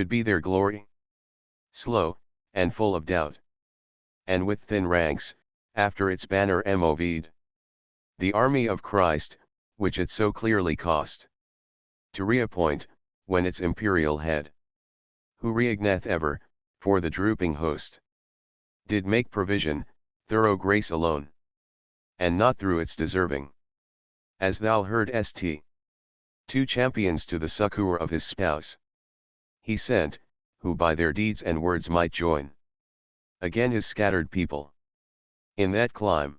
be their glory? Slow, and full of doubt. And with thin ranks, after its banner moved. The army of Christ, which it so clearly cost to reappoint, when its imperial head, who reigneth ever, for the drooping host, did make provision, thorough grace alone, and not through its deserving. As thou heardst, two champions to the succour of his spouse he sent, who by their deeds and words might join again his scattered people, in that clime,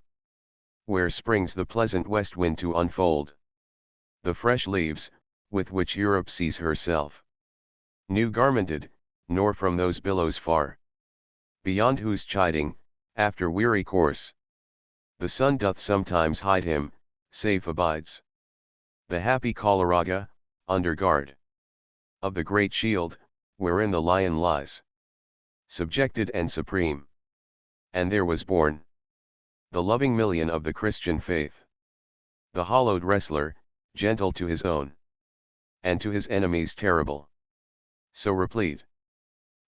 where springs the pleasant west wind to unfold the fresh leaves, with which Europe sees herself new garmented, nor from those billows far, beyond whose chiding, after weary course, the sun doth sometimes hide him, safe abides the happy Coleraga, under guard of the great shield, wherein the lion lies subjected and supreme. And there was born the loving million of the Christian faith, the hallowed wrestler, gentle to his own, and to his enemies terrible, so replete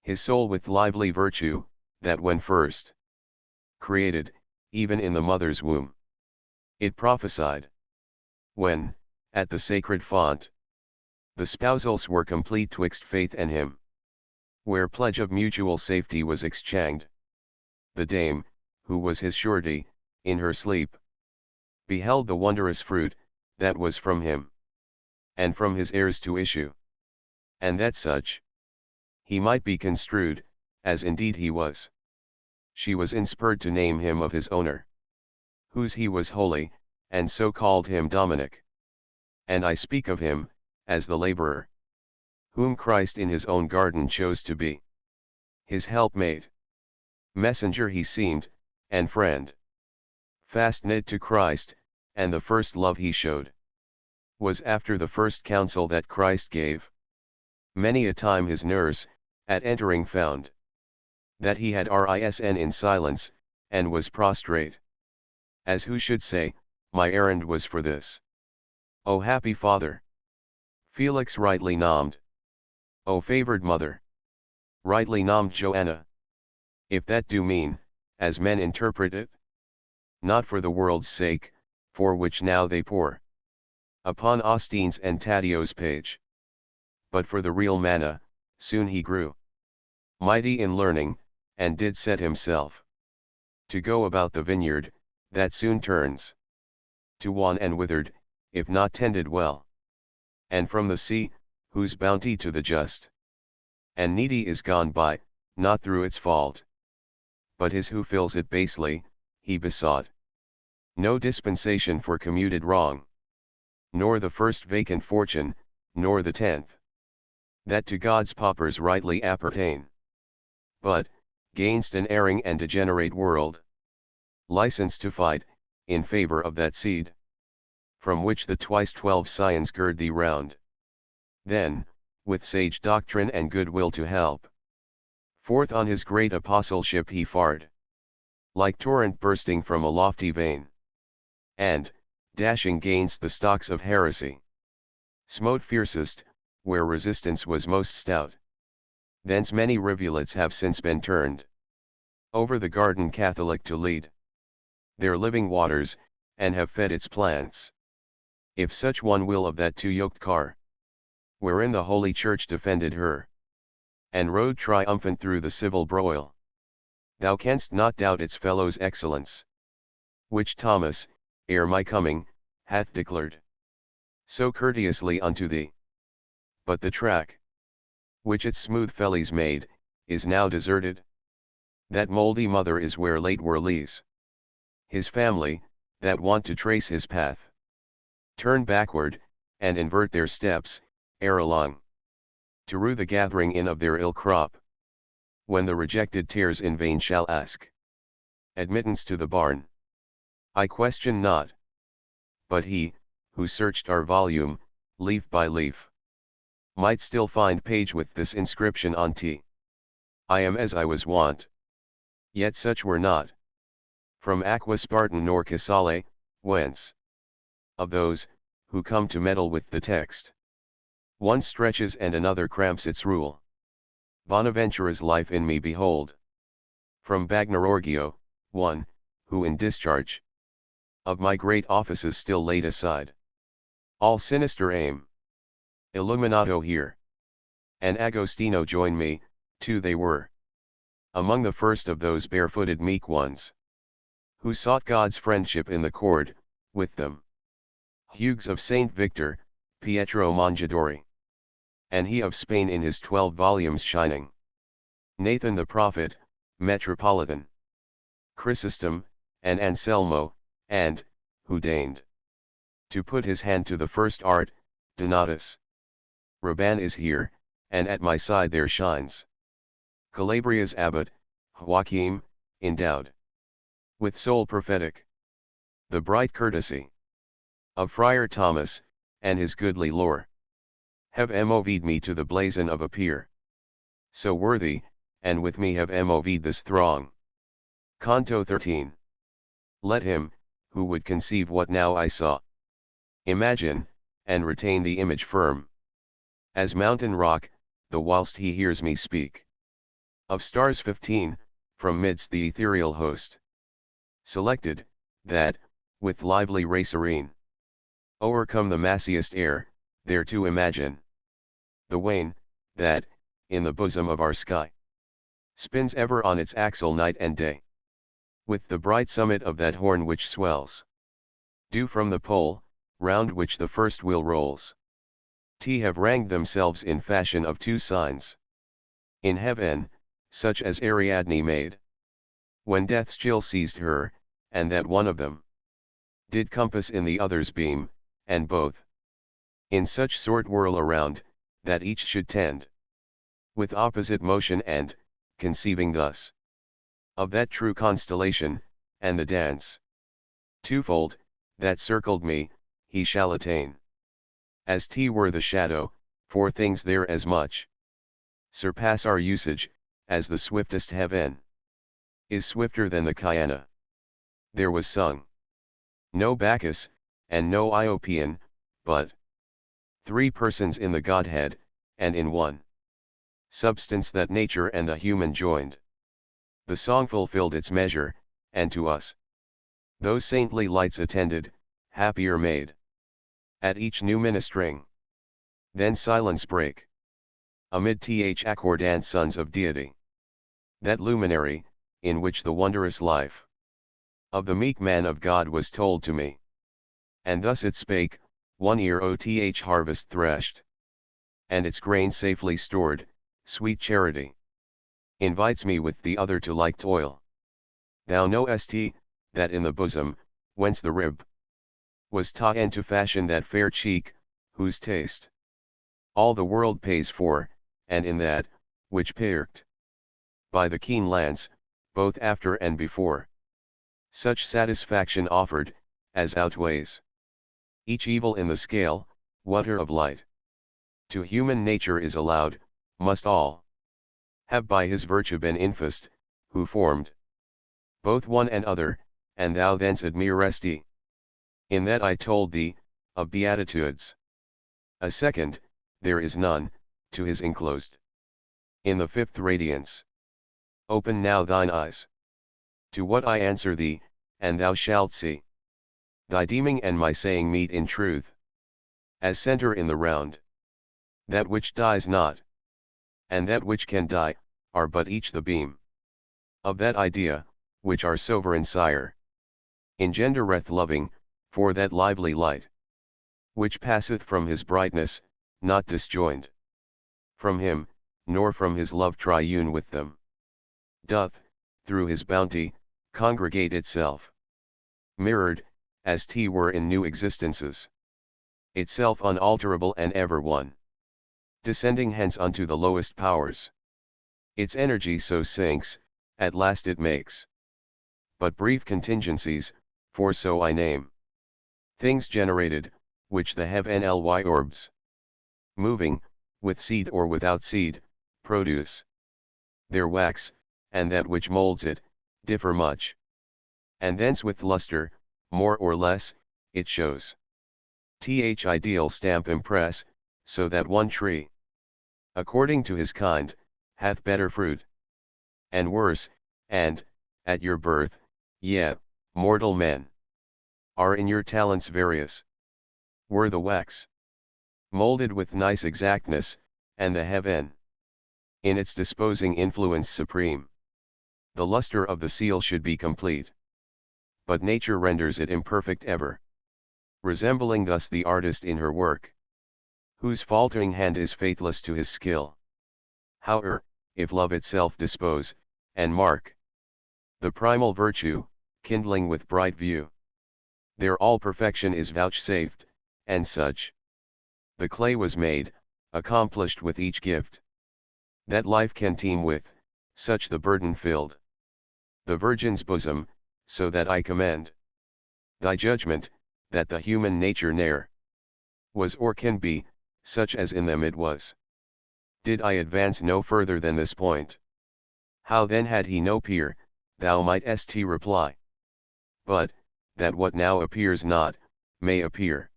his soul with lively virtue, that when first created, even in the mother's womb, it prophesied. When, at the sacred font, the spousals were complete twixt faith and him, where pledge of mutual safety was exchanged, the dame, who was his surety, in her sleep, beheld the wondrous fruit, that was from him, and from his heirs to issue, and that such he might be construed, as indeed he was. She was inspurred to name him of his owner, whose he was wholly, and so called him Dominic. And I speak of him, as the laborer, whom Christ in his own garden chose to be his helpmate. Messenger he seemed, and friend, fast knit to Christ, and the first love he showed was after the first counsel that Christ gave. Many a time his nurse, at entering found that he had risen in silence, and was prostrate, as who should say, my errand was for this. O happy father! Felix rightly nommed. O favored mother! Rightly nommed Joanna. If that do mean, as men interpret it, not for the world's sake, for which now they pour upon Austine's and Taddio's page, but for the real manna, soon he grew mighty in learning, and did set himself to go about the vineyard, that soon turns to wan and withered, if not tended well. And from the sea, whose bounty to the just and needy is gone by, not through its fault, but his who fills it basely, he besought no dispensation for commuted wrong, nor the first vacant fortune, nor the 10th, that to God's paupers rightly appertain, but, gainst an erring and degenerate world, license to fight, in favor of that seed, from which the twice 12 scions gird thee round. Then, with sage doctrine and good will to help, forth on his great apostleship he fared, like torrent bursting from a lofty vein, and, dashing gainst the stocks of heresy, smote fiercest, where resistance was most stout. Thence many rivulets have since been turned over the garden Catholic to lead their living waters, and have fed its plants. If such one will of that two-yoked car, wherein the Holy Church defended her, and rode triumphant through the civil broil, thou canst not doubt its fellow's excellence, which Thomas, ere my coming, hath declared so courteously unto thee. But the track, which its smooth fellies made, is now deserted. That mouldy mother is where late were Lee's his family, that want to trace his path, turn backward, and invert their steps, ere along, to rue the gathering in of their ill crop, when the rejected tares in vain shall ask admittance to the barn. I question not, but he, who searched our volume, leaf by leaf, might still find page with this inscription on t. I am as I was wont. Yet such were not from Aqua Spartan nor Casale, whence of those, who come to meddle with the text, one stretches and another cramps its rule. Bonaventura's life in me behold. From Bagnerorgio, one, who in discharge of my great offices still laid aside all sinister aim. Illuminato here. And Agostino joined me, two they were. Among the first of those barefooted meek ones, who sought God's friendship in the cord, with them. Hugues of Saint Victor, Pietro Mongadori. And he of Spain in his 12 volumes shining. Nathan the prophet, Metropolitan. Chrysostom, and Anselmo, and, who deigned to put his hand to the first art, Donatus. Raban is here, and at my side there shines Calabria's abbot, Joachim, endowed with soul prophetic. The bright courtesy of Friar Thomas, and his goodly lore, have moved me to the blazon of a peer so worthy, and with me have moved this throng. Canto 13. Let him, who would conceive what now I saw, imagine, and retain the image firm as mountain rock, the whilst he hears me speak of stars 15, from midst the ethereal host, selected, that, with lively ray serene, o'ercome the massiest air, there to imagine the wane, that, in the bosom of our sky, spins ever on its axle night and day, with the bright summit of that horn which swells due from the pole, round which the first wheel rolls. Have ranged themselves in fashion of two signs in heaven, such as Ariadne made, when death's chill seized her, and that one of them did compass in the other's beam, and both in such sort whirl around, that each should tend with opposite motion, and, conceiving thus of that true constellation, and the dance twofold, that circled me, he shall attain. As were the shadow, for things there as much surpass our usage, as the swiftest heaven is swifter than the Cayana. There was sung no Bacchus, and no Iopian, but 3 persons in the Godhead, and in one substance that nature and the human joined. The song fulfilled its measure, and to us those saintly lights attended, happier made at each new ministering. Then silence brake amid accordant sons of deity, that luminary, in which the wondrous life of the meek man of God was told to me. And thus it spake, 1 year oth harvest threshed, and its grain safely stored, sweet charity invites me with the other to like toil. Thou knowest, that in the bosom, whence the rib was ta'en to fashion that fair cheek, whose taste all the world pays for, and in that, which pricked by the keen lance, both after and before, such satisfaction offered, as outweighs each evil in the scale, water of light to human nature is allowed, must all have by his virtue been infest, who formed both one and other, and thou thence admirest. In that I told thee, of Beatitudes. A second, there is none, to his enclosed in the 5th radiance. Open now thine eyes to what I answer thee, and thou shalt see thy deeming and my saying meet in truth, as center in the round. That which dies not, and that which can die, are but each the beam of that idea, which our sovereign sire engendereth loving, for that lively light which passeth from his brightness, not disjoined from him, nor from his love triune with them, doth, through his bounty, congregate itself, mirrored, as were in new existences, itself unalterable and ever one, descending hence unto the lowest powers. Its energy so sinks, at last it makes but brief contingencies, for so I name things generated, which the heavenly orbs, moving, with seed or without seed, produce. Their wax, and that which molds it, differ much. And thence with luster, more or less, it shows. Ideal stamp impress, so that one tree, according to his kind, hath better fruit. And worse, and, at your birth, ye, mortal men, are in your talents various. Were the wax molded with nice exactness, and the heaven in its disposing influence supreme, the luster of the seal should be complete. But nature renders it imperfect ever, resembling thus the artist in her work, whose faltering hand is faithless to his skill. Howe'er, if love itself dispose, and mark the primal virtue, kindling with bright view, there all perfection is vouchsafed, and such the clay was made, accomplished with each gift that life can teem with, such the burden filled the Virgin's bosom, so that I commend thy judgment, that the human nature ne'er was or can be, such as in them it was. Did I advance no further than this point, how then had he no peer, thou mightst reply. But, that what now appears not, may appear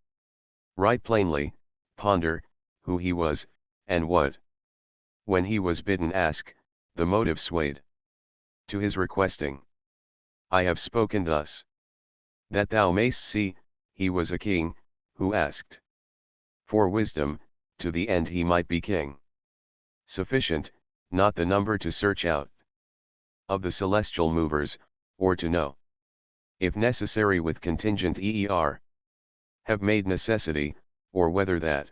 right plainly, ponder, who he was, and what, when he was bidden ask, the motive swayed to his requesting. I have spoken thus, that thou mayst see, he was a king, who asked for wisdom, to the end he might be king. Sufficient, not the number to search out of the celestial movers, or to know, if necessary with contingent eer, have made necessity, or whether that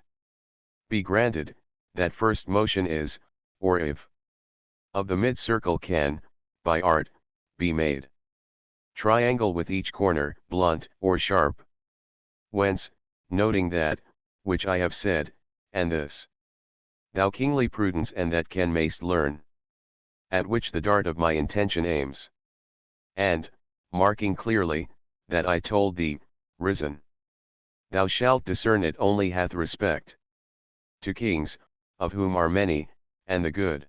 be granted, that first motion is, or if of the mid-circle can, by art, be made triangle with each corner, blunt, or sharp. Whence, noting that, which I have said, and this, thou kingly prudence and that can mayst learn, at which the dart of my intention aims. And, marking clearly, that I told thee, risen, thou shalt discern it only hath respect to kings, of whom are many, and the good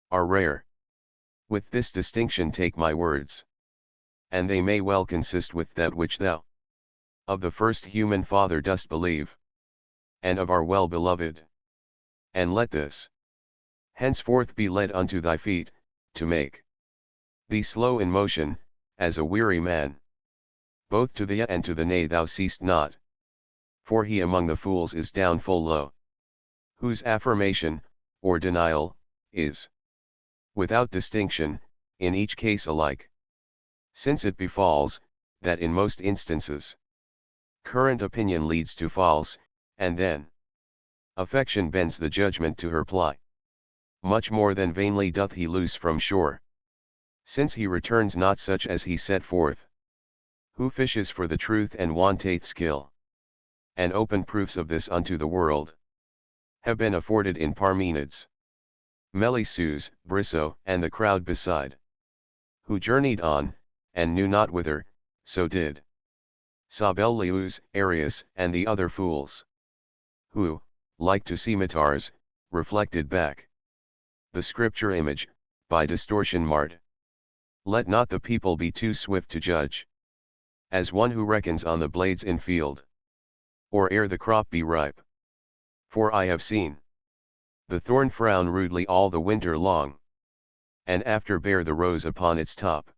are rare. With this distinction take my words, and they may well consist with that which thou of the first human father dost believe, and of our well-beloved. And let this henceforth be led unto thy feet, to make thee slow in motion, as a weary man. Both to the yea and to the nay thou seest not. For he among the fools is down full low, whose affirmation, or denial, is without distinction, in each case alike. Since it befalls, that in most instances, current opinion leads to false, and then affection bends the judgment to her ply. Much more than vainly doth he loose from shore, since he returns not such as he set forth, who fishes for the truth and wanteth skill. And open proofs of this unto the world have been afforded in Parmenides, Melissus, Brisso, and the crowd beside, who journeyed on, and knew not whither, so did Sabellius, Arius, and the other fools, who, like to scimitars, reflected back the scripture image, by distortion marred. Let not the people be too swift to judge, as one who reckons on the blades in field, or ere the crop be ripe. For I have seen the thorn frown rudely all the winter long, and after bear the rose upon its top,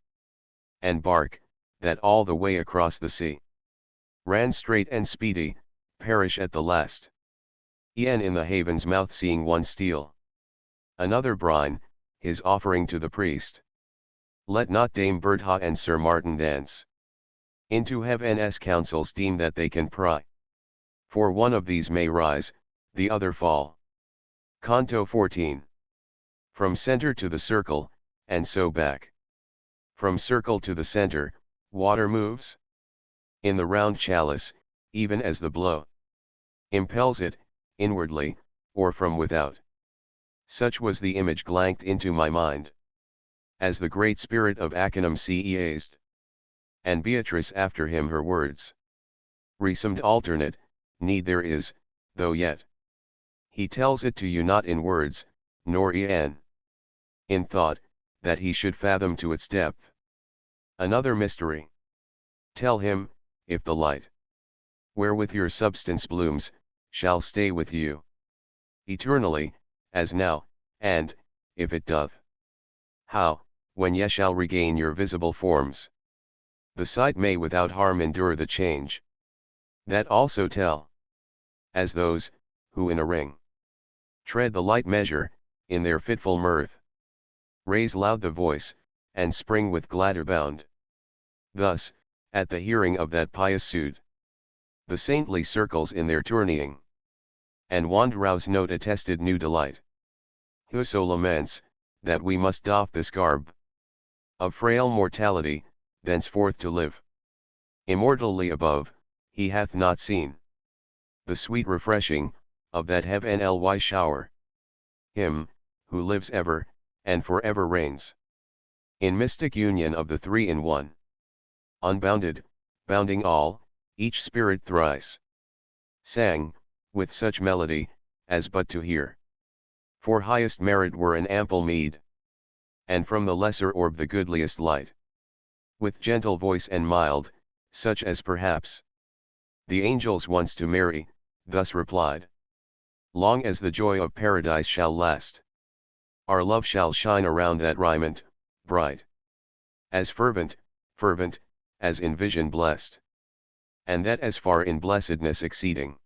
and bark, that all the way across the sea ran straight and speedy, perish at the last. E'en in the haven's mouth seeing one steal another brine, his offering to the priest. Let not Dame Bertha and Sir Martin thence into heaven's councils deem that they can pry. For one of these may rise, the other fall. Canto 14. From center to the circle, and so back. From circle to the center, water moves in the round chalice, even as the blow impels it, inwardly, or from without. Such was the image glanced into my mind, as the great spirit of Achenem seized, and Beatrice after him her words resumed alternate, need there is, though yet he tells it to you not in words, nor in thought, that he should fathom to its depth another mystery. Tell him, if the light wherewith your substance blooms, shall stay with you eternally, as now, and, if it doth. How, when ye shall regain your visible forms, the sight may without harm endure the change. That also tell, as those, who in a ring tread the light measure, in their fitful mirth, raise loud the voice, and spring with gladder bound. Thus, at the hearing of that pious suit, the saintly circles in their tourneying, and wand rouse note attested new delight. Whoso laments, that we must doff this garb of frail mortality, thenceforth to live immortally above, he hath not seen the sweet refreshing, of that heavenly shower. Him, who lives ever, and for ever reigns, in mystic union of the three in one, unbounded, bounding all, each spirit thrice sang, with such melody, as but to hear, for highest merit were an ample meed, and from the lesser orb the goodliest light, with gentle voice and mild, such as perhaps the angels once to Mary, thus replied: long as the joy of paradise shall last, our love shall shine around that raiment, bright, as fervent, as in vision blessed, and that as far in blessedness exceeding,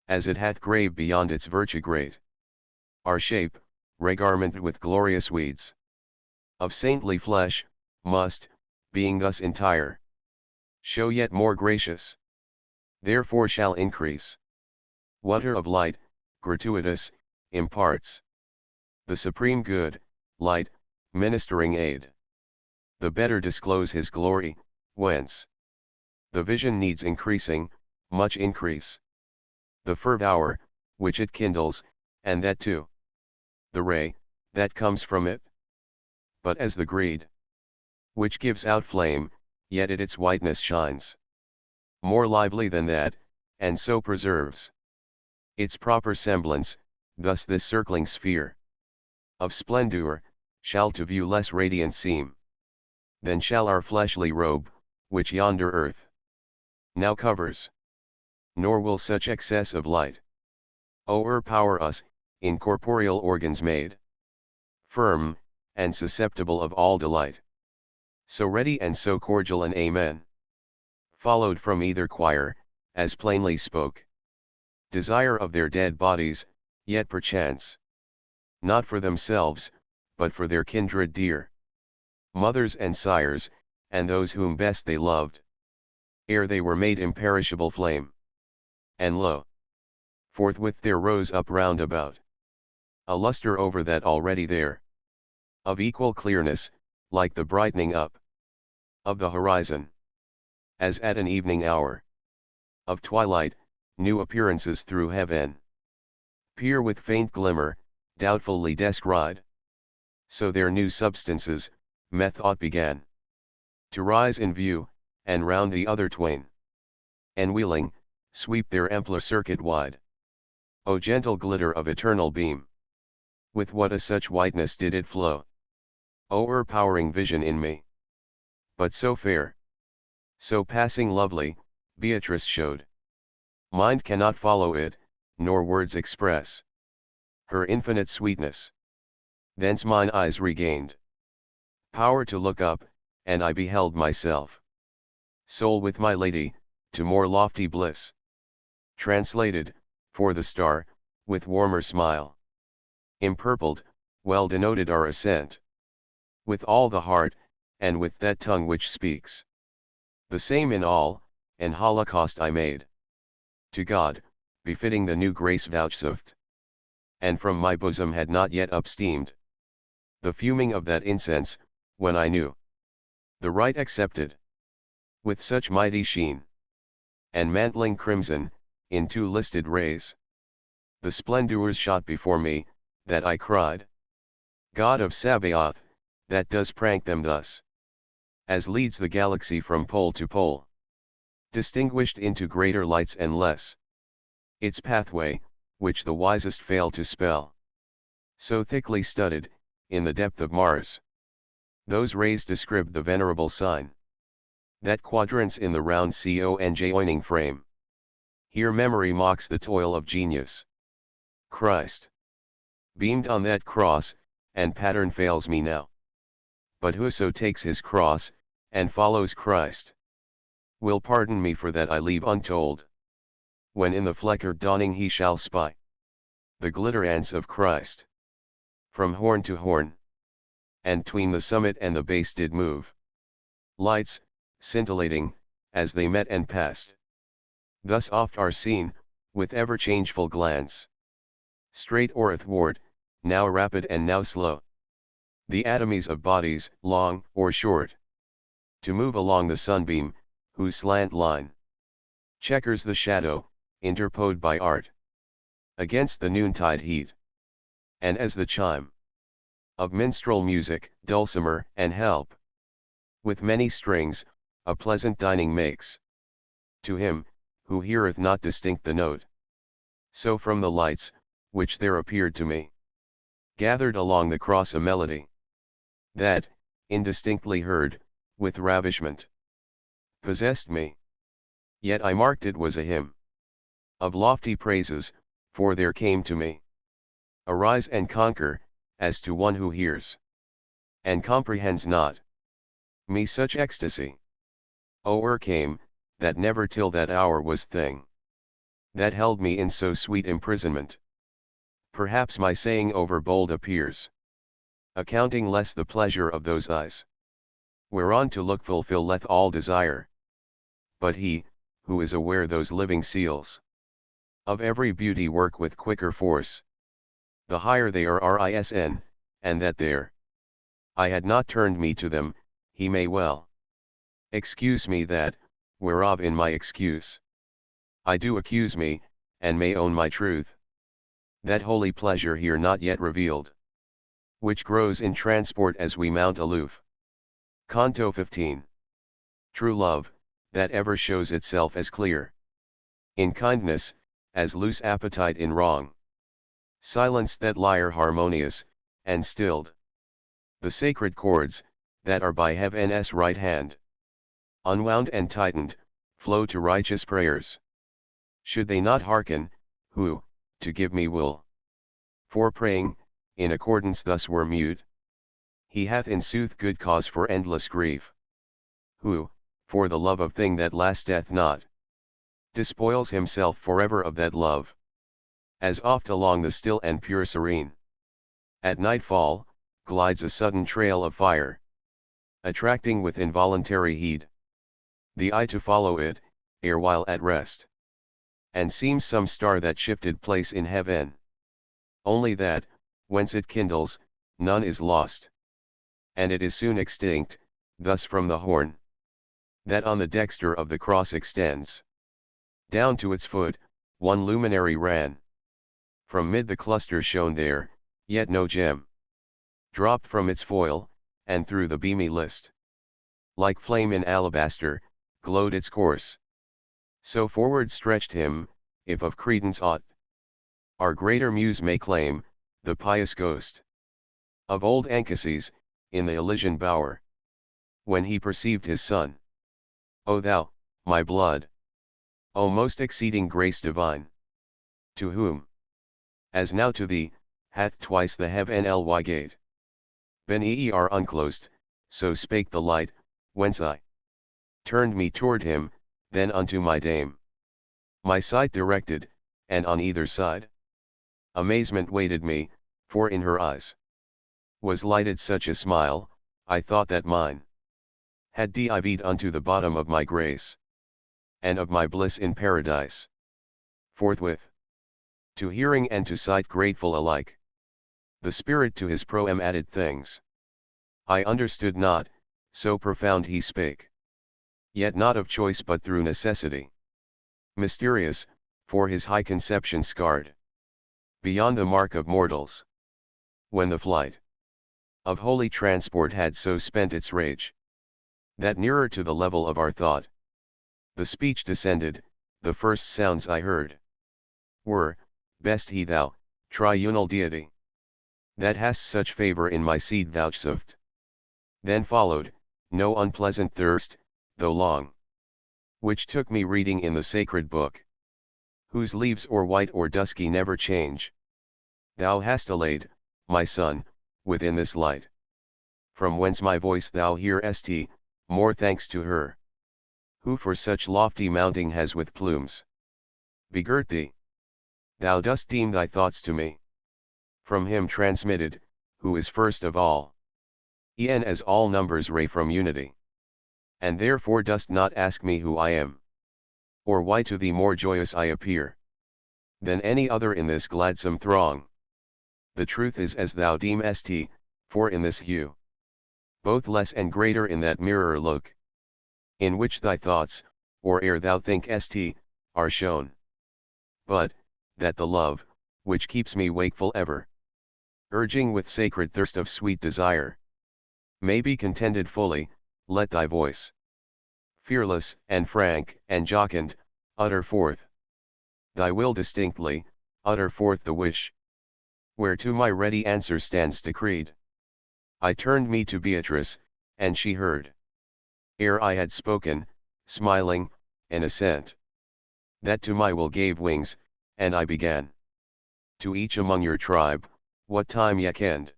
as it hath grave beyond its virtue great. Our shape, regarmented with glorious weeds of saintly flesh, must, being thus entire, show yet more gracious. Therefore shall increase water of light, gratuitous, imparts the supreme good, light, ministering aid, the better disclose his glory, whence the vision needs increasing, much increase the fervour, which it kindles, and that too the ray, that comes from it. But as the greed, which gives out flame, yet it its whiteness shines more lively than that, and so preserves its proper semblance, thus this circling sphere of splendour, shall to view less radiant seem, than shall our fleshly robe, which yonder earth now covers. Nor will such excess of light o'erpower us, in corporeal organs made firm, and susceptible of all delight. So ready and so cordial an Amen followed from either choir, as plainly spoke desire of their dead bodies, yet perchance not for themselves, but for their kindred dear, mothers and sires, and those whom best they loved, ere they were made imperishable flame. And lo, forthwith there rose up round about a lustre over that already there, of equal clearness, like the brightening up of the horizon, as at an evening hour of twilight, new appearances through heaven peer with faint glimmer, doubtfully descried. So their new substances, methought began to rise in view, and round the other twain, and wheeling, sweep their ampler circuit wide. O gentle glitter of eternal beam! With what a such whiteness did it flow! O'erpowering vision in me! But so fair, so passing lovely, Beatrice showed. Mind cannot follow it, nor words express her infinite sweetness. Thence mine eyes regained power to look up, and I beheld myself, soul with my lady, to more lofty bliss translated, for the star, with warmer smile empurpled, well denoted our ascent, with all the heart, and with that tongue which speaks the same in all, an holocaust I made to God, befitting the new grace vouchsafed, and from my bosom had not yet upsteamed the fuming of that incense, when I knew the rite accepted, with such mighty sheen, and mantling crimson, in two listed rays, the splendours shot before me, that I cried, God of Sabaoth, that does prank them thus, as leads the galaxy from pole to pole, distinguished into greater lights and less, its pathway, which the wisest fail to spell, so thickly studded, in the depth of Mars, those rays describe the venerable sign, that quadrants in the round conjoining frame. Here memory mocks the toil of genius. Christ beamed on that cross, and pattern fails me now. But whoso takes his cross, and follows Christ, will pardon me for that I leave untold. When in the fleckered dawning he shall spy the glitterance of Christ, from horn to horn, and tween the summit and the base did move lights, scintillating, as they met and passed. Thus oft are seen, with ever-changeful glance, straight or athwart, now rapid and now slow, the atomies of bodies, long or short, to move along the sunbeam, whose slant line checkers the shadow, interposed by art, against the noontide heat. And as the chime of minstrel music, dulcimer and help, with many strings, a pleasant dining makes, to him, who heareth not distinct the note, so from the lights, which there appeared to me, gathered along the cross a melody, that, indistinctly heard, with ravishment, possessed me. Yet I marked it was a hymn of lofty praises, for there came to me, arise and conquer, as to one who hears, and comprehends not, me such ecstasy. O'er came, that never till that hour was thing, that held me in so sweet imprisonment. Perhaps my saying over bold appears, accounting less the pleasure of those eyes, whereon to look fulfilleth all desire. But he, who is aware those living seals of every beauty work with quicker force, the higher they are risen, and that there I had not turned me to them, he may well excuse me that, whereof in my excuse I do accuse me, and may own my truth, that holy pleasure here not yet revealed, which grows in transport as we mount aloof. Canto 15. True love, that ever shows itself as clear in kindness, as loose appetite in wrong, silence that lyre harmonious, and stilled the sacred chords, that are by heaven's right hand, unwound and tightened, flow to righteous prayers. Should they not hearken, who, to give me will, for praying, in accordance thus were mute, he hath in sooth good cause for endless grief, who, for the love of thing that lasteth not, despoils himself forever of that love, as oft along the still and pure serene, at nightfall, glides a sudden trail of fire, attracting with involuntary heed the eye to follow it, erewhile at rest, and seems some star that shifted place in heaven, only that, whence it kindles, none is lost, and it is soon extinct, thus from the horn that on the dexter of the cross extends, down to its foot, one luminary ran, from mid the cluster shone there, yet no gem dropped from its foil, and through the beamy list, like flame in alabaster, glowed its course. So forward stretched him, if of credence aught our greater muse may claim, the pious ghost of old Anchises, in the Elysian bower, when he perceived his son. O thou, my blood! O most exceeding grace divine! To whom, as now to thee, hath twice the heavenly gate been unclosed, so spake the light, whence I turned me toward him, then unto my dame, my sight directed, and on either side amazement waited me, for in her eyes was lighted such a smile, I thought that mine had dived unto the bottom of my grace, and of my bliss in paradise. Forthwith, to hearing and to sight grateful alike, the Spirit to his proem added things I understood not, so profound he spake, yet not of choice but through necessity, mysterious, for his high conception scarred beyond the mark of mortals, when the flight of holy transport had so spent its rage, that nearer to the level of our thought the speech descended. The first sounds I heard were, best he thou, triunal deity, that hast such favor in my seed vouchsafed. Then followed, no unpleasant thirst, though long, which took me reading in the sacred book, whose leaves or white or dusky never change. Thou hast allayed, my son, within this light. From whence my voice thou hearest, more thanks to her, who for such lofty mounting has with plumes begirt thee. Thou dost deem thy thoughts to me, from him transmitted, who is first of all, e'en as all numbers ray from unity. And therefore dost not ask me who I am, or why to thee more joyous I appear, than any other in this gladsome throng. The truth is as thou deemest, for in this hue, both less and greater in that mirror look, in which thy thoughts, or ere thou thinkest, are shown. But, that the love, which keeps me wakeful ever, urging with sacred thirst of sweet desire, may be contended fully, let thy voice, fearless, and frank, and jocund, utter forth thy will distinctly, utter forth the wish, whereto my ready answer stands decreed. I turned me to Beatrice, and she heard, ere I had spoken, smiling, an assent, that to my will gave wings, and I began. To each among your tribe, what time ye kenned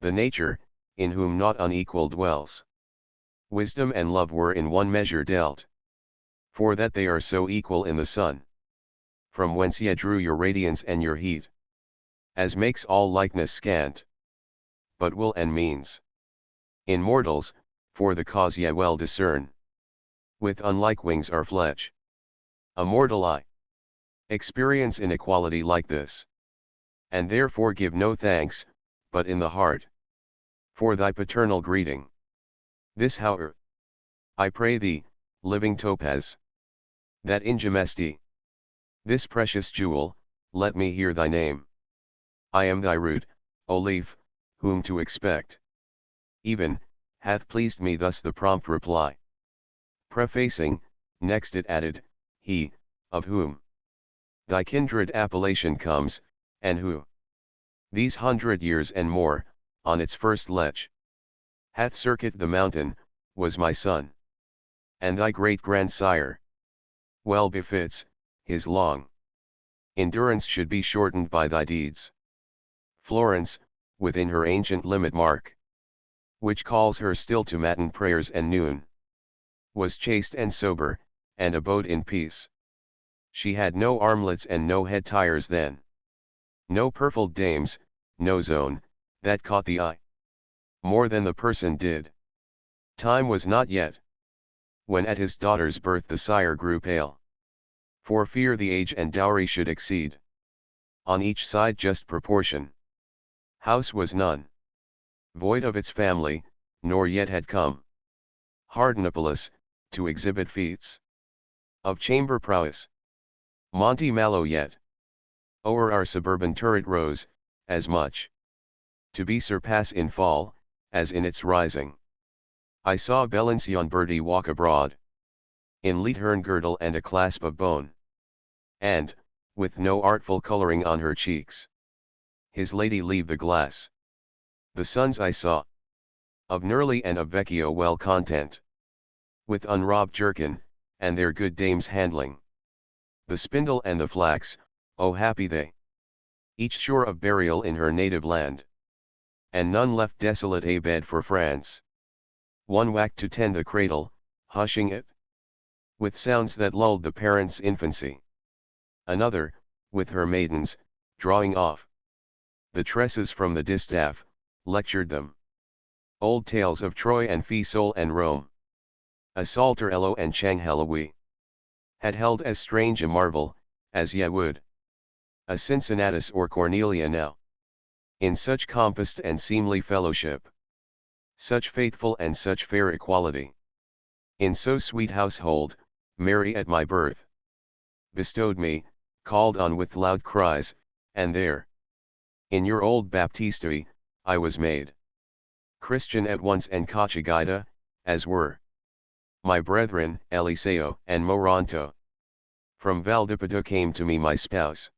the nature, in whom naught unequal dwells. Wisdom and love were in one measure dealt, for that they are so equal in the sun, from whence ye drew your radiance and your heat, as makes all likeness scant. But will and means in mortals, for the cause ye well discern, with unlike wings are fledge. A mortal eye experience inequality like this, and therefore give no thanks, but in the heart, for thy paternal greeting. This howe'er, I pray thee, living topaz, that in gemesti, this precious jewel, let me hear thy name. I am thy root, O leaf, whom to expect. Even, hath pleased me thus the prompt reply. Prefacing, next it added, he, of whom thy kindred appellation comes, and who, these 100 years and more, on its first lech, hath circuit the mountain, was my son. And thy great-grandsire, well befits, his long endurance should be shortened by thy deeds. Florence, within her ancient limit mark, which calls her still to matin prayers and noon, was chaste and sober, and abode in peace. She had no armlets and no head tires then, no purfled dames, no zone, that caught the eye, more than the person did. Time was not yet, when at his daughter's birth the sire grew pale, for fear the age and dowry should exceed, on each side just proportion. House was none, void of its family, nor yet had come Hardenopolis, to exhibit feats of chamber prowess. Monte Malo yet, o'er our suburban turret rose, as much to be surpass in fall, as in its rising. I saw Belension Bertie walk abroad, in leathern girdle and a clasp of bone, and, with no artful colouring on her cheeks, his lady leave the glass. The sons I saw, of Nerli and of Vecchio well content, with unrobbed jerkin, and their good dames handling the spindle and the flax, oh happy they, each sure of burial in her native land, and none left desolate a bed for France. One whacked to tend the cradle, hushing it with sounds that lulled the parent's infancy. Another, with her maidens, drawing off the tresses from the distaff, lectured them old tales of Troy and Fiesole and Rome. A Saltarello and Changhelawee had held as strange a marvel, as ye would a Cincinnatus or Cornelia now. In such compassed and seemly fellowship, such faithful and such fair equality, in so sweet household, Mary at my birth bestowed me, called on with loud cries, and there, in your old baptistery, I was made Christian at once and Cachagida, as were my brethren, Eliseo and Moronto. From Valdipido came to me my spouse,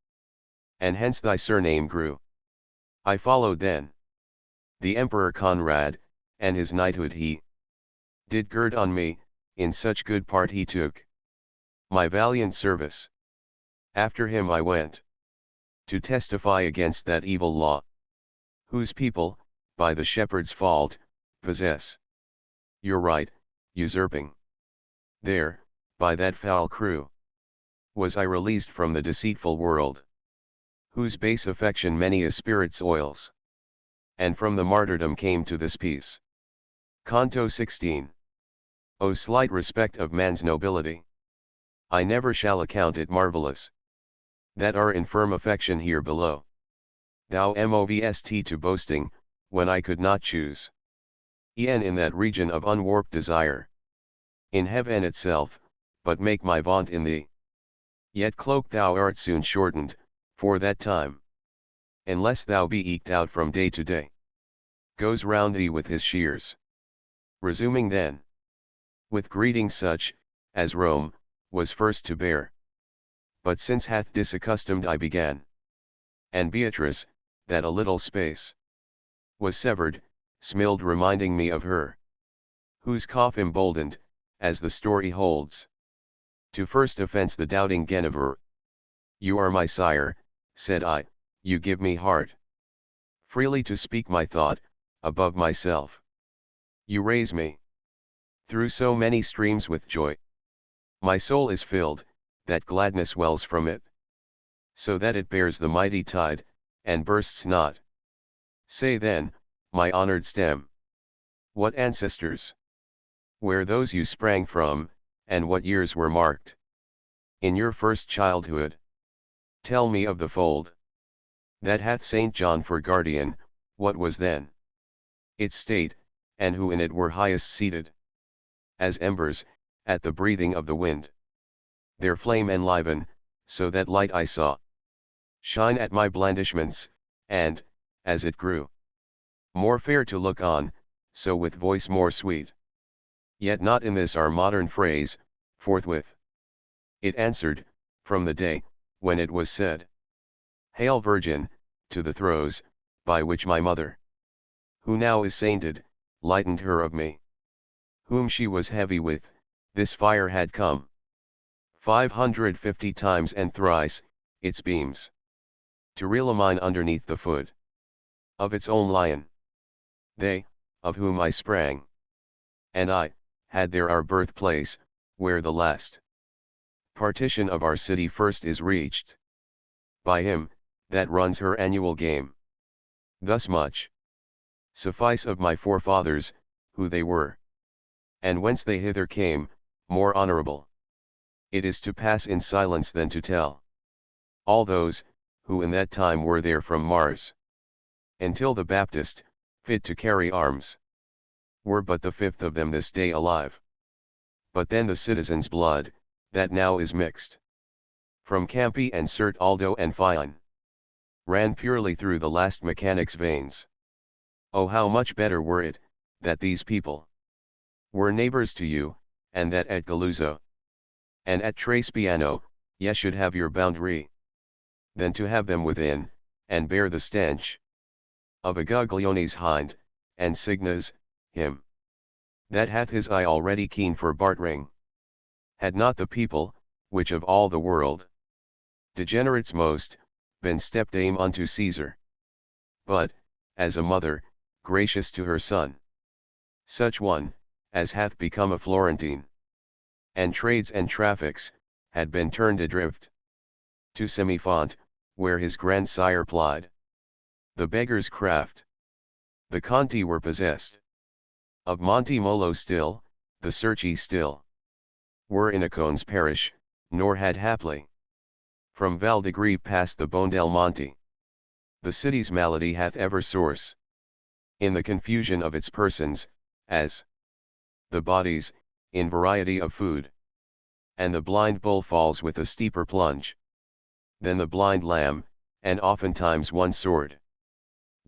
and hence thy surname grew. I followed then the Emperor Conrad, and his knighthood he did gird on me, in such good part he took my valiant service. After him I went to testify against that evil law, whose people, by the shepherd's fault, possess. You're right, usurping. There, by that foul crew, was I released from the deceitful world, whose base affection many a spirit's oils, and from the martyrdom came to this peace. Canto 16. O slight respect of man's nobility! I never shall account it marvellous, that our infirm affection here below, thou movest to boasting, when I could not choose. E'en in that region of unwarped desire, in heaven itself, but make my vaunt in thee. Yet cloak thou art soon shortened, for that time, unless thou be eked out from day to day, goes round thee with his shears. Resuming then, with greeting such, as Rome, was first to bear. But since hath disaccustomed I began, and Beatrice, that a little space was severed, smiled reminding me of her, whose cough emboldened, as the story holds, to first offence the doubting Guinevere. You are my sire, said I, you give me heart, freely to speak my thought, above myself. You raise me through so many streams with joy. My soul is filled, that gladness wells from it, so that it bears the mighty tide, and bursts not. Say then, my honored stem, what ancestors were those you sprang from, and what years were marked in your first childhood? Tell me of the fold that hath Saint John for guardian, what was then its state, and who in it were highest seated, as embers, at the breathing of the wind, their flame enliven, so that light I saw shine at my blandishments, and, as it grew more fair to look on, so with voice more sweet. Yet not in this our modern phrase, forthwith it answered, from the day, when it was said, Hail Virgin, to the throes, by which my mother, who now is sainted, lightened her of me, whom she was heavy with, this fire had come 550 times and thrice, its beams, to realign underneath the foot of its own lion. They, of whom I sprang, and I, had there our birthplace, where the last partition of our city first is reached, by him, that runs her annual game. Thus much suffice of my forefathers, who they were, and whence they hither came, more honorable it is to pass in silence than to tell. All those, who in that time were there from Mars, until the Baptist, fit to carry arms, were but the fifth of them this day alive. But then the citizens' blood, that now is mixed from Campi and Cert Aldo and Fion, ran purely through the last mechanic's veins. Oh, how much better were it, that these people were neighbors to you, and that at Galuzzo and at Trespiano, ye should have your boundary, than to have them within, and bear the stench of Agaglione's hind, and Signa's, him that hath his eye already keen for bartering. Had not the people, which of all the world degenerates most, been stepdame unto Caesar, but, as a mother, gracious to her son, such one, as hath become a Florentine, and trades and traffics, had been turned adrift to Semifont, where his grandsire plied the beggar's craft. The Conti were possessed of Monte Molo still, the Cerci still were in Acone's parish, nor had haply from Valdegree past the Bone del Monte. The city's malady hath ever source in the confusion of its persons, as the bodies, in variety of food, and the blind bull falls with a steeper plunge than the blind lamb, and oftentimes one sword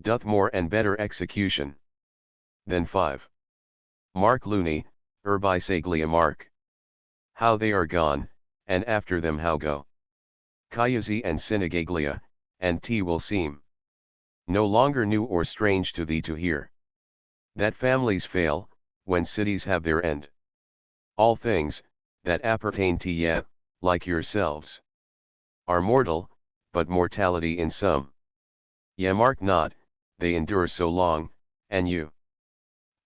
doth more and better execution than 5. Mark Looney, Urbi Saglia Mark. How they are gone, and after them how go Chiazi and Sinigaglia, and will seem no longer new or strange to thee to hear that families fail, when cities have their end. All things, that appertain to ye, like yourselves, are mortal, but mortality in some ye mark not, they endure so long, and you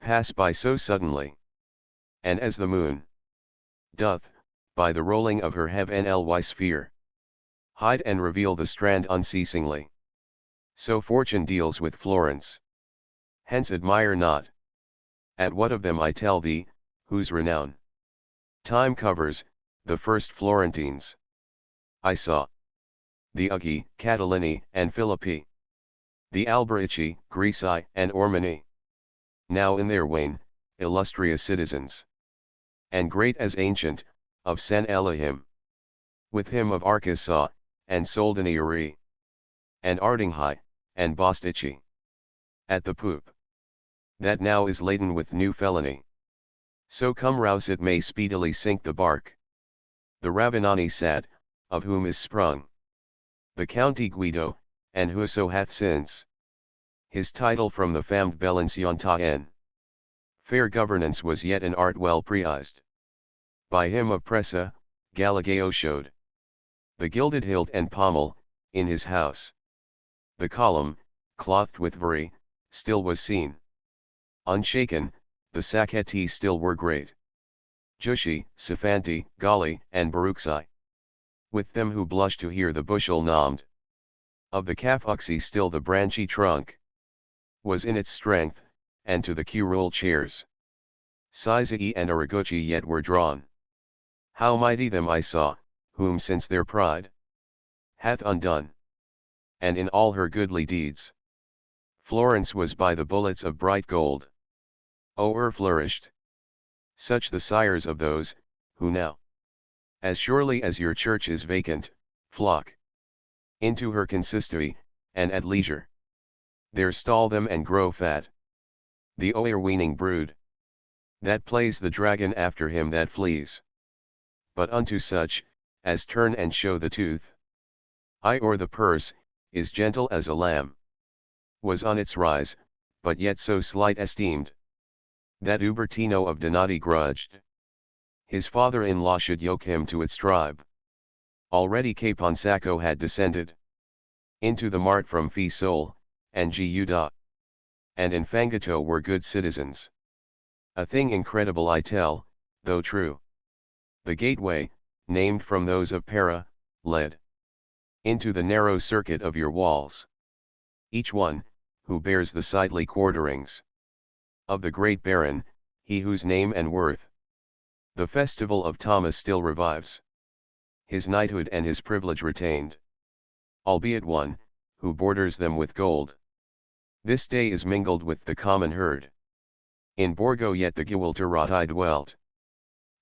pass by so suddenly. And as the moon doth, by the rolling of her heavenly sphere, hide and reveal the strand unceasingly, so fortune deals with Florence. Hence admire not at what of them I tell thee, whose renown time covers, the first Florentines I saw, the Ughi, Catalini, and Philippi, the Alberici, Greci, and Ormini, now in their wane, illustrious citizens, and great as ancient, of San Elihim, with him of Arkansas, and Soldanieri, and Ardinghi, and Bostici, at the poop, that now is laden with new felony. So come rouse it may speedily sink the bark. The Ravenani sat, of whom is sprung the County Guido, and whoso hath since his title from the famed Belencion fair governance was yet an art well prized. By him of Pressa, Galileo showed the gilded hilt and pommel, in his house. The column, clothed with very, still was seen. Unshaken, the sacchetti still were great. Jusci, Sifanti, Gali, and Baruchsi, with them who blush to hear the bushel nommed. Of the Cafuxi still the branchy trunk was in its strength, and to the curule chairs Sizii and Araguchi yet were drawn. How mighty them I saw, whom since their pride hath undone, and in all her goodly deeds, Florence was by the bullets of bright gold flourished. Such the sires of those, who now, as surely as your church is vacant, flock into her consistory, and at leisure there stall them and grow fat. The o'erweening brood that plays the dragon after him that flees. But unto such, as turn and show the tooth, eye or the purse, is gentle as a lamb, was on its rise, but yet so slight esteemed, that Ubertino of Donati grudged his father-in-law should yoke him to its tribe. Already Capon Sacco had descended into the mart from Fiesole, and Giuda and Infangato were good citizens. A thing incredible I tell, though true. The gateway, named from those of Pera, led into the narrow circuit of your walls. Each one, who bears the sightly quarterings of the great Baron, he whose name and worth the festival of Thomas still revives, his knighthood and his privilege retained, albeit one, who borders them with gold, this day is mingled with the common herd. In Borgo yet the Gualterati dwelt,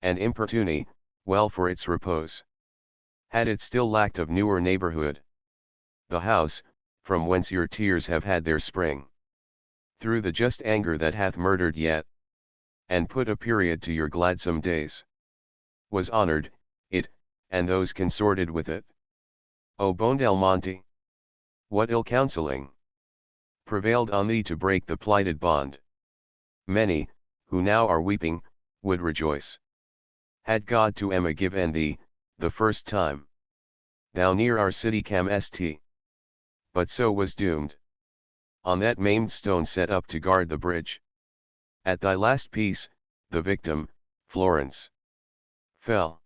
and Importuni, well for its repose, had it still lacked of newer neighborhood. The house, from whence your tears have had their spring, through the just anger that hath murdered yet, and put a period to your gladsome days, was honored, it, and those consorted with it. O Buondelmonte! What ill counselling prevailed on thee to break the plighted bond? Many, who now are weeping, would rejoice, had God to Emma given thee, the first time thou near our city camest. But so was doomed. On that maimed stone set up to guard the bridge, at thy last peace, the victim, Florence, fell.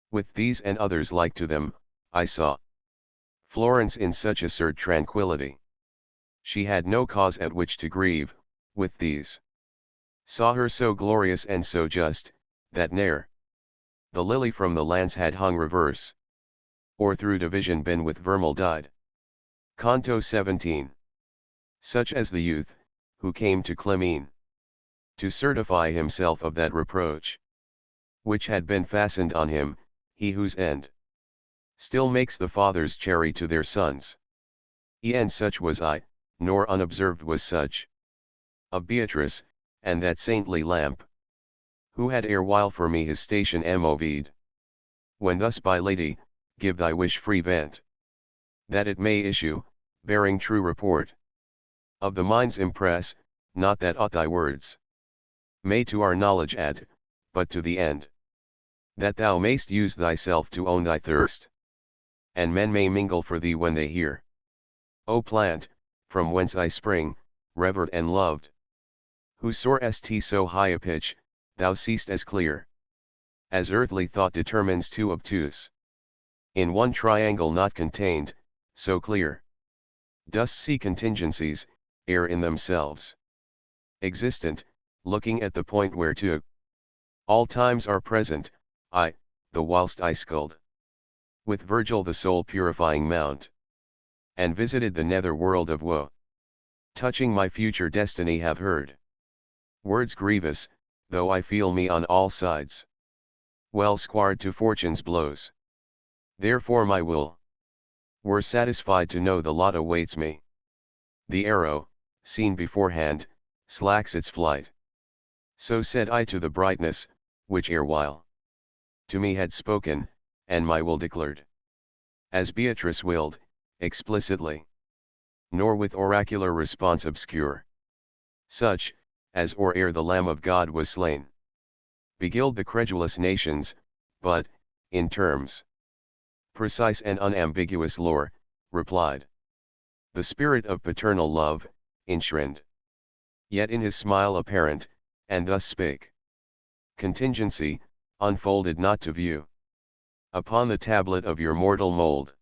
With these and others like to them, I saw Florence in such assured tranquility. She had no cause at which to grieve. With these saw her so glorious and so just, that ne'er the lily from the lance had hung reverse, or through division been with vermeil dyed. Canto 17. Such as the youth, who came to Clymene, to certify himself of that reproach, which had been fastened on him, he whose end still makes the fathers chary to their sons. E'en such was I, nor unobserved was such of Beatrice, and that saintly lamp, who had erewhile for me his station moved. When thus by lady, give thy wish free vent, that it may issue, bearing true report of the mind's impress, not that aught thy words may to our knowledge add, but to the end that thou mayst use thyself to own thy thirst, and men may mingle for thee when they hear. O plant, from whence I spring, revered and loved, who soarest so high a pitch, thou seest as clear as earthly thought determines too obtuse. In one triangle not contained, so clear dost see contingencies, ere in themselves existent, looking at the point whereto all times are present, the whilst I sculled with Virgil the soul purifying mount, and visited the nether world of woe. Touching my future destiny have heard words grievous, though I feel me on all sides well squared to fortune's blows. Therefore my will were satisfied to know the lot awaits me. The arrow, seen beforehand, slacks its flight. So said I to the brightness, which erewhile to me had spoken, and my will declared. As Beatrice willed, explicitly, nor with oracular response obscure. Such, as or ere the Lamb of God was slain, beguiled the credulous nations, but, in terms precise and unambiguous lore, replied the Spirit of paternal love, enshrined yet in his smile apparent, and thus spake. Contingency, unfolded not to view upon the tablet of your mortal mold,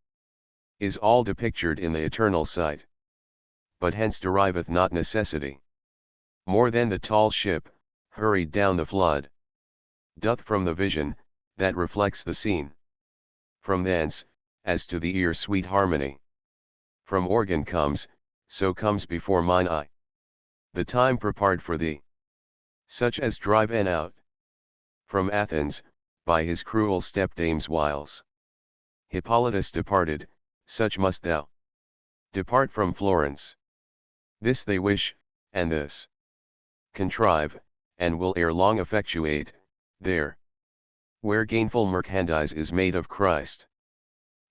is all depictured in the eternal sight. But hence deriveth not necessity more than the tall ship, hurried down the flood, doth from the vision, that reflects the scene. From thence, as to the ear sweet harmony from organ comes, so comes before mine eye the time prepared for thee. Such as drive en out from Athens, by his cruel stepdame's wiles. Hippolytus departed, such must thou depart from Florence. This they wish, and this contrive, and will ere long effectuate, there where gainful merchandise is made of Christ.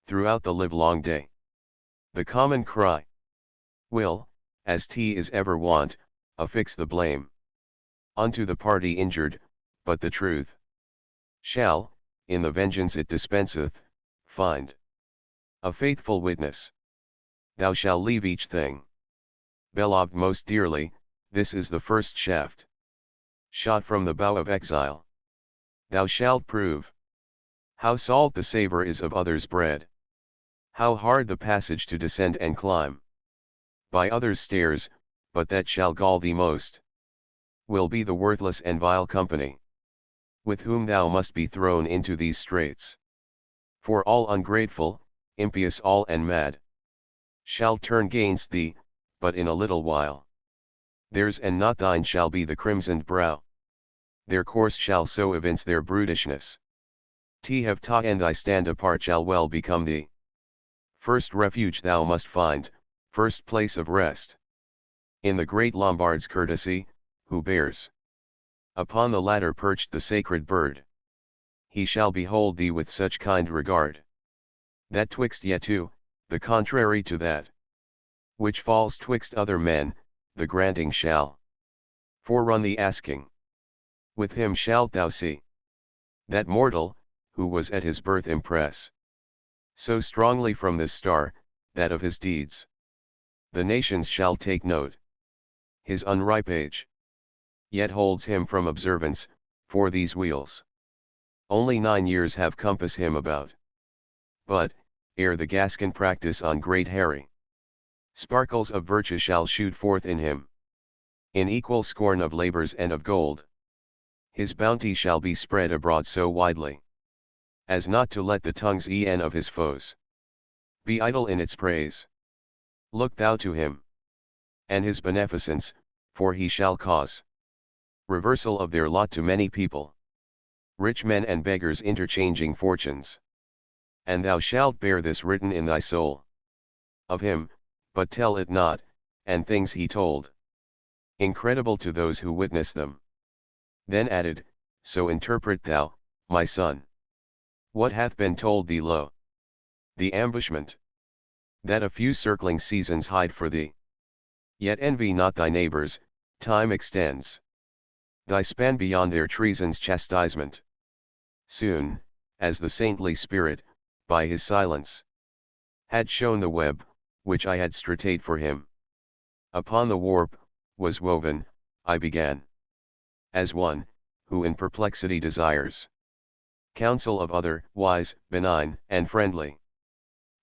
Throughout the livelong day, the common cry will, as T is ever wont, affix the blame unto the party injured, but the truth shall, in the vengeance it dispenseth, find a faithful witness. Thou shalt leave each thing beloved most dearly. This is the first shaft shot from the bow of exile. Thou shalt prove how salt the savor is of others' bread, how hard the passage to descend and climb by others' stairs, but that shall gall thee most will be the worthless and vile company with whom thou must be thrown into these straits. For all ungrateful, impious all and mad, shall turn gainst thee, but in a little while theirs and not thine shall be the crimsoned brow. Their course shall so evince their brutishness. T have taught and thy stand apart shall well become thee. First refuge thou must find, first place of rest, in the great Lombard's courtesy, who bears upon the ladder perched the sacred bird. He shall behold thee with such kind regard, that twixt yet two, the contrary to that which falls twixt other men, the granting shall forerun the asking. With him shalt thou see that mortal, who was at his birth impress so strongly from this star, that of his deeds the nations shall take note. His unripe age yet holds him from observance, for these wheels only 9 years have compass him about. But, ere the Gascon practice on great Harry, sparkles of virtue shall shoot forth in him, in equal scorn of labors and of gold. His bounty shall be spread abroad so widely, as not to let the tongues e'en of his foes be idle in its praise. Look thou to him, and his beneficence, for he shall cause reversal of their lot to many people, rich men and beggars interchanging fortunes. And thou shalt bear this written in thy soul of him, but tell it not, and things he told incredible to those who witness them. Then added, so interpret thou, my son, what hath been told thee. Lo, the ambushment that a few circling seasons hide for thee. Yet envy not thy neighbors, time extends thy span beyond their treason's chastisement. Soon, as the saintly spirit, by his silence, had shown the web, which I had strait for him, upon the warp, was woven, I began. As one, who in perplexity desires counsel of other, wise, benign, and friendly.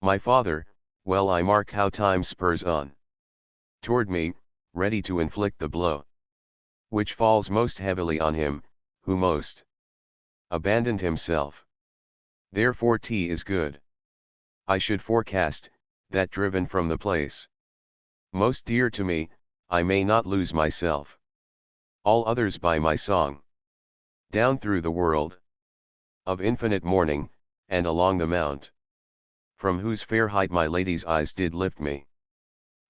My father, well I mark how time spurs on toward me, ready to inflict the blow, which falls most heavily on him, who most abandoned himself. Therefore T is good. I should forecast, that driven from the place most dear to me, I may not lose myself. All others by my song. Down through the world of infinite morning, and along the mount, from whose fair height my lady's eyes did lift me.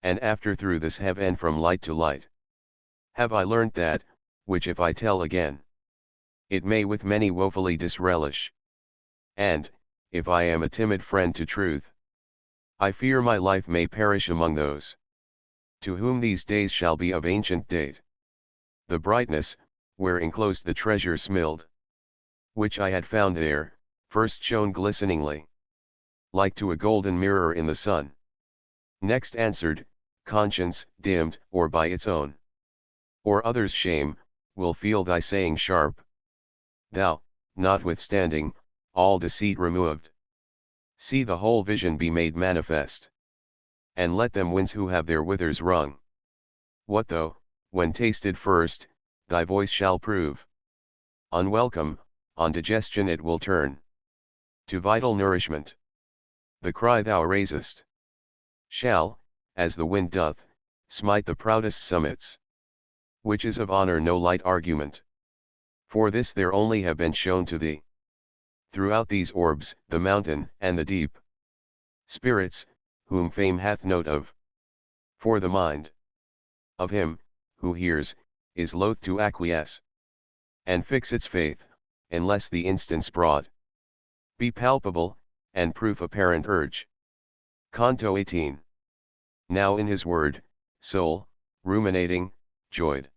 And after through this heaven from light to light, have I learnt that, which if I tell again, it may with many woefully disrelish. And, if I am a timid friend to truth, I fear my life may perish among those to whom these days shall be of ancient date. The brightness, where enclosed the treasure smilled, which I had found there, first shone glisteningly, like to a golden mirror in the sun. Next answered, conscience, dimmed, or by its own, or others' shame, will feel thy saying sharp. Thou, notwithstanding, all deceit removed, see the whole vision be made manifest. And let them wince who have their withers wrung. What though, when tasted first, thy voice shall prove unwelcome, on digestion it will turn to vital nourishment. The cry thou raisest shall, as the wind doth, smite the proudest summits, which is of honor no light argument. For this there only have been shown to thee, throughout these orbs, the mountain, and the deep, spirits, whom fame hath note of. For the mind of him, who hears, is loath to acquiesce, and fix its faith, unless the instance broad be palpable, and proof apparent urge. Canto 18. Now in his word, soul, ruminating, joyed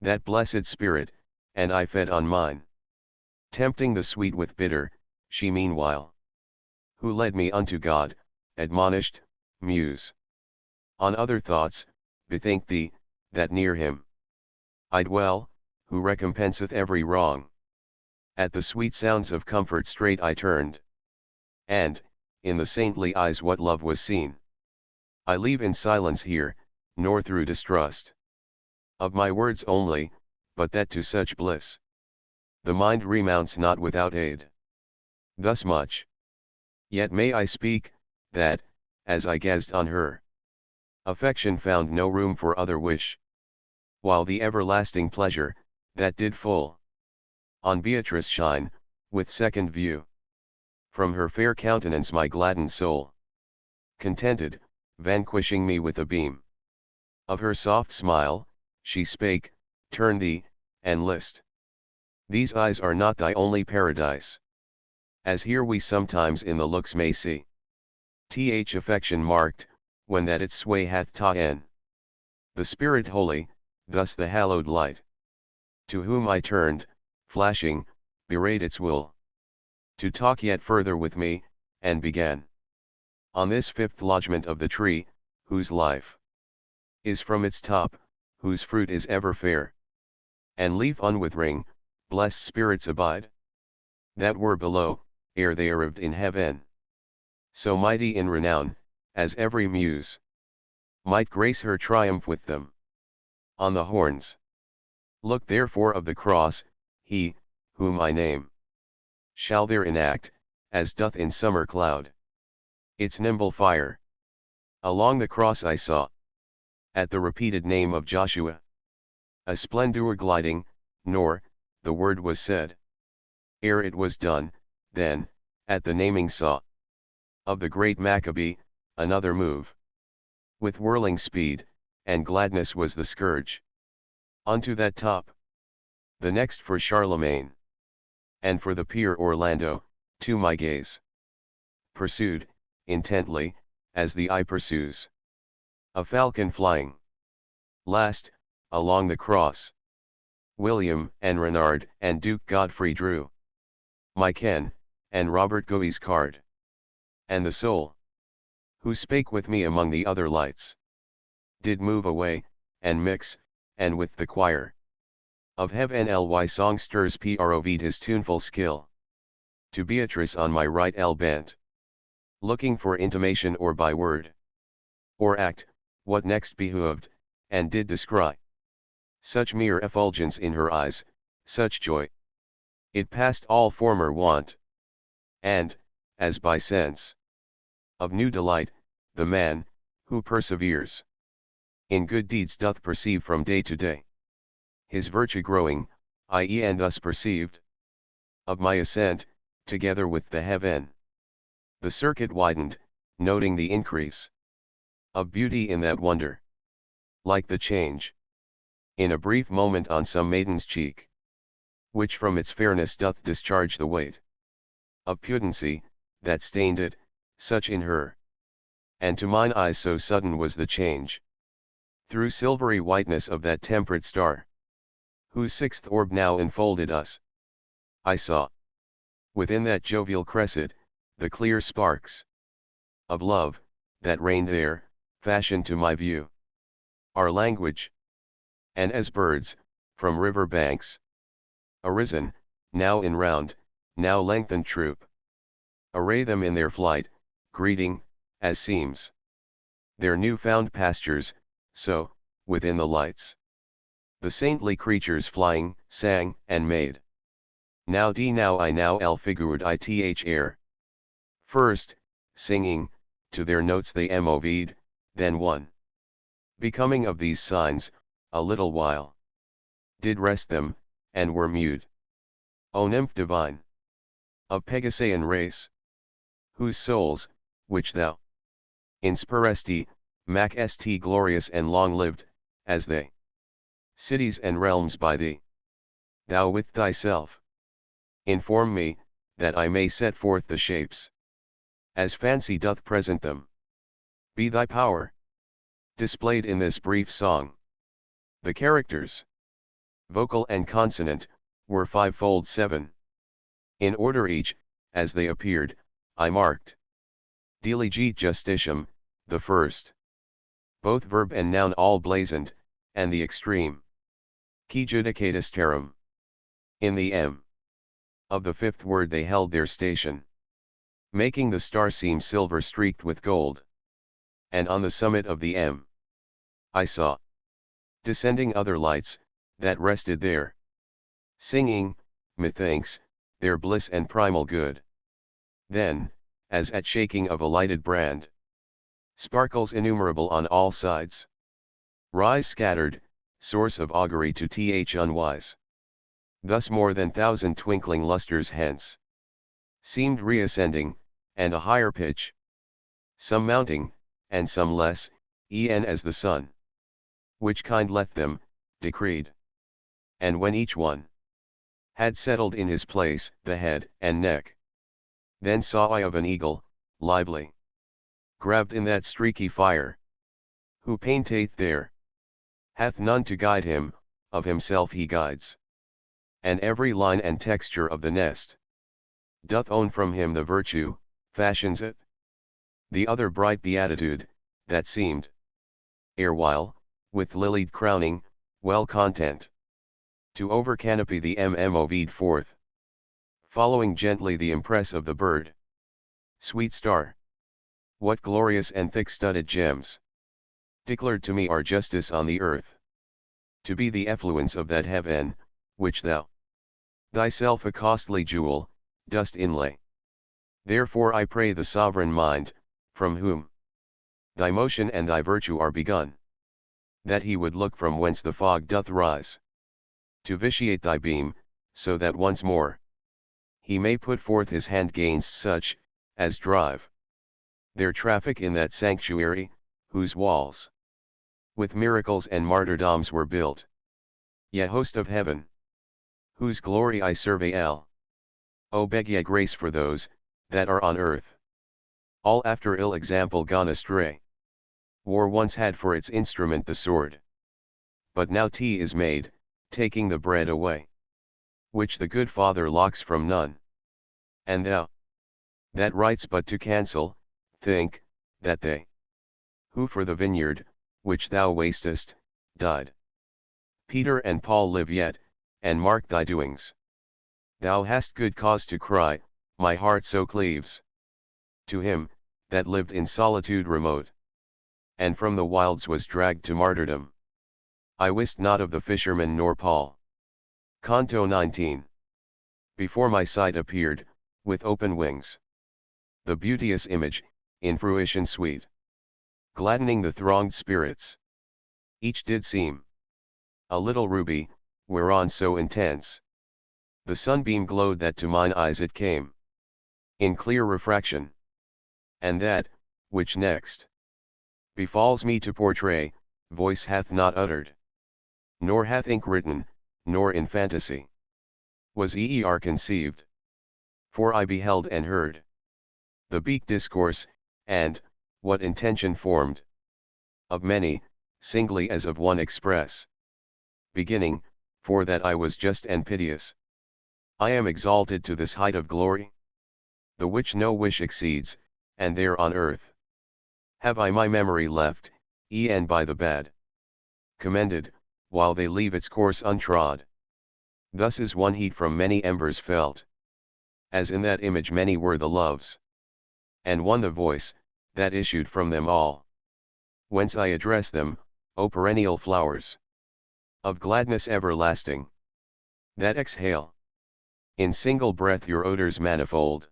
that blessed spirit, and I fed on mine. Tempting the sweet with bitter, she meanwhile, who led me unto God, admonished, muse on other thoughts, bethink thee, that near him I dwell, who recompenseth every wrong. At the sweet sounds of comfort straight I turned, and, in the saintly eyes what love was seen, I leave in silence here, nor through distrust of my words only, but that to such bliss the mind remounts not without aid. Thus much yet may I speak, that, as I gazed on her, affection found no room for other wish, while the everlasting pleasure, that did full on Beatrice shine, with second view, from her fair countenance my gladdened soul contented, vanquishing me with a beam of her soft smile, she spake, turn thee, and list. These eyes are not thy only paradise, as here we sometimes in the looks may see. Th affection marked, when that its sway hath ta'en the Spirit holy, thus the hallowed light, to whom I turned, flashing, bewrayed its will to talk yet further with me, and began on this fifth lodgment of the tree, whose life is from its top, whose fruit is ever fair, and leaf unwithering, blessed spirits abide, that were below, ere they arrived in heaven, so mighty in renown, as every muse might grace her triumph with them on the horns. Look therefore of the cross, he, whom I name, shall there enact, as doth in summer cloud, its nimble fire. Along the cross I saw, at the repeated name of Joshua, a splendor gliding, nor, the word was said, ere it was done, then, at the naming saw, of the great Maccabee, another move, with whirling speed, and gladness was the scourge, unto that top. The next for Charlemagne, and for the peer Orlando, to my gaze pursued, intently, as the eye pursues a falcon flying. Last, along the cross, William and Renard and Duke Godfrey drew my ken, and Robert Goey's card. And the soul, who spake with me among the other lights, did move away, and mix, and with the choir of heaven songsters proved his tuneful skill. To Beatrice on my right bent, looking for intimation or by word or act, what next behooved, and did descry. Such mere effulgence in her eyes, such joy. It passed all former want. And, as by sense of new delight, the man, who perseveres in good deeds doth perceive from day to day his virtue growing, i.e. and thus perceived of my ascent, together with the heaven. The circuit widened, noting the increase of beauty in that wonder. Like the change in a brief moment on some maiden's cheek, which from its fairness doth discharge the weight of pudency, that stained it, such in her. And to mine eyes so sudden was the change, through silvery whiteness of that temperate star, whose sixth orb now enfolded us. I saw, within that jovial crescent, the clear sparks of love, that reigned there, fashioned to my view our language. And as birds, from river banks, arisen, now in round, now lengthened troop, array them in their flight, greeting, as seems, their new-found pastures, so, within the lights, the saintly creatures flying, sang, and made. Now D now I now L figured ith air. First, singing, to their notes they moved, then one. Becoming of these signs, a little while, did rest them, and were mute. O nymph divine, of Pegasean race, whose souls, which thou inspiresti, mac st glorious and long-lived, as they, cities and realms by thee, thou with thyself inform me, that I may set forth the shapes, as fancy doth present them. Be thy power displayed in this brief song. The characters, vocal and consonant, were fivefold 7. In order each, as they appeared, I marked. Diligit justitium, the first. Both verb and noun all blazoned, and the extreme. Qui judicatis terram. In the M of the fifth word they held their station, making the star seem silver streaked with gold. And on the summit of the M, I saw, descending other lights, that rested there, singing, methinks, their bliss and primal good. Then, as at shaking of a lighted brand, sparkles innumerable on all sides rise scattered, source of augury to th unwise. Thus more than 1,000 twinkling lustres hence seemed reascending, and a higher pitch, some mounting, and some less, e'en as the sun, which kind let them, decreed. And when each one had settled in his place, the head and neck, then saw I of an eagle, lively, grabbed in that streaky fire, who painteth there, hath none to guide him, of himself he guides. And every line and texture of the nest doth own from him the virtue, fashions it. The other bright beatitude, that seemed, erewhile, with lilied crowning, well content to over-canopy the moved forth, following gently the impress of the bird. Sweet star, what glorious and thick-studded gems declared to me are justice on the earth, to be the effluence of that heaven, which thou, thyself a costly jewel, dost inlay. Therefore I pray the sovereign mind, from whom thy motion and thy virtue are begun, that he would look from whence the fog doth rise, to vitiate thy beam, so that once more he may put forth his hand gainst such, as drive their traffic in that sanctuary, whose walls with miracles and martyrdoms were built. Ye host of heaven, whose glory I surveil. O beg ye grace for those, that are on earth, all after ill example gone astray. War once had for its instrument the sword, but now tea is made, taking the bread away, which the good Father locks from none. And thou, that writes but to cancel, think, that they, who for the vineyard, which thou wastest, died, Peter and Paul live yet, and mark thy doings. Thou hast good cause to cry, my heart so cleaves. To him, that lived in solitude remote, and from the wilds was dragged to martyrdom. I wist not of the fisherman nor Paul. Canto 19. Before my sight appeared, with open wings, the beauteous image, in fruition sweet, gladdening the thronged spirits. Each did seem a little ruby, whereon so intense the sunbeam glowed that to mine eyes it came in clear refraction. And that, which next befalls me to portray, voice hath not uttered, nor hath ink written, nor in fantasy was conceived. For I beheld and heard the beak discourse, and, what intention formed, of many, singly as of one express, beginning, for that I was just and piteous. I am exalted to this height of glory, the which no wish exceeds, and there on earth have I my memory left, e'en by the bad commended, while they leave its course untrod. Thus is one heat from many embers felt, as in that image many were the loves, and one the voice, that issued from them all. Whence I address them, O perennial flowers, of gladness everlasting, that exhale in single breath your odors manifold.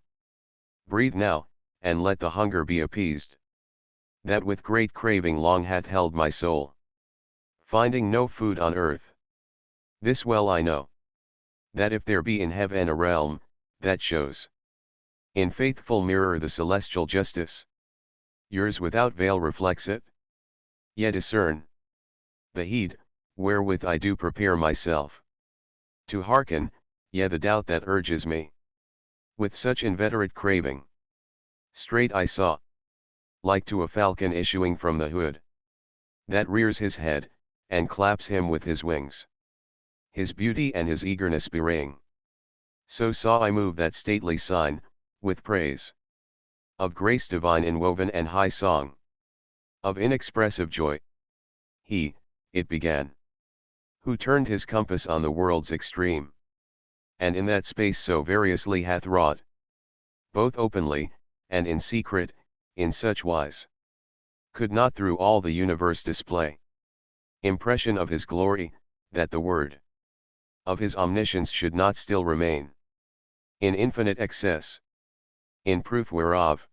Breathe now, and let the hunger be appeased, that with great craving long hath held my soul, finding no food on earth. This well I know, that if there be in heaven a realm, that shows in faithful mirror the celestial justice, yours without veil reflects it. Yet discern the heed, wherewith I do prepare myself to hearken, yea the doubt that urges me with such inveterate craving. Straight I saw, like to a falcon issuing from the hood, that rears his head, and claps him with his wings, his beauty and his eagerness bewraying. So saw I move that stately sign, with praise of grace divine inwoven and high song of inexpressive joy. He, it began, who turned his compass on the world's extreme, and in that space so variously hath wrought, both openly, and in secret, in such wise, could not through all the universe display impression of his glory, that the word of his omniscience should not still remain in infinite excess. In proof whereof,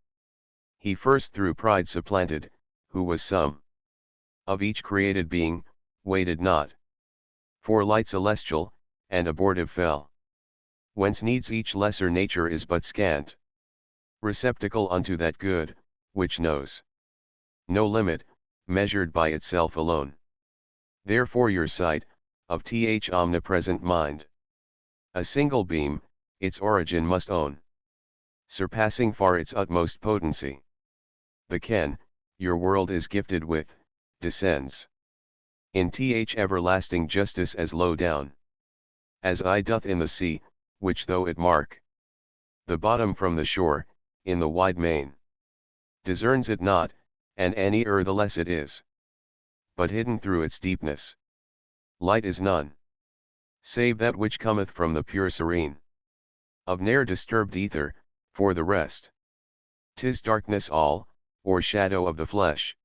he first through pride supplanted, who was some of each created being, waited not for light celestial, and abortive fell, whence needs each lesser nature is but scant receptacle unto that good, which knows no limit, measured by itself alone. Therefore your sight, of omnipresent mind, a single beam, its origin must own, surpassing far its utmost potency. The ken, your world is gifted with, descends in everlasting justice as low down as I doth in the sea, which though it mark the bottom from the shore, in the wide main discerns it not, and any the less it is, but hidden through its deepness. Light is none, save that which cometh from the pure serene of ne'er disturbed ether. For the rest, 'tis darkness all, or shadow of the flesh,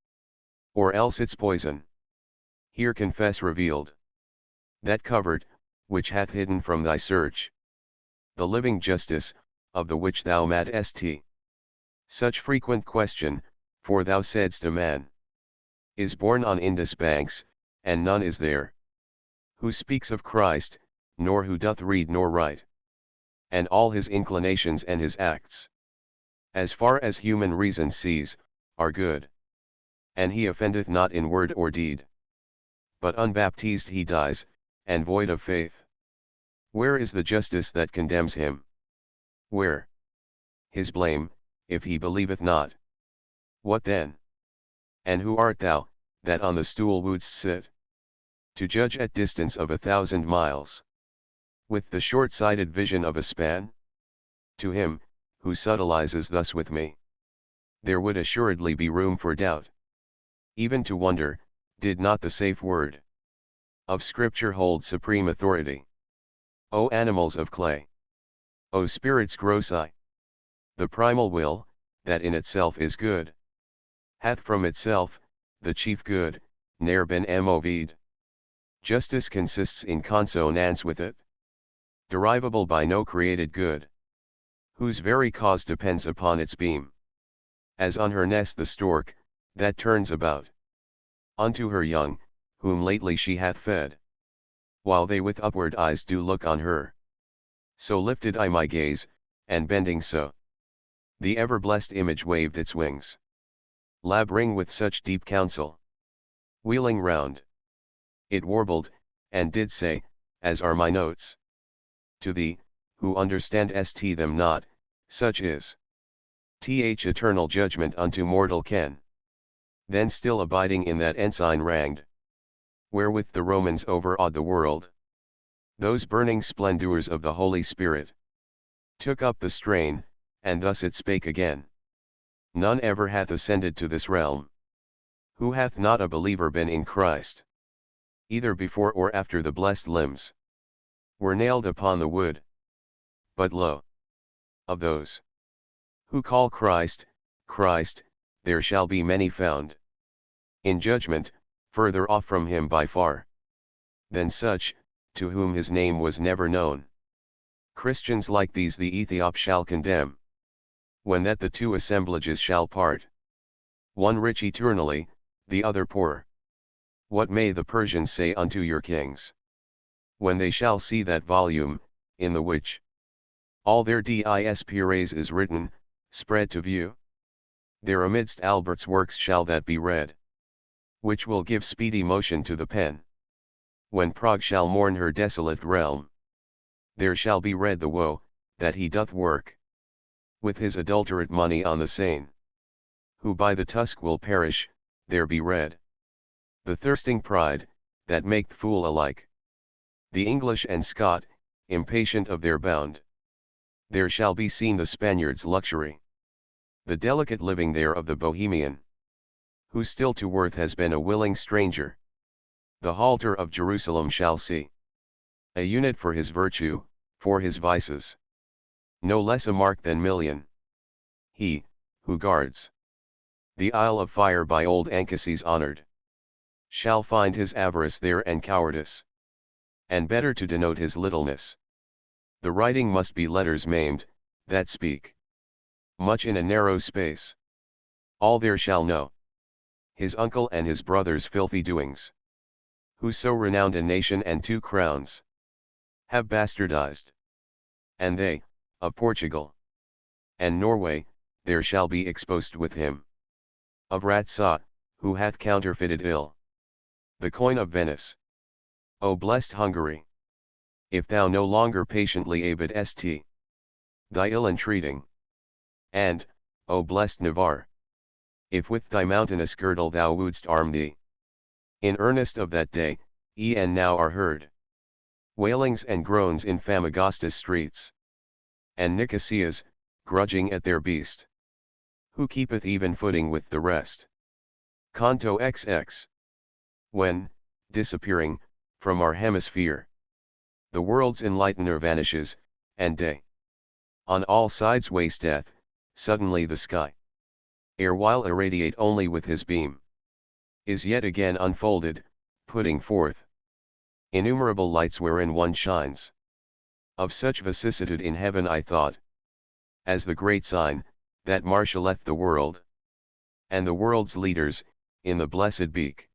or else its poison. Here confess revealed, that covert, which hath hidden from thy search the living justice, of the which thou madst. Such frequent question, for thou saidst a man is born on Indus banks, and none is there who speaks of Christ, nor who doth read nor write, and all his inclinations and his acts, as far as human reason sees, are good, and he offendeth not in word or deed. But unbaptized he dies, and void of faith. Where is the justice that condemns him? Where his blame, if he believeth not? What then? And who art thou, that on the stool wouldst sit, to judge at distance of 1,000 miles, with the short-sighted vision of a span? To him, who subtilizes thus with me, there would assuredly be room for doubt, even to wonder, did not the safe word of Scripture holds supreme authority. O animals of clay! O spirits grossi! The primal will, that in itself is good, hath from itself, the chief good, ne'er been moved. Justice consists in consonance with it, derivable by no created good, whose very cause depends upon its beam. As on her nest the stork, that turns about unto her young, whom lately she hath fed, while they with upward eyes do look on her. So lifted I my gaze, and bending so, the ever-blessed image waved its wings, labouring with such deep counsel. Wheeling round, it warbled, and did say, as are my notes, to thee, who understandest them not, such is eternal judgment unto mortal ken. Then still abiding in that ensign ranged, wherewith the Romans overawed the world, those burning splendours of the Holy Spirit took up the strain, and thus it spake again. None ever hath ascended to this realm, who hath not a believer been in Christ, either before or after the blessed limbs were nailed upon the wood. But lo! of those who call Christ, Christ, there shall be many found in judgment, further off from him by far than such, to whom his name was never known. Christians like these the Ethiop shall condemn, when that the two assemblages shall part, one rich eternally, the other poor. What may the Persians say unto your kings, when they shall see that volume, in the which all their dispures is written, spread to view? There amidst Albert's works shall that be read, which will give speedy motion to the pen. When Prague shall mourn her desolate realm, there shall be read the woe, that he doth work, with his adulterate money on the Seine. Who by the tusk will perish, there be read. The thirsting pride, that maketh fool alike. The English and Scot, impatient of their bound. There shall be seen the Spaniard's luxury, the delicate living there of the Bohemian, who still to worth has been a willing stranger. The halter of Jerusalem shall see a unit for his virtue, for his vices, no less a mark than million. He, who guards the Isle of Fire by old Anchises honored, shall find his avarice there and cowardice, and better to denote his littleness, the writing must be letters maimed, that speak much in a narrow space. All there shall know his uncle and his brother's filthy doings, who so renowned a nation and 2 crowns have bastardized. And they, of Portugal and Norway, there shall be exposed with him. Of Ratsa, who hath counterfeited ill the coin of Venice. O blessed Hungary! If thou no longer patiently abidest thy ill entreating, and, O blessed Navarre! If with thy mountainous girdle thou wouldst arm thee, in earnest of that day, e'en now are heard wailings and groans in Famagosta's streets, and Nicosias, grudging at their beast, who keepeth even footing with the rest. Canto XX. When, disappearing, from our hemisphere, the world's enlightener vanishes, and day on all sides wasteth, suddenly the sky, erewhile irradiate only with his beam, is yet again unfolded, putting forth innumerable lights wherein one shines. Of such vicissitude in heaven I thought, as the great sign, that marshalleth the world, and the world's leaders, in the blessed beak,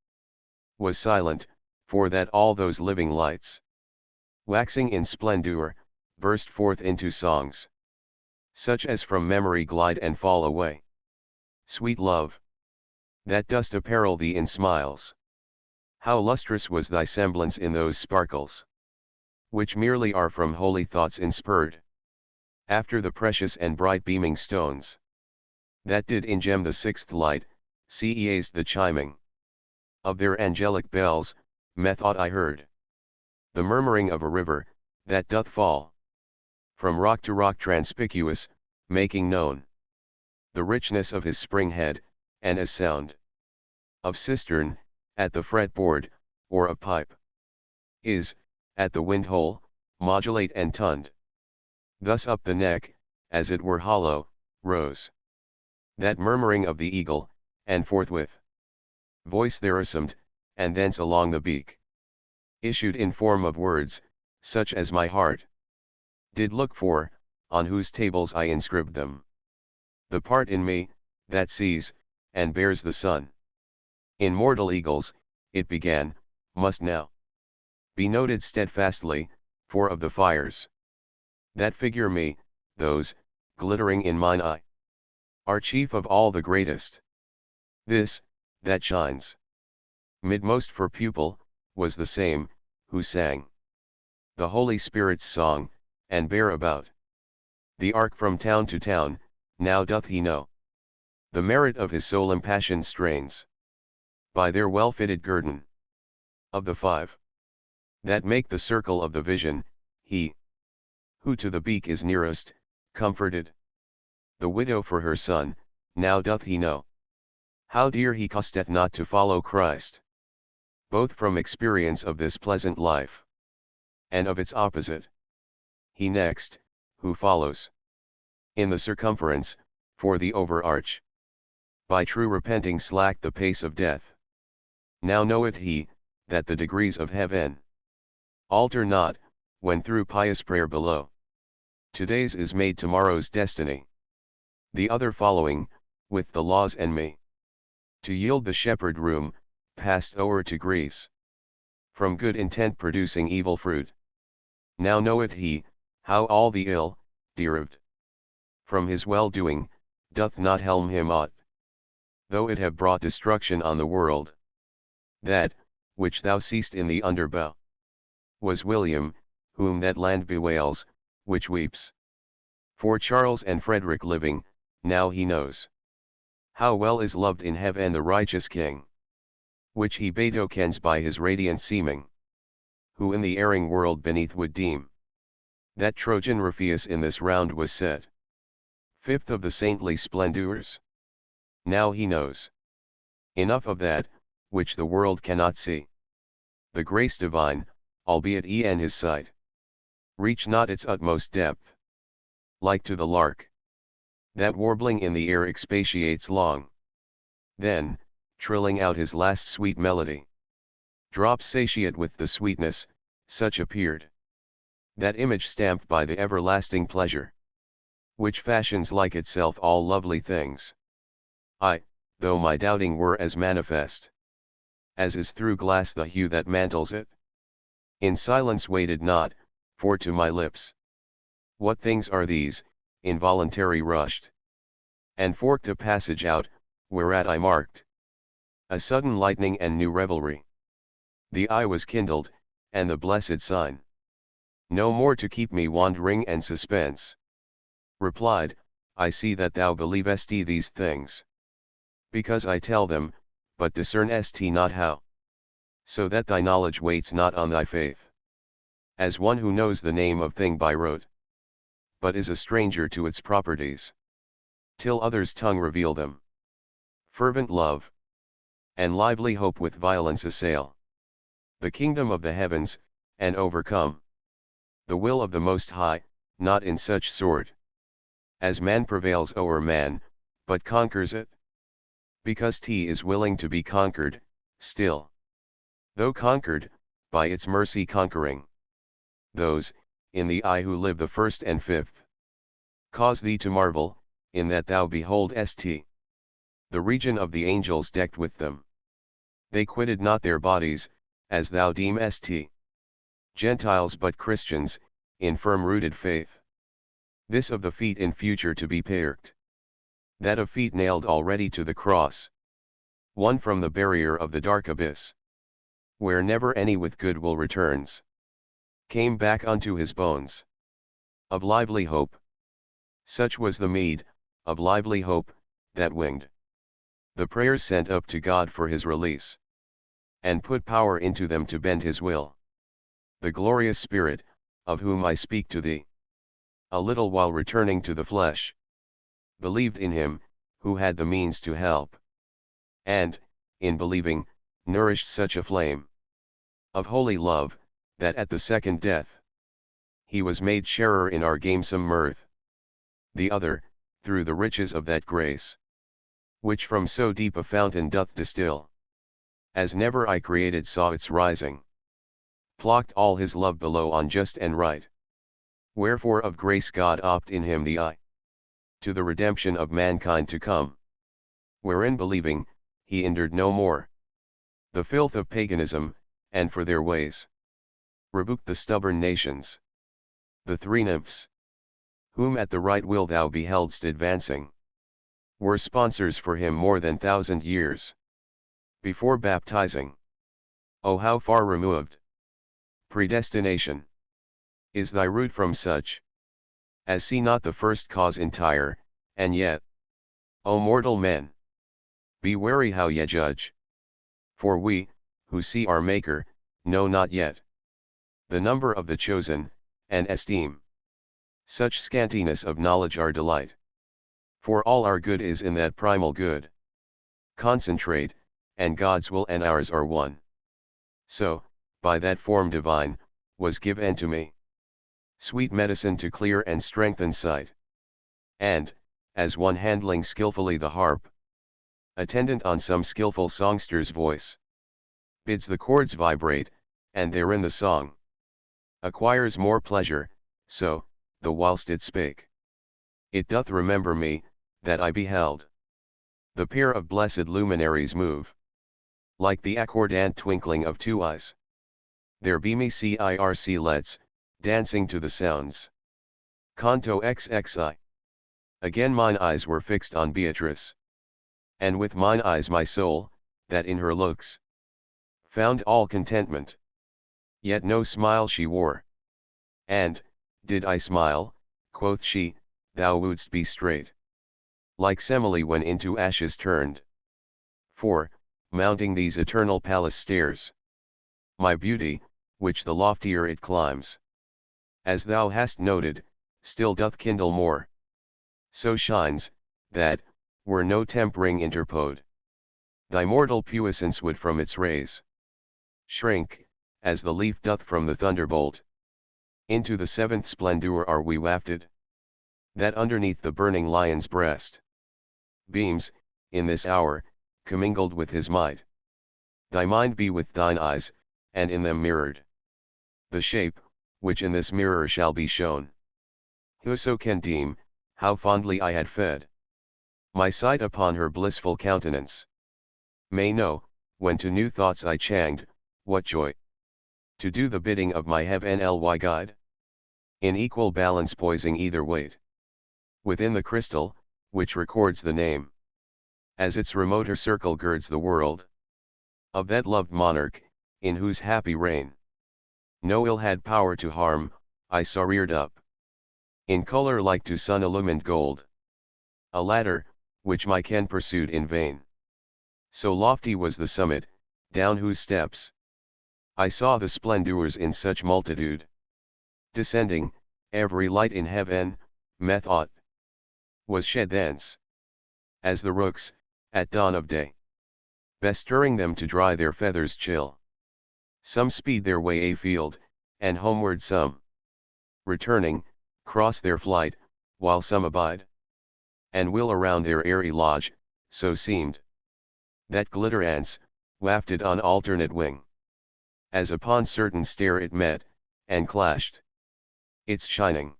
was silent, for that all those living lights, waxing in splendour, burst forth into songs, such as from memory glide and fall away. Sweet love, that dost apparel thee in smiles, how lustrous was thy semblance in those sparkles, which merely are from holy thoughts inspurred, after the precious and bright beaming stones, that did ingem the 6th light, ceased the chiming of their angelic bells, methought I heard the murmuring of a river, that doth fall from rock to rock transpicuous, making known the richness of his spring head, and a sound of cistern, at the fretboard, or a pipe, is, at the wind-hole, modulate and tund. Thus up the neck, as it were hollow, rose that murmuring of the eagle, and forthwith voice there assumed, and thence along the beak issued in form of words, such as my heart did look for, on whose tables I inscribed them. The part in me, that sees, and bears the sun. In mortal eagles, it began, must now be noted steadfastly, for of the fires that figure me, those, glittering in mine eye, are chief of all the greatest. This, that shines midmost for pupil, was the same, who sang the Holy Spirit's song, and bare about the ark from town to town. Now doth he know the merit of his soul impassioned strains, by their well-fitted guerdon. Of the five that make the circle of the vision, he who to the beak is nearest, comforted the widow for her son. Now doth he know how dear he costeth not to follow Christ, both from experience of this pleasant life, and of its opposite. He next, who follows in the circumference, for the overarch, by true repenting slack the pace of death. Now knoweth he, that the degrees of heaven alter not, when through pious prayer below today's is made tomorrow's destiny. The other following, with the laws and me, to yield the shepherd room, passed o'er to Greece, from good intent producing evil fruit. Now knoweth he, how all the ill, derived from his well-doing, doth not helm him aught, though it have brought destruction on the world. That, which thou seest in the underbow, was William, whom that land bewails, which weeps for Charles and Frederick living. Now he knows how well is loved in heaven the righteous king, which he betokens by his radiant seeming, who in the erring world beneath would deem that Trojan Ripheus in this round was set fifth of the saintly splendors. Now he knows enough of that, which the world cannot see. The grace divine, albeit in his sight reach not its utmost depth, like to the lark, that warbling in the air expatiates long, then, trilling out his last sweet melody, drops satiate with the sweetness, such appeared that image stamped by the everlasting pleasure, which fashions like itself all lovely things. I, though my doubting were as manifest as is through glass the hue that mantles it, in silence waited not, for to my lips what things are these, involuntary rushed, and forked a passage out, whereat I marked a sudden lightning and new revelry. The eye was kindled, and the blessed sign no more to keep me wandering and suspense. Replied, I see that thou believest these things, because I tell them, but discernest not how, so that thy knowledge waits not on thy faith, as one who knows the name of thing by rote, but is a stranger to its properties, till others' tongue reveal them. Fervent love and lively hope with violence assail the kingdom of the heavens, and overcome the will of the Most High, not in such sort as man prevails o'er man, but conquers it, because he is willing to be conquered, still, though conquered, by its mercy conquering those, in the eye who live the first and fifth, cause thee to marvel, in that thou beholdest the region of the angels decked with them. They quitted not their bodies, as thou deemest Gentiles but Christians, in firm-rooted faith. This of the feet in future to be perked, that of feet nailed already to the cross, one from the barrier of the dark abyss, where never any with good will returns, came back unto his bones, of lively hope. Such was the meed, of lively hope, that winged the prayers sent up to God for his release, and put power into them to bend his will. The glorious Spirit, of whom I speak to thee, a little while returning to the flesh, believed in him, who had the means to help, and, in believing, nourished such a flame of holy love, that at the second death, he was made sharer in our gamesome mirth. The other, through the riches of that grace, which from so deep a fountain doth distill, as never I created saw its rising, plucked all his love below on just and right. Wherefore of grace God opt in him the eye, to the redemption of mankind to come, wherein believing, he endured no more the filth of paganism, and for their ways rebuked the stubborn nations. The three nymphs, whom at the right will thou beheldst advancing, were sponsors for him more than 1,000 years before baptizing. Oh, how far removed, predestination, is thy root from such as see not the first cause entire, and yet, O mortal men, be wary how ye judge. For we, who see our Maker, know not yet the number of the chosen, and esteem such scantiness of knowledge our delight. For all our good is in that primal good. Concentrate, and God's will and ours are one. So, by that form divine, was given to me sweet medicine to clear and strengthen sight. And, as one handling skillfully the harp, attendant on some skillful songster's voice, bids the chords vibrate, and therein the song acquires more pleasure, so, the whilst it spake, it doth remember me, that I beheld the pair of blessed luminaries move, like the accordant twinkling of two eyes. Their beamy circlets, dancing to the sounds. Canto XXI. Again mine eyes were fixed on Beatrice. And with mine eyes my soul, that in her looks found all contentment. Yet no smile she wore. And, did I smile, quoth she, thou wouldst be straight, like Semele when into ashes turned. For, mounting these eternal palace stairs, my beauty, which the loftier it climbs, as thou hast noted, still doth kindle more. So shines, that, were no tempering interpode, thy mortal puissance would from its rays shrink, as the leaf doth from the thunderbolt. Into the seventh splendor are we wafted, that underneath the burning lion's breast beams, in this hour, commingled with his might. Thy mind be with thine eyes, and in them mirrored the shape, which in this mirror shall be shown. Whoso can deem, how fondly I had fed my sight upon her blissful countenance, may know, when to new thoughts I changed, what joy to do the bidding of my heavenly guide, in equal balance poising either weight within the crystal, which records the name, as its remoter circle girds the world, of that loved monarch, in whose happy reign no ill had power to harm. I saw reared up, in color like to sun-illumined gold, a ladder, which my ken pursued in vain. So lofty was the summit, down whose steps I saw the splendors in such multitude descending, every light in heaven, methought, was shed thence, as the rooks, at dawn of day, bestirring them to dry their feathers chill. Some speed their way afield, and homeward some, returning, cross their flight, while some abide, and will around their airy lodge, so seemed that glitter ants, wafted on alternate wing, as upon certain stair it met, and clashed its shining,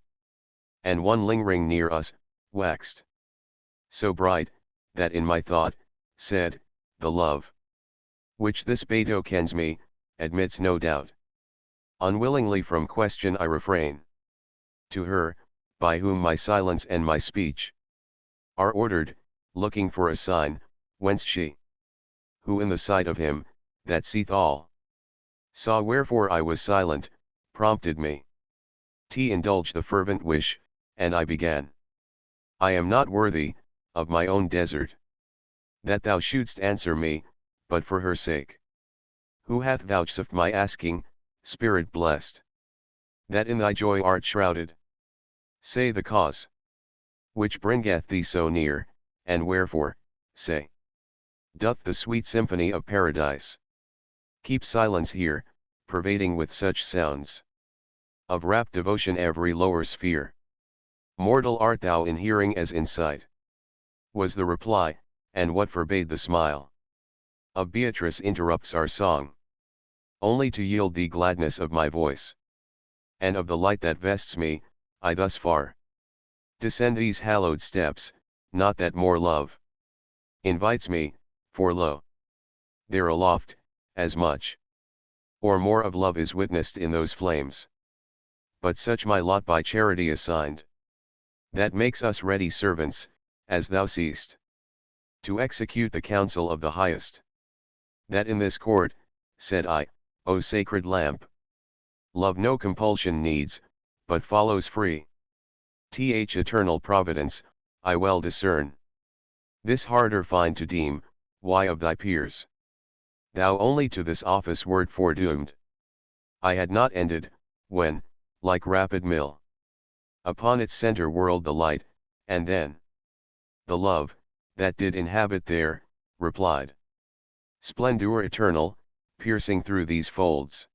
and one lingering near us, waxed so bright, that in my thought, said, the love which this Beto kens me, admits no doubt. Unwillingly from question I refrain. To her, by whom my silence and my speech are ordered, looking for a sign, whence she, who in the sight of him, that seeth all, saw wherefore I was silent, prompted me to indulge the fervent wish, and I began. I am not worthy, of my own desert, that thou shouldst answer me, but for her sake, who hath vouchsafed my asking, Spirit blessed, that in thy joy art shrouded, say the cause which bringeth thee so near, and wherefore, say, doth the sweet symphony of paradise keep silence here, pervading with such sounds of rapt devotion every lower sphere. Mortal art thou in hearing as in sight, was the reply, and what forbade the smile of Beatrice interrupts our song, only to yield thee gladness of my voice, and of the light that vests me. I thus far descend these hallowed steps, not that more love invites me, for lo, there aloft, as much or more of love is witnessed in those flames. But such my lot by charity assigned, that makes us ready servants, as thou seest, to execute the counsel of the highest. That in this court, said I, O sacred lamp, love no compulsion needs, but follows free. Eternal providence, I well discern this harder fine to deem, why of thy peers thou only to this office wert foredoomed. I had not ended, when, like rapid mill, upon its center whirled the light, and then the love, that did inhabit there, replied. Splendor eternal, piercing through these folds,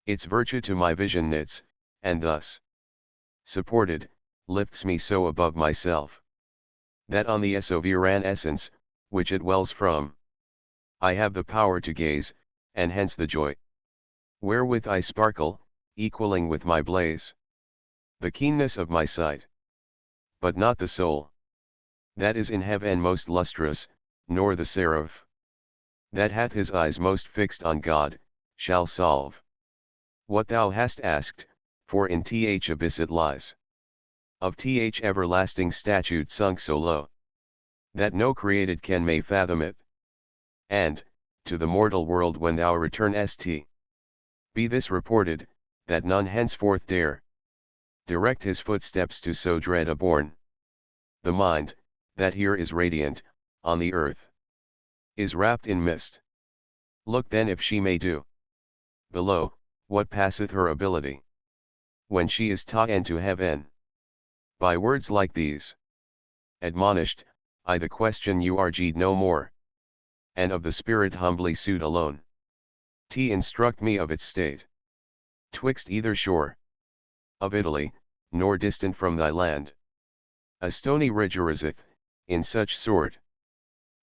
its virtue to my vision knits, and thus, supported, lifts me so above myself, that on the sovereign essence, which it wells from, I have the power to gaze, and hence the joy wherewith I sparkle, equalling with my blaze the keenness of my sight. But not the soul that is in heaven most lustrous, nor the seraph that hath his eyes most fixed on God, shall solve what thou hast asked, for in th abyss it lies, of th everlasting statute sunk so low, that no created can may fathom it. And, to the mortal world when thou returnest, be this reported, that none henceforth dare direct his footsteps to so dread a bourne. The mind, that here is radiant, on the earth is wrapped in mist. Look then if she may do below, what passeth her ability, when she is ta'en to heaven. By words like these, admonished, I the question urged no more, and of the spirit humbly sued alone. Instruct me of its state, twixt either shore of Italy, nor distant from thy land. A stony ridge ariseth, in such sort,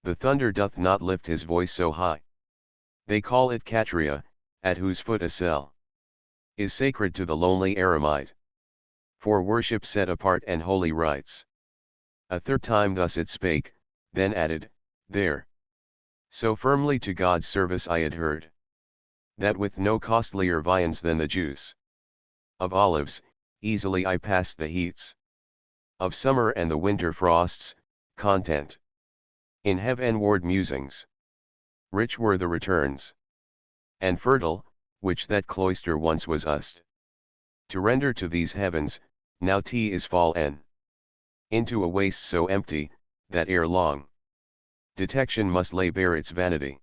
the thunder doth not lift his voice so high. They call it Catria, at whose foot a cell is sacred to the lonely eremite, for worship set apart and holy rites. A third time thus it spake, then added, there, so firmly to God's service I adhered, that with no costlier viands than the juice of olives, easily I passed the heats of summer and the winter frosts, content in heavenward musings. Rich were the returns, and fertile, which that cloister once was used to render to these heavens. Now is fallen into a waste so empty, that ere long detection must lay bare its vanity.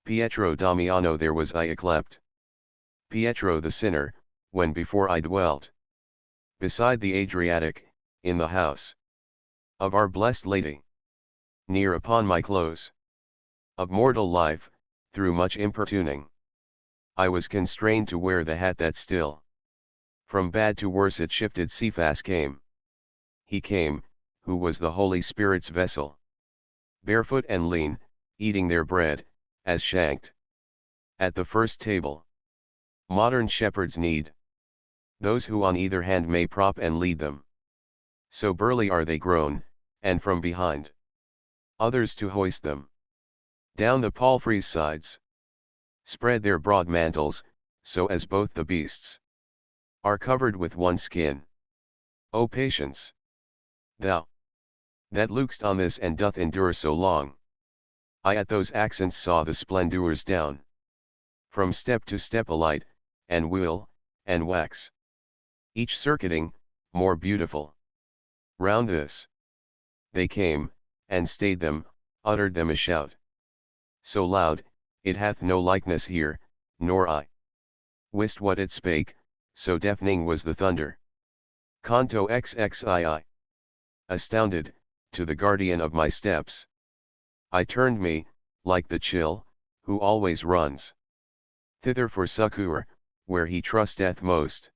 Pietro Damiano there was I yclept, Pietro the sinner, when before I dwelt beside the Adriatic, in the house of our blessed Lady. Near upon my close of mortal life, through much importuning, I was constrained to wear the hat that still from bad to worse it shifted Cephas came. He came, who was the Holy Spirit's vessel, barefoot and lean, eating their bread, as shanked at the first table. Modern shepherds need those who on either hand may prop and lead them. So burly are they grown, and from behind others to hoist them down the palfrey's sides, spread their broad mantles, so as both the beasts are covered with one skin. O patience, thou that look'st on this and doth endure so long. I at those accents saw the splendors down from step to step alight, and will, and wax, each circuiting, more beautiful. Round this they came, and stayed them, uttered them a shout so loud, it hath no likeness here, nor I wist what it spake, so deafening was the thunder. Canto XXII. Astounded, to the guardian of my steps, I turned me, like the chill, who always runs thither for succour, where he trusteth most.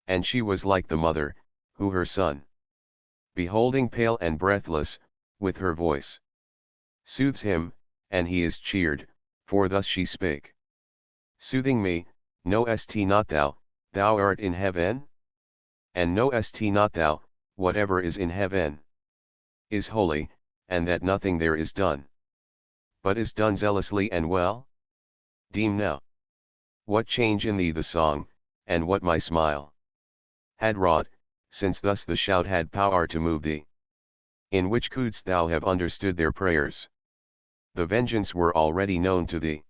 And she was like the mother, who her son, beholding pale and breathless, with her voice soothes him, and he is cheered, for thus she spake. Soothing me, knowest not thou, thou art in heaven? And knowest not thou, whatever is in heaven is holy, and that nothing there is done, but is done zealously and well? Deem now, what change in thee the song, and what my smile had wrought, since thus the shout had power to move thee. In which couldst thou have understood their prayers? The vengeance were already known to thee,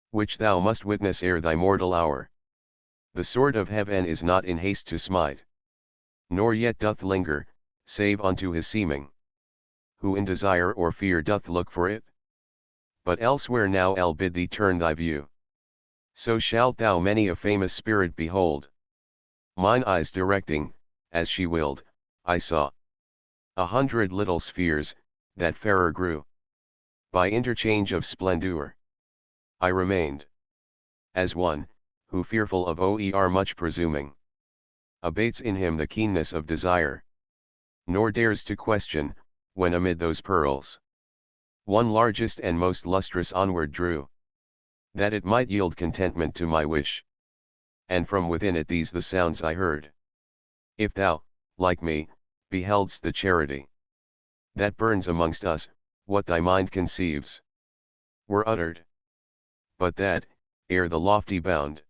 which thou must witness ere thy mortal hour. The sword of heaven is not in haste to smite, nor yet doth linger, save unto his seeming. Who in desire or fear doth look for it? But elsewhere now I'll bid thee turn thy view. So shalt thou many a famous spirit behold. Mine eyes directing, as she willed, I saw 100 little spheres, that fairer grew. By interchange of splendor, I remained as one, who fearful of OER much presuming, abates in him the keenness of desire, nor dares to question, when amid those pearls, one largest and most lustrous onward drew, that it might yield contentment to my wish. And from within it these the sounds I heard. If thou, like me, beheld'st the charity that burns amongst us, what thy mind conceives were uttered. But that, ere the lofty bound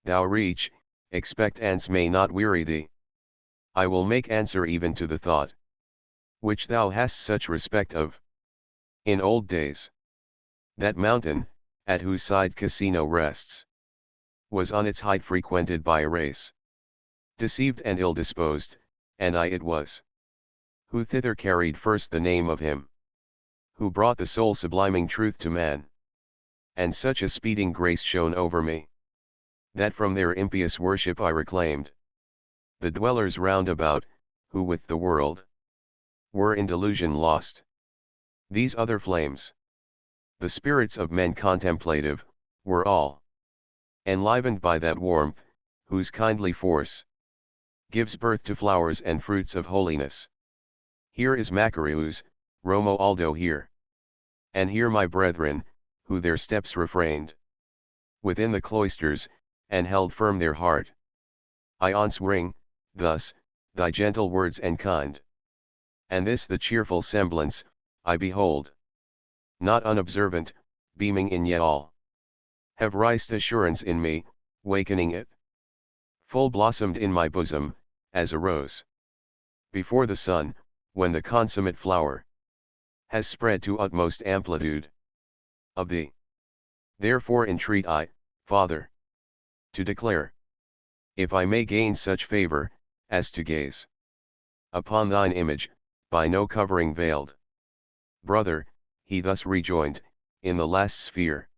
thou reach, expectance may not weary thee. I will make answer even to the thought, which thou hast such respect of. In old days, that mountain, at whose side Casino rests, was on its height frequented by a race, deceived and ill-disposed, and I it was, who thither carried first the name of him, who brought the soul subliming truth to man. And such a speeding grace shone over me, that from their impious worship I reclaimed the dwellers round about, who with the world were in delusion lost. These other flames, the spirits of men contemplative, were all enlivened by that warmth, whose kindly force gives birth to flowers and fruits of holiness. Here is Macarius, Romualdo here. And here my brethren, who their steps refrained within the cloisters, and held firm their heart. I answering, thus, thy gentle words and kind. And this the cheerful semblance, I behold. Not unobservant, beaming in ye all. Have rised assurance in me, wakening it. Full blossomed in my bosom, as a rose. Before the sun, when the consummate flower has spread to utmost amplitude of thee. Therefore entreat I, Father, to declare, if I may gain such favor, as to gaze upon thine image, by no covering veiled. Brother, he thus rejoined, in the last sphere,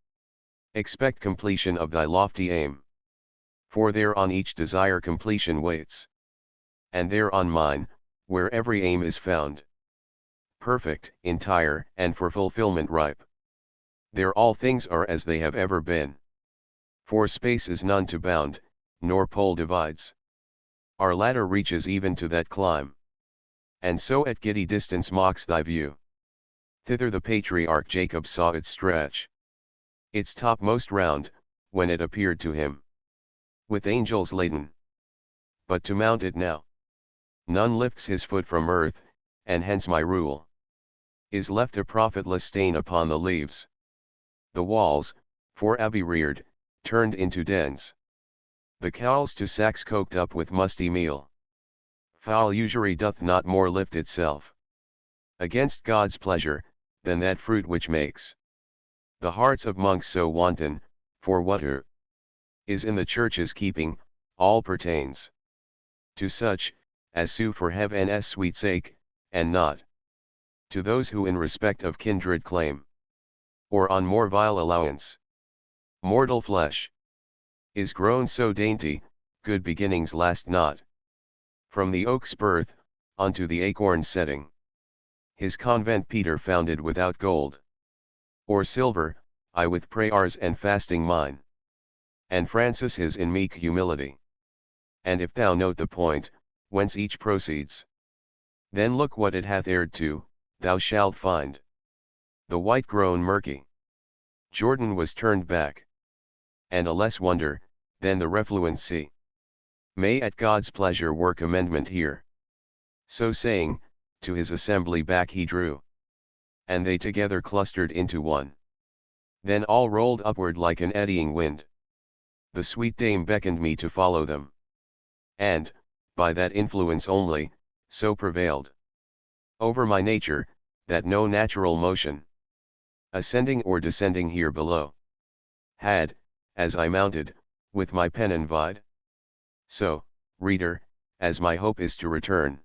expect completion of thy lofty aim. For there on each desire completion waits. And there on mine, where every aim is found perfect, entire, and for fulfillment ripe. There all things are as they have ever been. For space is none to bound, nor pole divides. Our ladder reaches even to that clime. And so at giddy distance mocks thy view. Thither the patriarch Jacob saw it stretch its topmost round, when it appeared to him with angels laden. But to mount it now, none lifts his foot from earth, and hence my rule is left a profitless stain upon the leaves. The walls, for abbey reared, turned into dens. The cowls to sacks coked up with musty meal. Foul usury doth not more lift itself against God's pleasure, than that fruit which makes the hearts of monks so wanton, for whate'er is in the church's keeping, all pertains to such, as sue for heaven's sweet sake, and not to those who in respect of kindred claim, or on more vile allowance. Mortal flesh is grown so dainty, good beginnings last not. From the oak's birth, unto the acorn's setting, his convent Peter founded without gold or silver, I with prayers and fasting mine And Francis his in meek humility. And if thou note the point, whence each proceeds, then look what it hath erred to, thou shalt find. The white grown murky. Jordan was turned back. And a less wonder, than the refluent sea. May at God's pleasure work amendment here. So saying, to his assembly back he drew. And they together clustered into one. Then all rolled upward like an eddying wind. The sweet dame beckoned me to follow them. And, by that influence only, so prevailed over my nature, that no natural motion, ascending or descending here below, had, as I mounted, with my pen envied. So, reader, as my hope is to return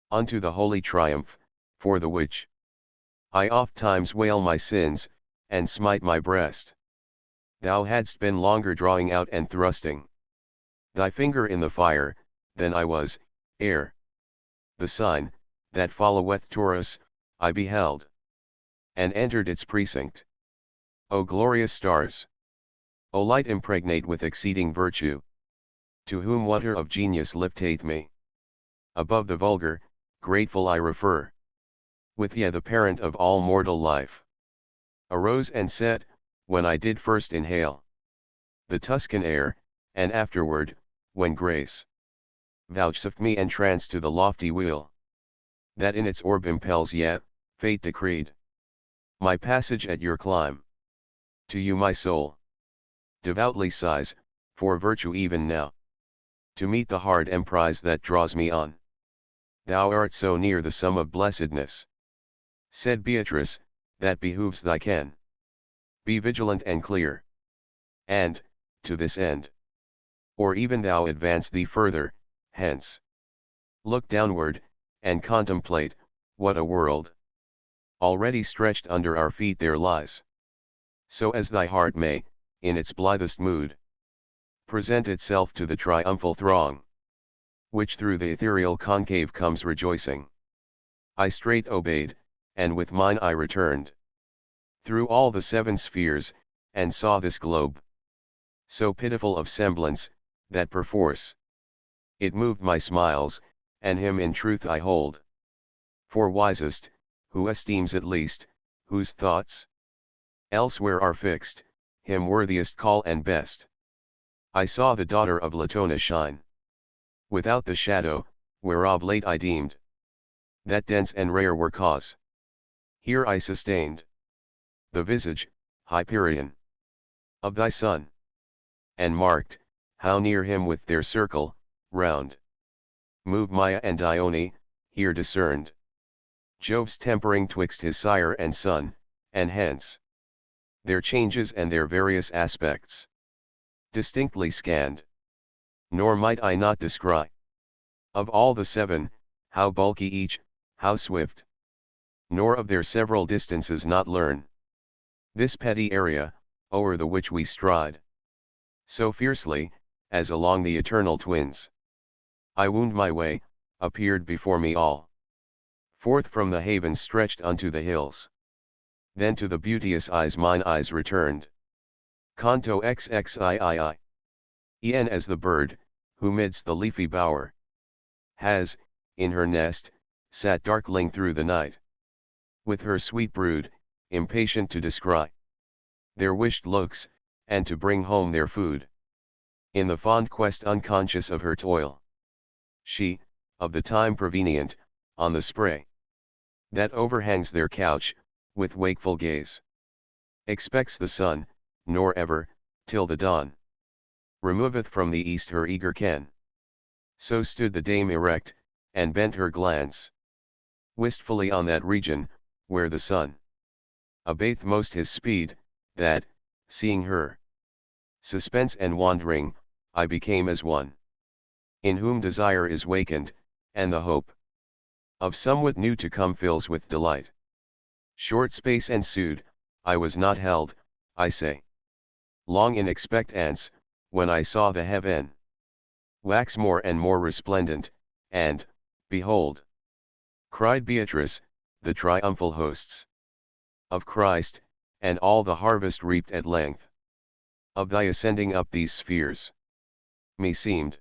unto the holy triumph, for the which I oft times wail my sins, and smite my breast. Thou hadst been longer drawing out and thrusting thy finger in the fire, than I was, ere the sign, that followeth Taurus, I beheld, and entered its precinct. O glorious stars! O light impregnate with exceeding virtue! To whom water of genius lifteth me above the vulgar, grateful I refer. With ye the parent of all mortal life, arose and said, when I did first inhale the Tuscan air, and afterward, when grace vouchsafed me entrance to the lofty wheel that in its orb impels yet, fate decreed my passage at your clime. To you my soul devoutly sighs, for virtue even now, to meet the hard emprise that draws me on. Thou art so near the sum of blessedness, said Beatrice, that behooves thy ken. Be vigilant and clear. And, to this end, or even thou advance thee further, hence, look downward, and contemplate, what a world already stretched under our feet there lies. So as thy heart may, in its blithest mood, present itself to the triumphal throng, which through the ethereal concave comes rejoicing. I straight obeyed, and with mine eye returned through all the seven spheres, and saw this globe, so pitiful of semblance, that perforce it moved my smiles, and him in truth I hold for wisest, who esteems it least, whose thoughts elsewhere are fixed, him worthiest call and best. I saw the daughter of Latona shine without the shadow, whereof late I deemed that dense and rare were cause. Here I sustained the visage, Hyperion, of thy son, and marked, how near him with their circle, round, move Maia and Dione, here discerned Jove's tempering twixt his sire and son, and hence their changes and their various aspects distinctly scanned. Nor might I not descry of all the seven, how bulky each, how swift, nor of their several distances not learn this petty area, o'er the which we stride so fiercely, as along the eternal twins I wound my way, appeared before me all forth from the havens stretched unto the hills. Then to the beauteous eyes mine eyes returned. Canto XXIII. E'en as the bird, who midst the leafy bower has, in her nest, sat darkling through the night, with her sweet brood, impatient to descry their wished looks, and to bring home their food. In the fond quest unconscious of her toil, she, of the time prevenient, on the spray that overhangs their couch, with wakeful gaze, expects the sun, nor ever, till the dawn, removeth from the east her eager ken. So stood the dame erect, and bent her glance wistfully on that region, where the sun abath most his speed, that, seeing her suspense and wandering, I became as one in whom desire is wakened, and the hope of somewhat new to come fills with delight. Short space ensued, I was not held, I say, long in expectance, when I saw the heaven wax more and more resplendent, and, behold, cried Beatrice, the triumphal hosts of Christ, and all the harvest reaped at length. of thy ascending up these spheres. Meseemed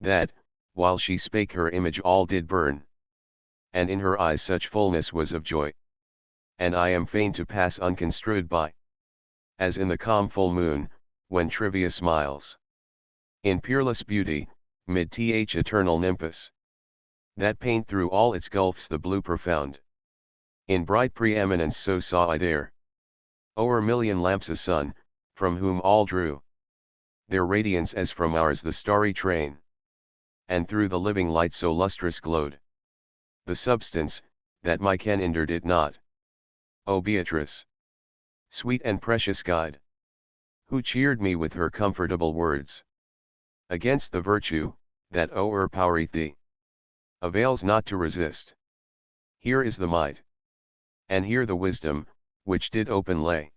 that, while she spake her image all did burn, and in her eyes such fullness was of joy, and I am fain to pass unconstrued by, as in the calm full moon, when Trivia smiles, in peerless beauty, mid th eternal Nimbus, that paint through all its gulfs the blue profound. In bright preeminence so saw I there, o'er million lamps a sun, from whom all drew their radiance as from ours the starry train, and through the living light so lustrous glowed the substance, that my ken entered it not. O Beatrice, sweet and precious guide, who cheered me with her comfortable words, against the virtue, that o'erpowereth thee, avails not to resist. Here is the might, and here the wisdom, which did open lay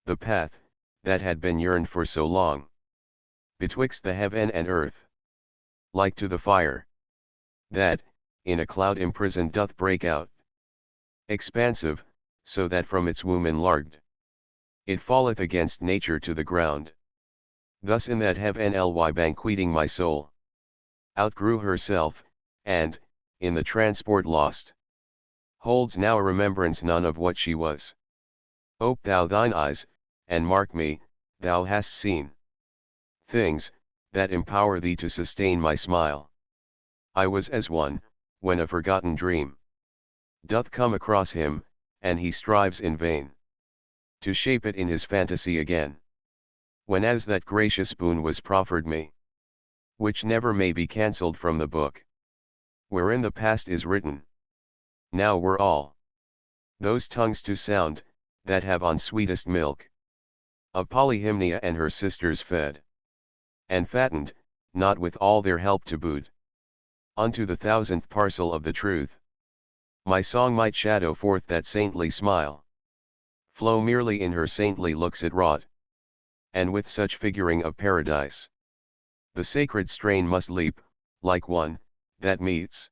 the path, that had been yearned for so long, betwixt the heaven and earth, like to the fire, that, in a cloud imprisoned doth break out, expansive, so that from its womb enlarged, it falleth against nature to the ground. Thus in that heaven ly banqueting my soul, outgrew herself, and, in the transport lost, holds now a remembrance none of what she was. Ope thou thine eyes, and mark me, thou hast seen things, that empower thee to sustain my smile. I was as one, when a forgotten dream doth come across him, and he strives in vain to shape it in his fantasy again. When as that gracious boon was proffered me, which never may be cancelled from the book, wherein the past is written, now were all those tongues to sound, that have on sweetest milk of Polyhymnia and her sisters fed, and fattened, not with all their help to boot, unto the thousandth parcel of the truth, my song might shadow forth that saintly smile, flow merely in her saintly looks it wrought, and with such figuring of paradise, the sacred strain must leap, like one, that meets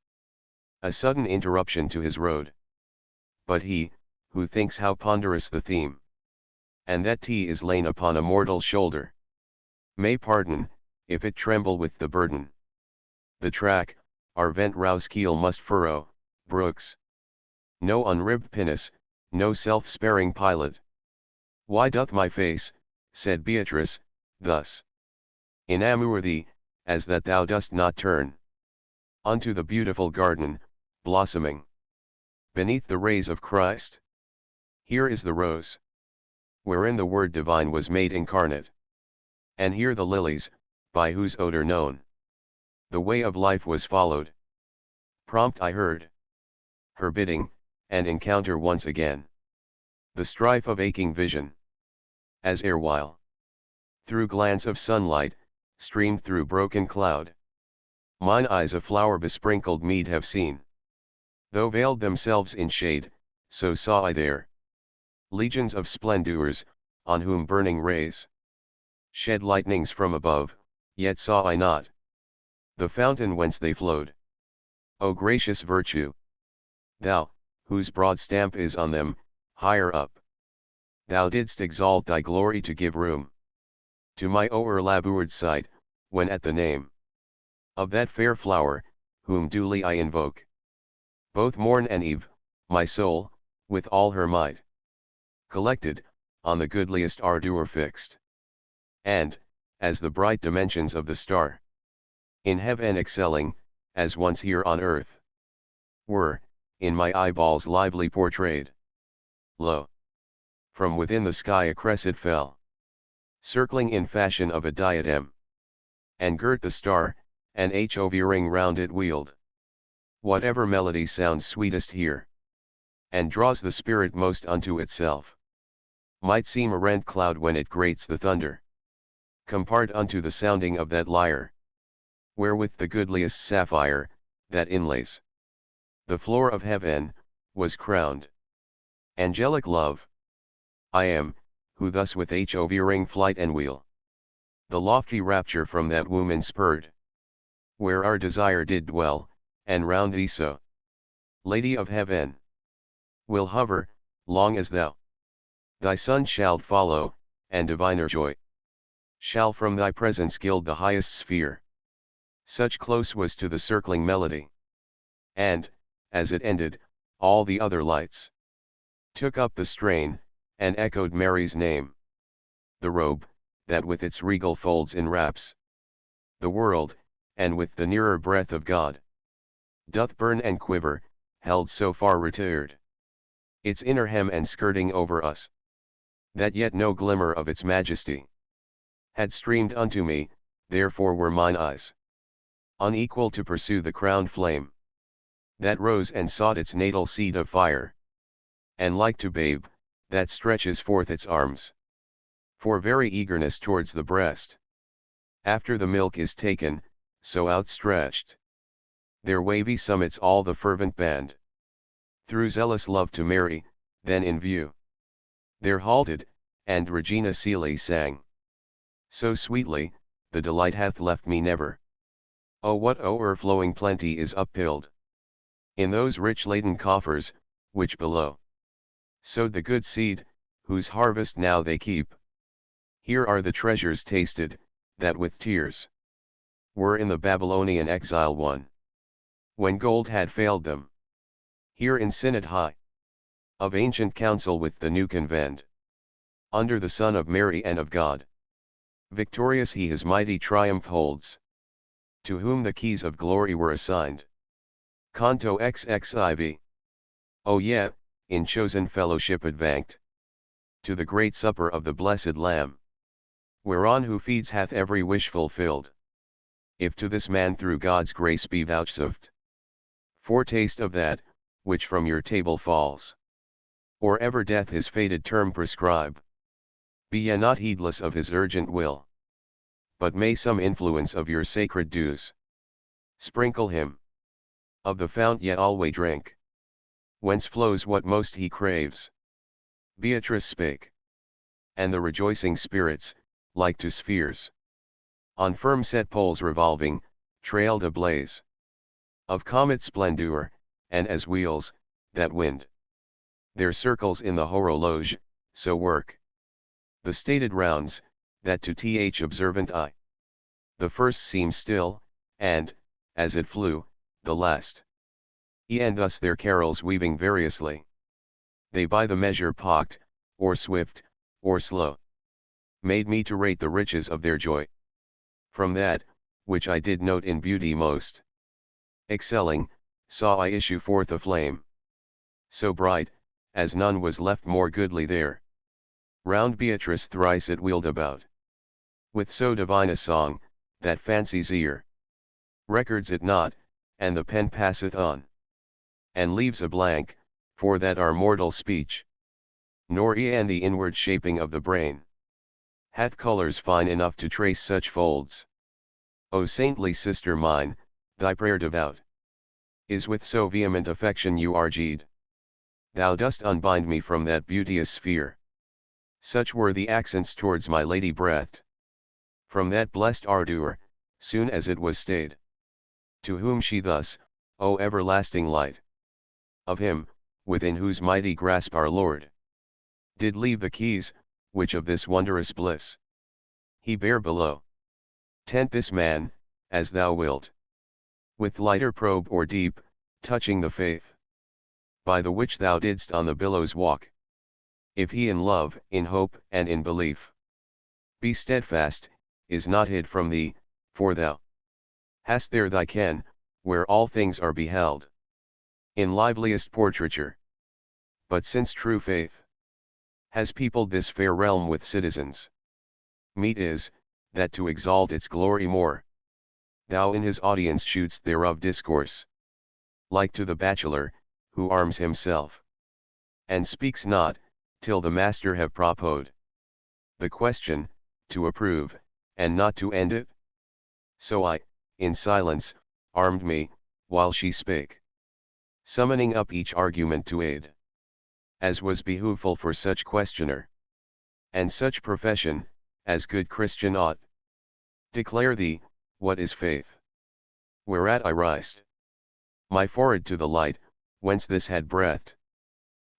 a sudden interruption to his road. But he, who thinks how ponderous the theme, and that T is lain upon a mortal shoulder, may pardon, if it tremble with the burden. The track, our vent rouse keel must furrow, brooks no unribbed pinnace, no self-sparing pilot. Why doth my face, said Beatrice, thus enamour thee, as that thou dost not turn unto the beautiful garden, blossoming beneath the rays of Christ? Here is the rose, wherein the Word divine was made incarnate, and here the lilies, by whose odor known the way of life was followed. Prompt I heard her bidding, and encounter once again the strife of aching vision, as erewhile, through glance of sunlight, streamed through broken cloud, mine eyes a flower besprinkled mead have seen. Though veiled themselves in shade, so saw I there legions of splendors, on whom burning rays shed lightnings from above, yet saw I not the fountain whence they flowed. O gracious virtue, thou, whose broad stamp is on them, higher up, thou didst exalt thy glory to give room to my o'erlaboured sight, when at the name of that fair flower, whom duly I invoke, both morn and eve, my soul, with all her might, collected, on the goodliest ardour fixed, and, as the bright dimensions of the star, in heaven excelling, as once here on earth, were, in my eyeballs lively portrayed. Lo! From within the sky a crescent fell, circling in fashion of a diadem, and girt the star, and hov ring round it wheeled. Whatever melody sounds sweetest here, and draws the spirit most unto itself, might seem a rent cloud when it grates the thunder, compared unto the sounding of that lyre, wherewith the goodliest sapphire, that inlays the floor of heaven, was crowned. Angelic love, I am, who thus with hov ring flight and wheel, the lofty rapture from that womb inspurred, where our desire did dwell, and round thee so, Lady of heaven, will hover, long as thou thy son shalt follow, and diviner joy shall from thy presence gild the highest sphere. Such close was to the circling melody. And, as it ended, all the other lights took up the strain, and echoed Mary's name. The robe, that with its regal folds enwraps the world, and with the nearer breath of God doth burn and quiver, held so far retired its inner hem and skirting over us, that yet no glimmer of its majesty had streamed unto me, therefore were mine eyes unequal to pursue the crowned flame that rose and sought its natal seat of fire, and like to babe, that stretches forth its arms for very eagerness towards the breast, after the milk is taken, so outstretched their wavy summits all the fervent band, through zealous love to Mary, then in view there halted, and Regina Caeli sang so sweetly, the delight hath left me never. Oh, what o'erflowing plenty is uppilled in those rich laden coffers, which below sowed the good seed, whose harvest now they keep. Here are the treasures tasted, that with tears were in the Babylonian exile won, when gold had failed them. Here in synod high of ancient council with the new convent, under the Son of Mary and of God, victorious he his mighty triumph holds, to whom the keys of glory were assigned. Canto XXIV. O yeah, in chosen fellowship advanced to the great supper of the blessed Lamb, whereon who feeds hath every wish fulfilled. If to this man through God's grace be vouchsafed foretaste of that, which from your table falls, or ever death his fated term prescribe, be ye not heedless of his urgent will, but may some influence of your sacred dues sprinkle him of the fount ye alway drink, whence flows what most he craves. Beatrice spake, and the rejoicing spirits, like to spheres on firm set poles revolving, trailed a blaze of comet splendor, and as wheels, that wind their circles in the horologe, so work the stated rounds, that to th observant eye the first seemed still, and, as it flew, the last. And thus their carols weaving variously, they by the measure pocked, or swift, or slow, made me to rate the riches of their joy. From that, which I did note in beauty most excelling, saw I issue forth a flame so bright, as none was left more goodly there. Round Beatrice thrice it wheeled about, with so divine a song, that fancy's ear records it not, and the pen passeth on, and leaves a blank, for that our mortal speech, nor e'en the inward shaping of the brain, hath colours fine enough to trace such folds. O saintly sister mine, thy prayer devout is with so vehement affection you arged, thou dost unbind me from that beauteous sphere. Such were the accents towards my lady breathed from that blessed ardour, soon as it was stayed. To whom she thus, O everlasting light of him, within whose mighty grasp our Lord did leave the keys, which of this wondrous bliss he bare below. Tent this man, as thou wilt, with lighter probe or deep, touching the faith by the which thou didst on the billows walk. If he in love, in hope, and in belief be steadfast, is not hid from thee, for thou hast there thy ken, where all things are beheld in liveliest portraiture. But since true faith has peopled this fair realm with citizens, meet is, that to exalt its glory more, thou in his audience shouldst thereof discourse, like to the bachelor, who arms himself, and speaks not, till the master have proposed the question, to approve, and not to end it. So I, in silence, armed me, while she spake, summoning up each argument to aid, as was behooveful for such questioner, and such profession, as good Christian ought. Declare thee, what is faith? Whereat I rised my forehead to the light, whence this had breathed.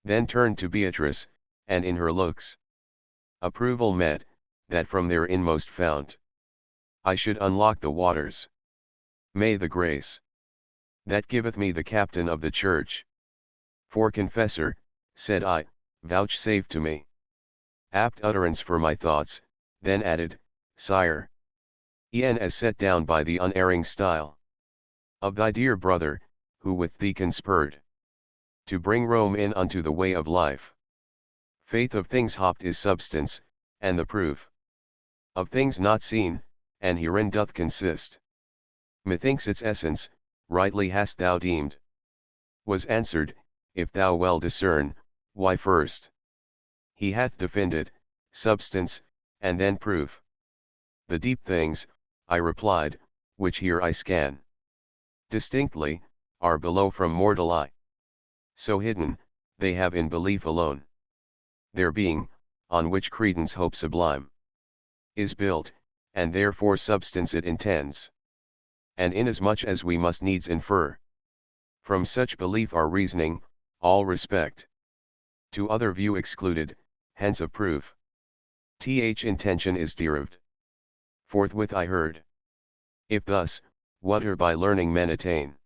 Then turned to Beatrice, and in her looks approval met, that from their inmost fount I should unlock the waters. May the grace that giveth me the captain of the church for confessor, said I, vouchsafe to me apt utterance for my thoughts, then added, Sire, e'en as set down by the unerring style of thy dear brother, who with thee conspurred to bring Rome in unto the way of life. Faith of things hoped is substance, and the proof of things not seen, and herein doth consist. Methinks its essence, rightly hast thou deemed. Was answered, if thou well discern, why first he hath defended, substance, and then proof. The deep things, I replied, which here I scan distinctly, are below from mortal eye. So hidden, they have in belief alone. Their being, on which credence hope sublime is built, and therefore substance it intends. And inasmuch as we must needs infer from such belief our reasoning, all respect to other view excluded, hence of proof. Intention is derived. Forthwith I heard. If thus, whate'er by learning men attain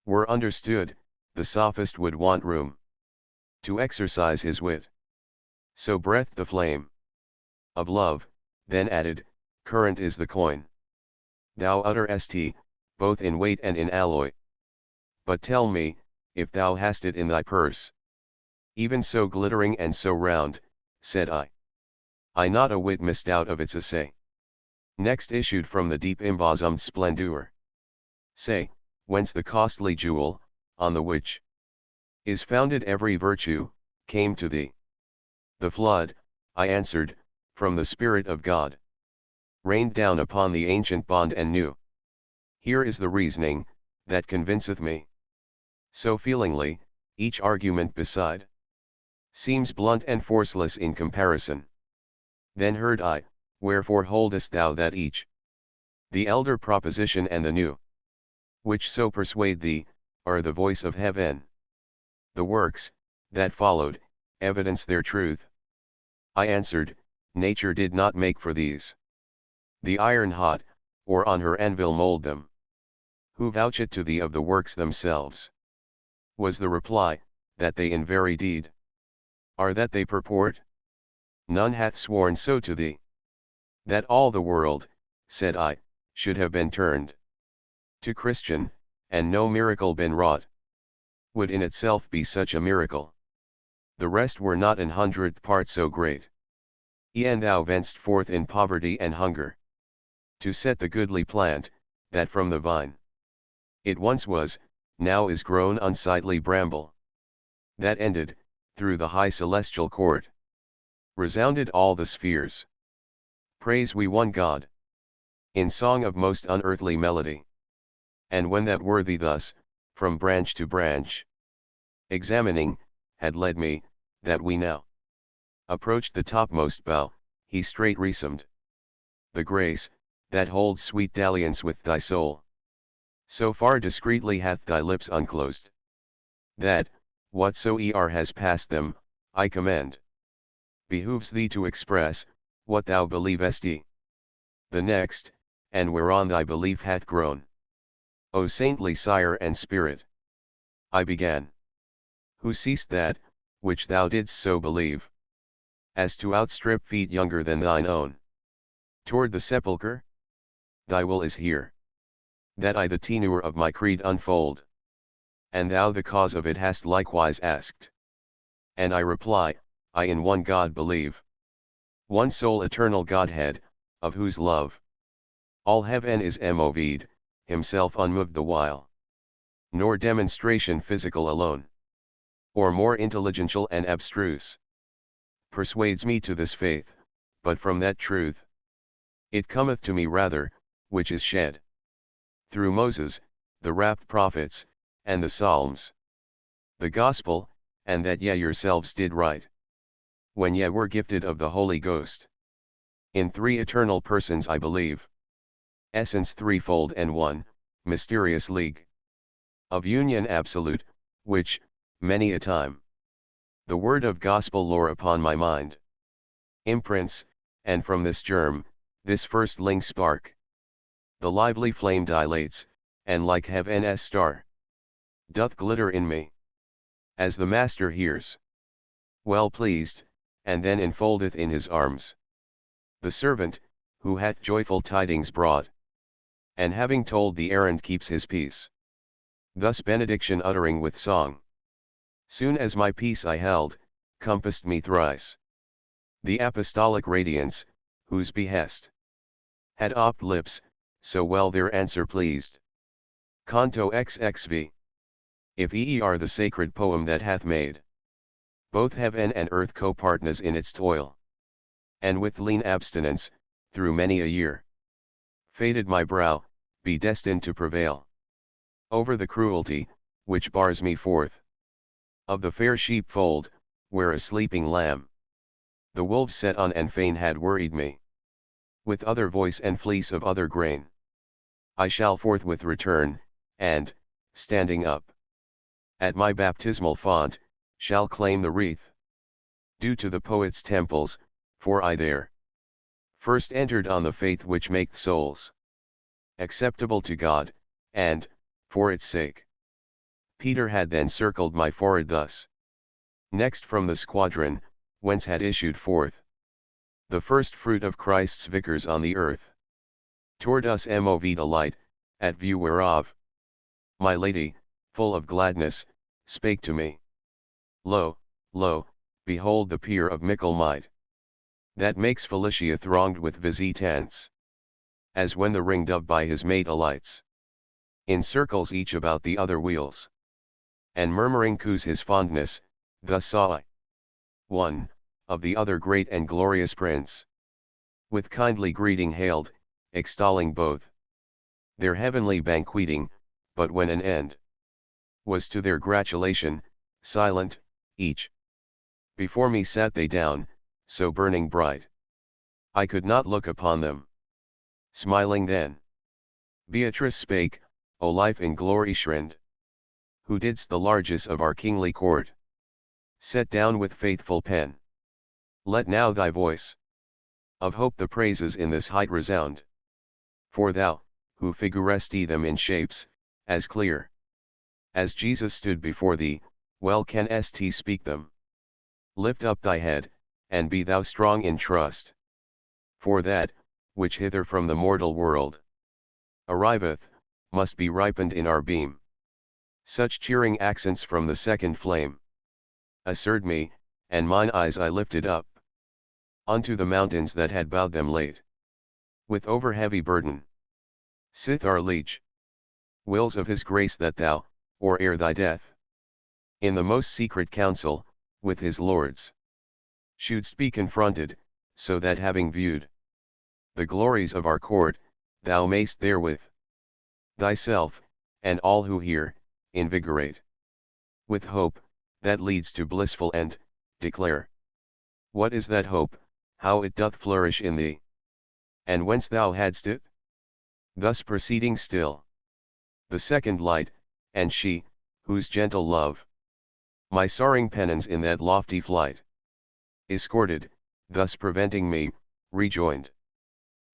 were understood, the sophist would want room to exercise his wit. So breathed the flame of love, then added, current is the coin. Thou utterest, both in weight and in alloy. But tell me, if thou hast it in thy purse, even so glittering and so round, said I not a whit misdoubt of its assay. Next issued from the deep embosomed splendor. Say, whence the costly jewel, on the which is founded every virtue, came to thee? The flood, I answered, from the Spirit of God, rained down upon the ancient bond and new. Here is the reasoning, that convinceth me. So feelingly, each argument beside seems blunt and forceless in comparison. Then heard I, wherefore holdest thou that each, the elder proposition and the new, which so persuade thee, are the voice of heaven? The works, that followed, evidence their truth. I answered, nature did not make for these the iron hot, or on her anvil mold them. Who vouch it to thee of the works themselves? Was the reply, that they in very deed are that they purport? None hath sworn so to thee. That all the world, said I, should have been turned to Christian, and no miracle been wrought, would in itself be such a miracle. The rest were not an hundredth part so great. E'en thou venst forth in poverty and hunger, to set the goodly plant, that from the vine it once was, now is grown unsightly bramble. That ended, through the high celestial court, resounded all the spheres. Praise we one God, in song of most unearthly melody. And when that worthy thus, from branch to branch, examining, had led me, that we now approached the topmost bough, he straight resumed, the grace, that holds sweet dalliance with thy soul, so far discreetly hath thy lips unclosed, that, whatsoe'er has passed them, I commend. Behooves thee to express, what thou believest. The next, and whereon thy belief hath grown. O saintly Sire and Spirit! I began. Who seest that, which thou didst so believe, as to outstrip feet younger than thine own, toward the sepulchre? Thy will is here, that I the tenure of my creed unfold, and thou the cause of it hast likewise asked. And I reply, I in one God believe, one sole eternal Godhead, of whose love all heaven is moved, himself unmoved the while, nor demonstration physical alone, or more intelligential and abstruse, persuades me to this faith, but from that truth it cometh to me rather, which is shed through Moses, the rapt prophets, and the Psalms, the Gospel, and that ye yourselves did write, when ye were gifted of the Holy Ghost. In three eternal persons I believe, essence threefold and one, mysterious league of union absolute, which, many a time, the word of gospel lore upon my mind imprints, and from this germ, this firstling spark, the lively flame dilates, and like heaven's star, doth glitter in me. As the Master hears, well pleased, and then enfoldeth in his arms, the servant, who hath joyful tidings brought, and having told the errand keeps his peace. Thus benediction uttering with song. Soon as my peace I held, compassed me thrice the apostolic radiance, whose behest had opt lips, so well their answer pleased. Canto XXV. If ye are the sacred poem that hath made both heaven and earth co-partners in its toil, and with lean abstinence, through many a year, faded my brow, be destined to prevail over the cruelty, which bars me forth of the fair sheepfold, where a sleeping lamb the wolves set on and fain had worried me with other voice and fleece of other grain. I shall forthwith return, and, standing up at my baptismal font, shall claim the wreath due to the poet's temples, for I there first entered on the faith which maketh souls acceptable to God, and, for its sake, Peter had then circled my forehead thus. Next from the squadron, whence had issued forth the first fruit of Christ's vicars on the earth, toward us moved a light, at view whereof my lady, full of gladness, spake to me. Lo, lo, behold the pier of mickle might, that makes Felicia thronged with visitants, as when the ringed dove by his mate alights, in circles each about the other wheels, and murmuring coos his fondness. Thus saw I one of the other great and glorious prince, with kindly greeting hailed, extolling both their heavenly banqueting, but when an end was to their gratulation, silent, each before me sat they down, so burning bright, I could not look upon them. Smiling then, Beatrice spake, O life in glory shrind, who didst the largess of our kingly court set down with faithful pen. Let now thy voice of hope the praises in this height resound. For thou, who figuresti them in shapes, as clear as Jesus stood before thee, well canst speak them. Lift up thy head, and be thou strong in trust. For that, which hither from the mortal world arriveth, must be ripened in our beam. Such cheering accents from the second flame assured me, and mine eyes I lifted up unto the mountains that had bowed them late with over heavy burden. Sith our liege wills of his grace that thou, or ere thy death, in the most secret council, with his lords, shouldst be confronted, so that having viewed the glories of our court, thou mayst therewith thyself, and all who hear, invigorate with hope, that leads to blissful end, declare what is that hope, how it doth flourish in thee, and whence thou hadst it. Thus proceeding still, the second light, and she, whose gentle love my soaring pennons in that lofty flight escorted, thus preventing me, rejoined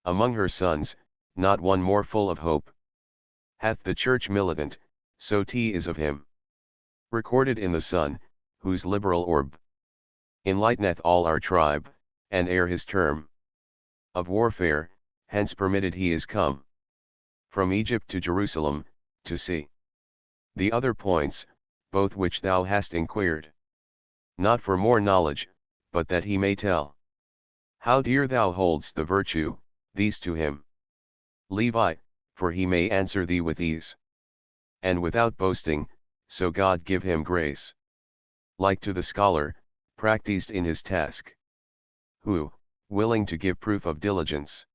among her sons, not one more full of hope hath the church militant, so 'tis of him recorded in the Son, whose liberal orb enlighteneth all our tribe, and ere his term of warfare, hence permitted he is come from Egypt to Jerusalem, to see the other points, both which thou hast inquired, not for more knowledge, but that he may tell how dear thou holdst the virtue, these to him leave I, for he may answer thee with ease, and without boasting, so God give him grace, like to the scholar, practised in his task, who, willing to give proof of diligence,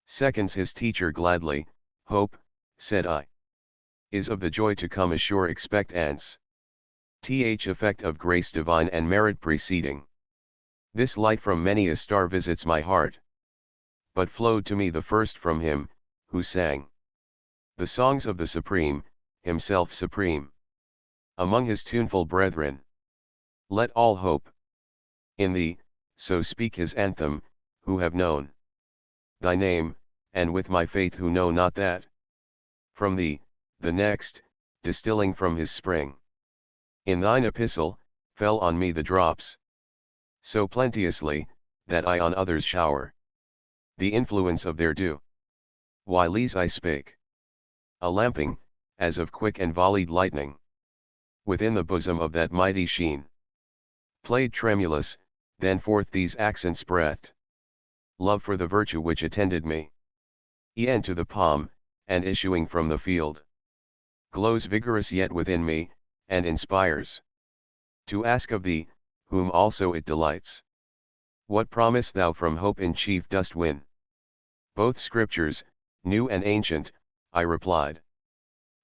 seconds his teacher gladly. Hope, said I, is of the joy to come as sure expectance, effect of grace divine and merit preceding. This light from many a star visits my heart, but flowed to me the first from him, who sang the songs of the Supreme, himself supreme among his tuneful brethren. Let all hope in thee, so speak his anthem, who have known thy name, and with my faith who know not that from thee, the next, distilling from his spring. In thine epistle, fell on me the drops, so plenteously, that I on others shower the influence of their dew. While these I spake, a lamping, as of quick and volleyed lightning, within the bosom of that mighty sheen, played tremulous, then forth these accents breathed, love for the virtue which attended me. E'en to the palm, and issuing from the field, glows vigorous yet within me, and inspires to ask of thee, whom also it delights. What promise thou from hope in chief dost win? Both scriptures, new and ancient, I replied,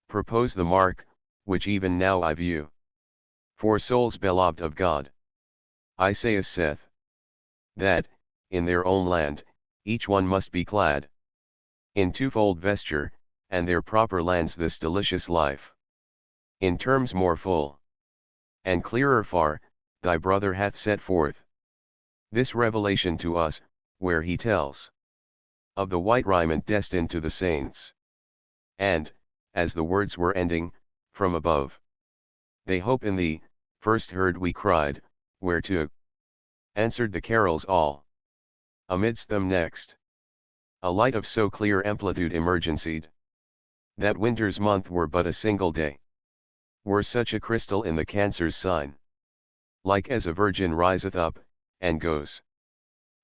propose the mark, which even now I view. For souls beloved of God, I say as saith, that, in their own land, each one must be clad in twofold vesture, and their proper lands this delicious life. In terms more full and clearer far, thy brother hath set forth this revelation to us, where he tells of the white raiment destined to the saints. And, as the words were ending, from above, they hope in thee, first heard we cried, whereto answered the carols all. Amidst them next, a light of so clear amplitude emergencied, that winter's month were but a single day, were such a crystal in the Cancer's sign, like as a virgin riseth up, and goes,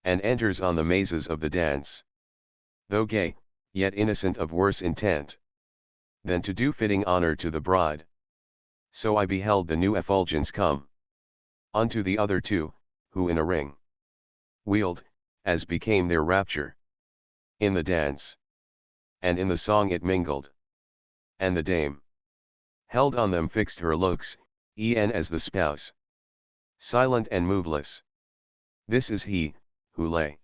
and enters on the mazes of the dance, though gay, yet innocent of worse intent than to do fitting honor to the bride. So I beheld the new effulgence come unto the other two, who in a ring wheeled, as became their rapture, in the dance, and in the song it mingled. And the dame held on them fixed her looks, e'en as the spouse, silent and moveless. This is he, who lay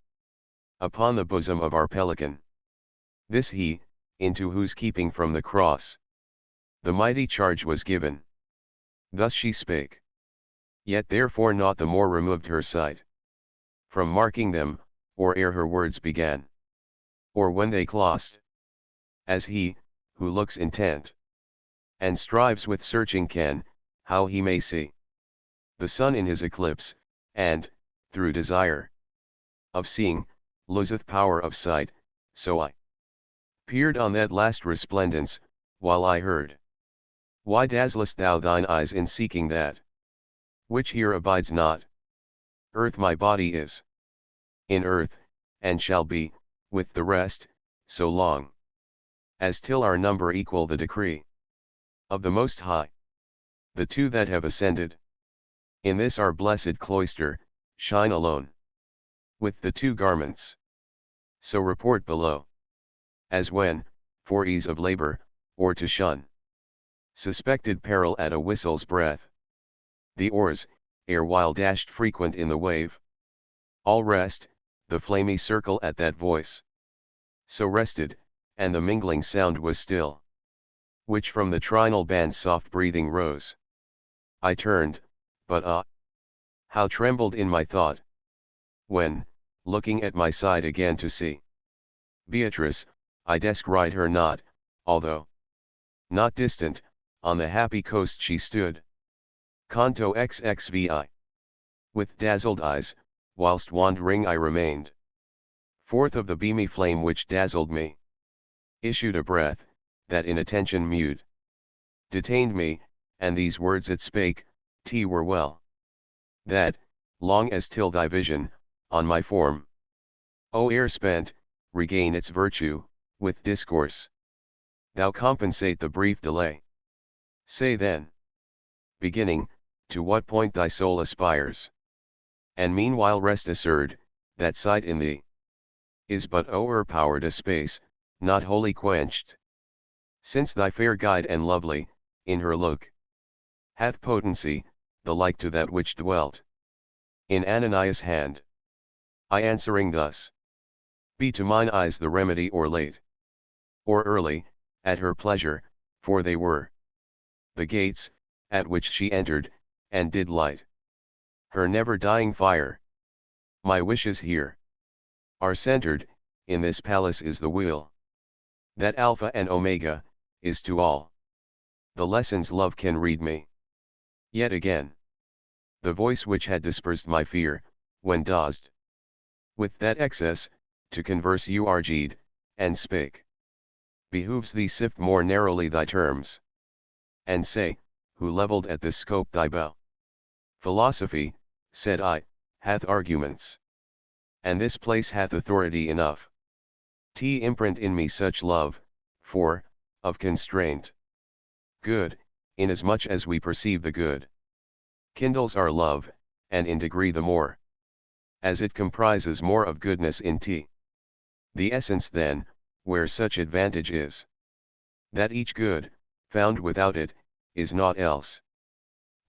upon the bosom of our pelican. This he, into whose keeping from the cross the mighty charge was given. Thus she spake. Yet therefore not the more removed her sight from marking them, or ere her words began, or when they closed, as he, who looks intent, and strives with searching ken, how he may see the sun in his eclipse, and, through desire of seeing, loseth power of sight, so I peered on that last resplendence, while I heard, why dazzlest thou thine eyes in seeking that which here abides not? Earth my body is in earth, and shall be, with the rest, so long as till our number equal the decree of the Most High. The two that have ascended in this our blessed cloister, shine alone with the two garments. So report below, as when, for ease of labor, or to shun suspected peril at a whistle's breath, the oars, erewhile dashed frequent in the wave, all rest, the flamy circle at that voice so rested, and the mingling sound was still, which from the trinal band's soft breathing rose. I turned, but how trembled in my thought, when, looking at my side again to see Beatrice, I descried her not, although not distant, on the happy coast she stood. Canto XXVI. With dazzled eyes, whilst wandering I remained. Forth of the beamy flame which dazzled me issued a breath, that in attention mute detained me, and these words it spake, T were well that, long as till thy vision, on my form, O air spent, regain its virtue, with discourse thou compensate the brief delay. Say then, beginning, to what point thy soul aspires, and meanwhile rest assured, that sight in thee is but o'erpowered a space, not wholly quenched. Since thy fair guide and lovely, in her look, hath potency, the like to that which dwelt in Ananias' hand. I answering thus, be to mine eyes the remedy or late, or early, at her pleasure, for they were the gates, at which she entered, and did light her never dying fire. My wishes here are centered, in this palace is the will. That Alpha and Omega, is to all. The lessons love can read me. Yet again. The voice which had dispersed my fear, when dazed with that excess, to converse you urged, and spake. Behooves thee sift more narrowly thy terms. And say, who levelled at this scope thy bow? Philosophy, said I, hath arguments. And this place hath authority enough. Imprint in me such love, for, of constraint. Good, inasmuch as we perceive the good. Kindles our love, and in degree the more. As it comprises more of goodness in the essence then, where such advantage is. That each good, found without it, is naught else.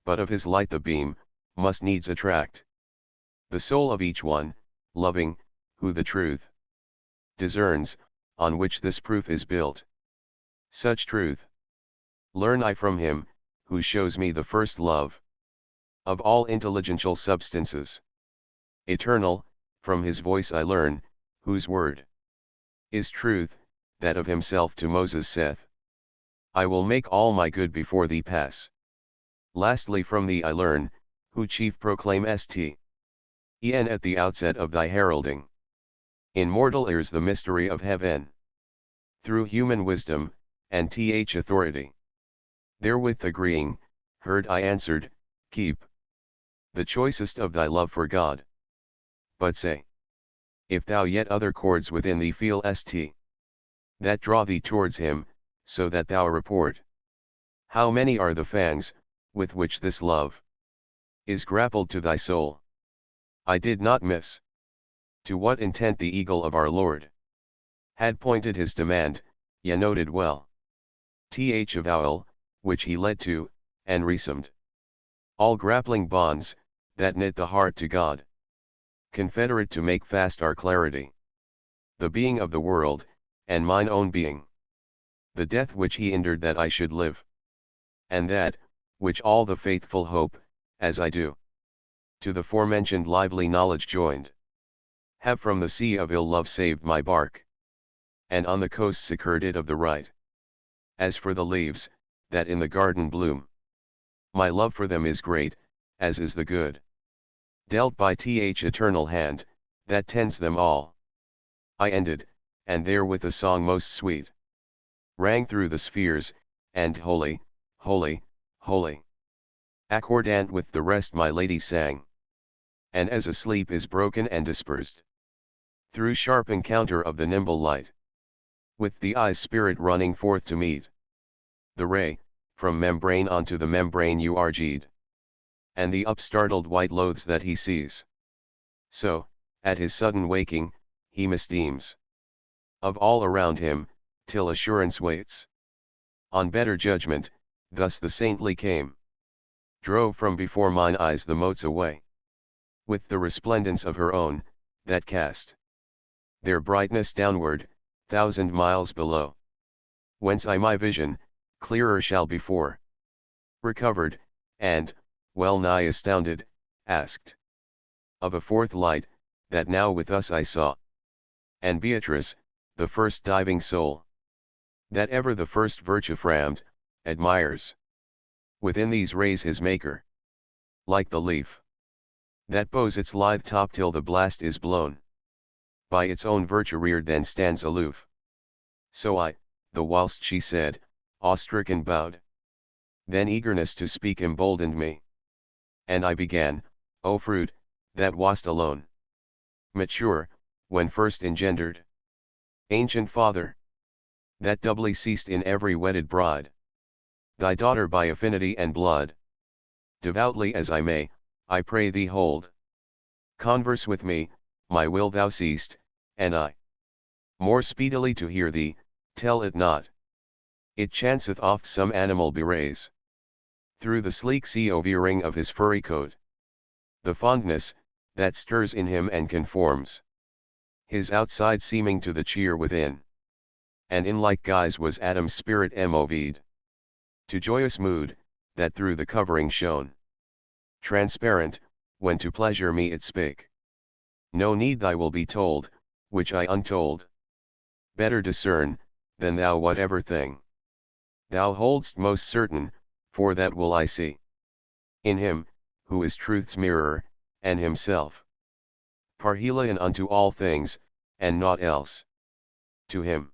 But of his light the beam, must needs attract. The soul of each one, loving, who the truth discerns, on which this proof is built. Such truth learn I from him, who shows me the first love of all intelligential substances. Eternal, from his voice I learn, whose word is truth, that of himself to Moses saith, I will make all my good before thee pass. Lastly from thee I learn, who chief proclaim st. En at the outset of thy heralding. In mortal ears the mystery of heaven. Through human wisdom, and authority. Therewith agreeing, heard I answered, keep the choicest of thy love for God. But say, if thou yet other chords within thee feel st. that draw thee towards him, so that thou report. How many are the fangs, with which this love is grappled to thy soul? I did not miss. To what intent the eagle of our Lord had pointed his demand, ye noted well. Avowal, which he led to, and resumed. All grappling bonds, that knit the heart to God. Confederate to make fast our clarity. The being of the world, and mine own being. The death which he endured that I should live. And that, which all the faithful hope, as I do. To the forementioned lively knowledge joined. Have from the sea of ill love saved my bark. And on the coast secured it of the right. As for the leaves, that in the garden bloom. My love for them is great, as is the good. Dealt by eternal hand, that tends them all. I ended, and therewith a song most sweet rang through the spheres, and holy, holy, holy. Accordant with the rest my lady sang. And as a sleep is broken and dispersed through sharp encounter of the nimble light, with the eye's spirit running forth to meet the ray, from membrane onto the membrane urged, and the upstartled white loathes that he sees. So, at his sudden waking, he misdeems of all around him, till assurance waits on better judgment. Thus the saintly came, drove from before mine eyes the motes away, with the resplendence of her own, that cast their brightness downward, 1,000 miles below. Whence I my vision, clearer shall before recovered, and, well nigh astounded, asked of a fourth light, that now with us I saw. And Beatrice, the first diving soul, that ever the first virtue framed, admires within these rays his maker. Like the leaf that bows its lithe top till the blast is blown, by its own virtue reared then stands aloof. So I, the whilst she said, awe-stricken bowed. Then eagerness to speak emboldened me. And I began, O fruit, that wast alone mature, when first engendered. Ancient Father, that doubly ceased in every wedded bride. Thy daughter by affinity and blood. Devoutly as I may, I pray thee hold converse with me, my will thou seest, and I more speedily to hear thee, tell it not. It chanceth oft some animal bewrays through the sleek sea veering of his furry coat. The fondness, that stirs in him and conforms his outside seeming to the cheer within. And in like guise was Adam's spirit moved to joyous mood, that through the covering shone transparent, when to pleasure me it spake. No need thy will be told, which I untold. Better discern, than thou whatever thing thou hold'st most certain, for that will I see. In him, who is truth's mirror, and himself parhelion unto all things, and naught else. To him.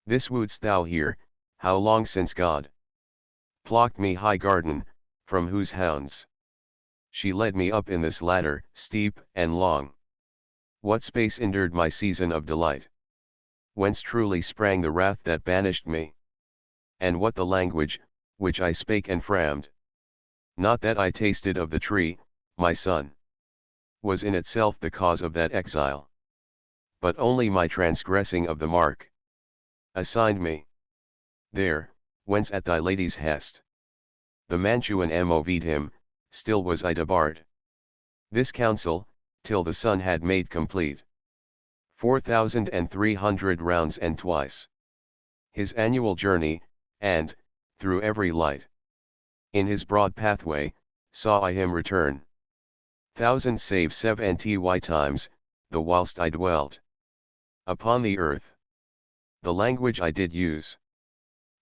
This wouldst thou hear, how long since God plucked me high garden, from whose hounds she led me up in this ladder, steep and long. What space endured my season of delight? Whence truly sprang the wrath that banished me? And what the language, which I spake and framed? Not that I tasted of the tree, my son, was in itself the cause of that exile, but only my transgressing of the mark assigned me. There, whence at thy lady's hest the Mantuan moved him, still was I debarred. This counsel, till the sun had made complete 4,300 rounds and twice his annual journey, and, through every light in his broad pathway, saw I him return. Thousand save 70 times, the whilst I dwelt upon the earth. The language I did use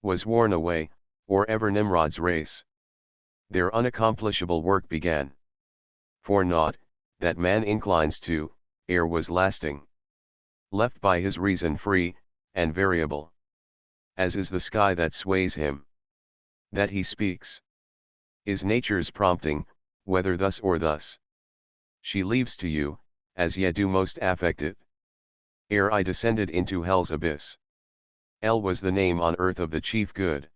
was worn away, or ever Nimrod's race their unaccomplishable work began. For naught, that man inclines to, ere was lasting, left by his reason free, and variable, as is the sky that sways him. That he speaks is nature's prompting, whether thus or thus. She leaves to you, as ye do most affected. Ere I descended into hell's abyss, El was the name on earth of the chief good,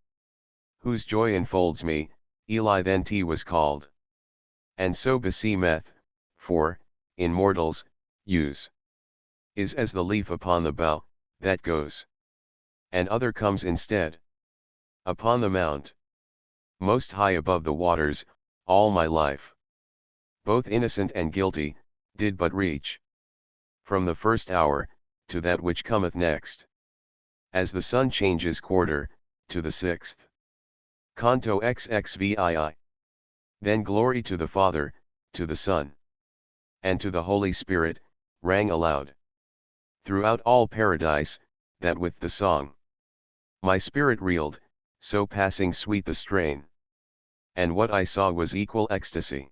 whose joy enfolds me, Eli then T was called. And so beseemeth, for, in mortals, use is as the leaf upon the bough, that goes, and other comes instead. Upon the mount, most high above the waters, all my life, both innocent and guilty, did but reach, from the first hour, to that which cometh next. As the sun changes quarter, to the sixth. Canto XXVII. Then glory to the Father, to the Son, and to the Holy Spirit, rang aloud throughout all paradise, that with the song my spirit reeled, so passing sweet the strain. And what I saw was equal ecstasy.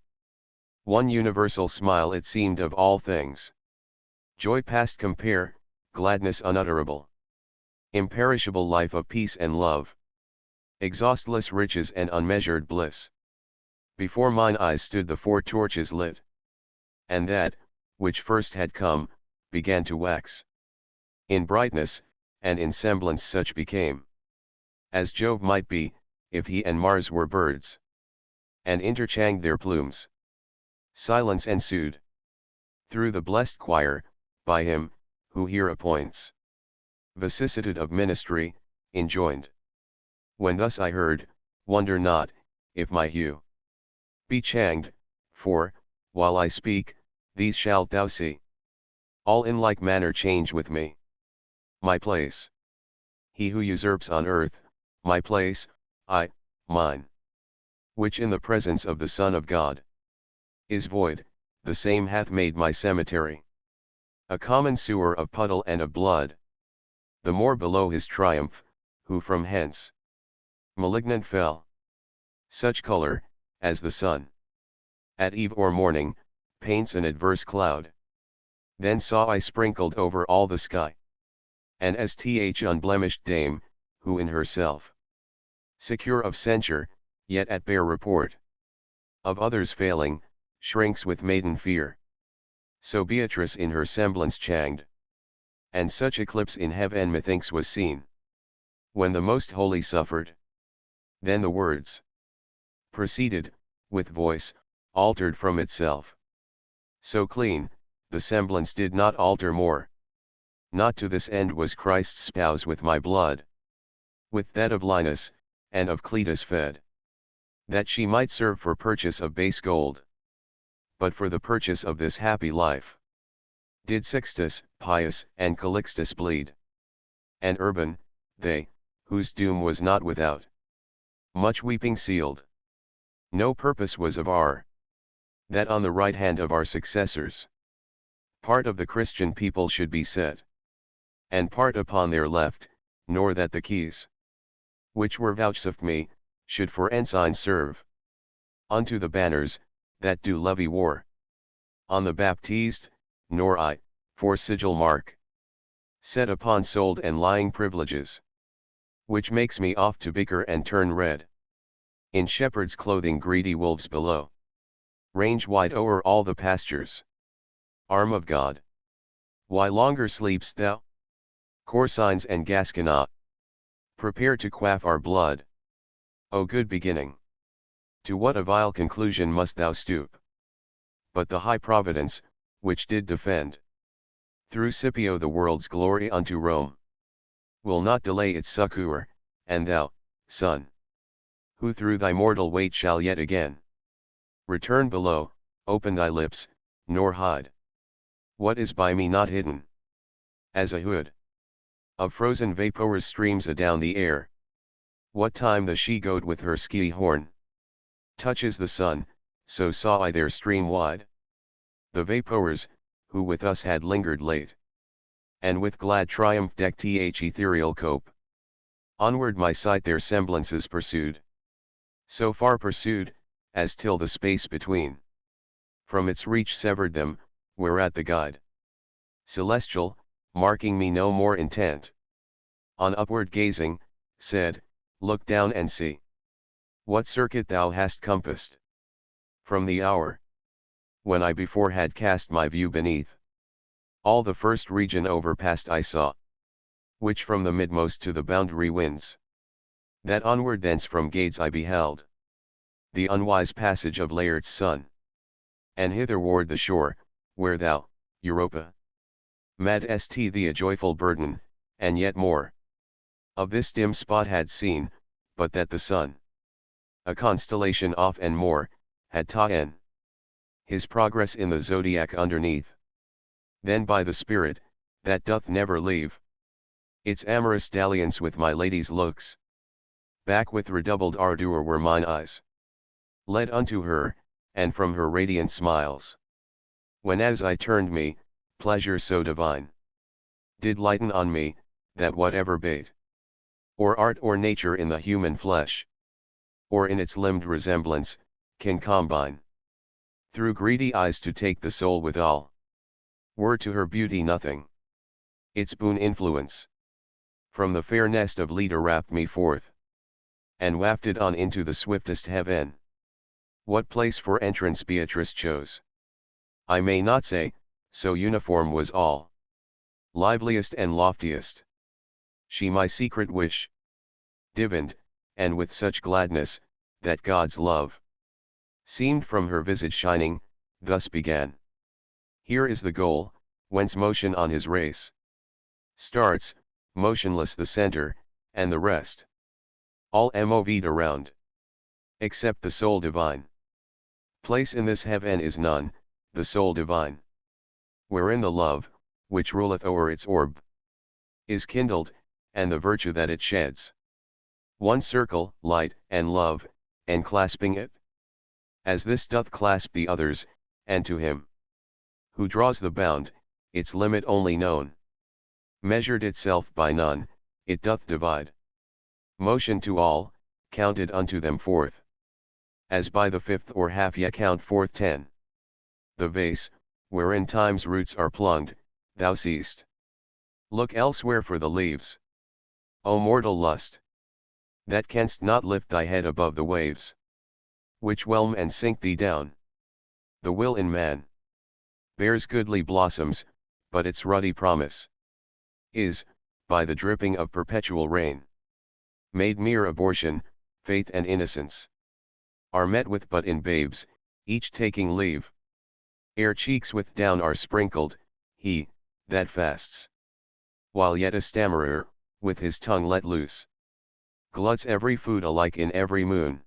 One universal smile it seemed of all things. Joy past compare, gladness unutterable. Imperishable life of peace and love. Exhaustless riches and unmeasured bliss. Before mine eyes stood the four torches lit. And that, which first had come, began to wax in brightness, and in semblance such became as Jove might be, if he and Mars were birds, and interchanged their plumes. Silence ensued through the blessed choir, by him, who here appoints vicissitude of ministry, enjoined. When thus I heard, wonder not, if my hue be changed, for, while I speak, these shalt thou see. All in like manner change with me. My place. He who usurps on earth, my place, mine. Which in the presence of the Son of God is void, the same hath made my cemetery a common sewer of puddle and of blood. The more below his triumph, who from hence malignant fell. Such color, as the sun at eve or morning, paints an adverse cloud. Then saw I sprinkled over all the sky an st unblemished dame, who in herself, secure of censure, yet at bare report of others failing, shrinks with maiden fear. So Beatrice in her semblance changed. And such eclipse in heaven methinks was seen, when the Most Holy suffered. Then the words proceeded, with voice, altered from itself. So clean, the semblance did not alter more. Not to this end was Christ's spouse with my blood, with that of Linus, and of Cletus fed, that she might serve for purchase of base gold, but for the purchase of this happy life. Did Sixtus, Pius, and Calixtus bleed, and Urban, they, whose doom was not without much weeping sealed. No purpose was of our, that on the right hand of our successors, Part of the Christian people should be set, and part upon their left, nor that the keys, which were vouchsafed me, should for ensign serve unto the banners, that do levy war on the baptized, nor I, for sigil mark, set upon sold and lying privileges, which makes me oft to bicker and turn red. In shepherd's clothing greedy wolves below range wide o'er all the pastures. Arm of God, why longer sleepst thou? Corsines and Gascona, prepare to quaff our blood. O good beginning! To what a vile conclusion must thou stoop? But the high providence, which did defend through Scipio the world's glory unto Rome, will not delay its succour, and thou, son, who through thy mortal weight shall yet again return below, open thy lips, nor hide what is by me not hidden. As a hood of frozen vapours streams adown the air, what time the she-goat with her ski horn touches the sun, so saw I their stream wide. The vapours, who with us had lingered late, and with glad triumph decked th ethereal cope, onward my sight their semblances pursued, so far pursued, as till the space between from its reach severed them, whereat the guide celestial, marking me no more intent on upward gazing, said, look down and see what circuit thou hast compassed from the hour when I before had cast my view beneath. All the first region overpast I saw, which from the midmost to the boundary winds, that onward thence from Gades I beheld the unwise passage of Laert's son, and hitherward the shore, where thou, Europa, madst thee a joyful burden, and yet more of this dim spot had seen, but that the sun, a constellation off and more, had ta'en his progress in the zodiac underneath. Then by the spirit, that doth never leave its amorous dalliance with my lady's looks, back with redoubled ardour were mine eyes led unto her, and from her radiant smiles, when as I turned me, pleasure so divine did lighten on me, that whatever bait, or art or nature in the human flesh, or in its limbed resemblance, can combine through greedy eyes to take the soul withal, were to her beauty nothing. Its boon influence from the fair nest of Leda wrapped me forth, and wafted on into the swiftest heaven. What place for entrance Beatrice chose, I may not say, so uniform was all, liveliest and loftiest, she my secret wish divined, and with such gladness, that God's love seemed from her visage shining, thus began. Here is the goal, whence motion on his race starts, motionless the center, and the rest all moved around, except the soul divine. Place in this heaven is none, the soul divine, wherein the love, which ruleth o'er its orb, is kindled, and the virtue that it sheds. One circle, light, and love, enclasping it, as this doth clasp the others, and to him who draws the bound, its limit only known, measured itself by none, it doth divide motion to all, counted unto them forth, as by the fifth or half ye count forth 10. The vase, wherein time's roots are plugged, thou seest. Look elsewhere for the leaves. O mortal lust, that canst not lift thy head above the waves, which whelm and sink thee down. The will in man bears goodly blossoms, but its ruddy promise is, by the dripping of perpetual rain, made mere abortion. Faith and innocence are met with but in babes, each taking leave, ere cheeks with down are sprinkled. He that fasts, while yet a stammerer, with his tongue let loose, gluts every food alike in every moon.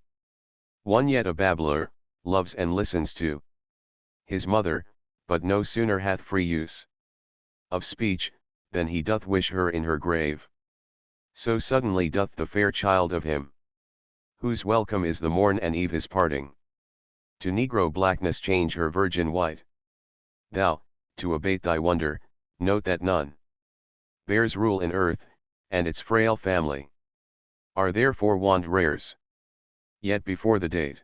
One yet a babbler, loves and listens to his mother, but no sooner hath free use of speech, than he doth wish her in her grave. So suddenly doth the fair child of him, whose welcome is the morn and eve his parting, to negro blackness change her virgin white. Thou, to abate thy wonder, note that none bears rule in earth, and its frail family are therefore wanderers. Yet before the date,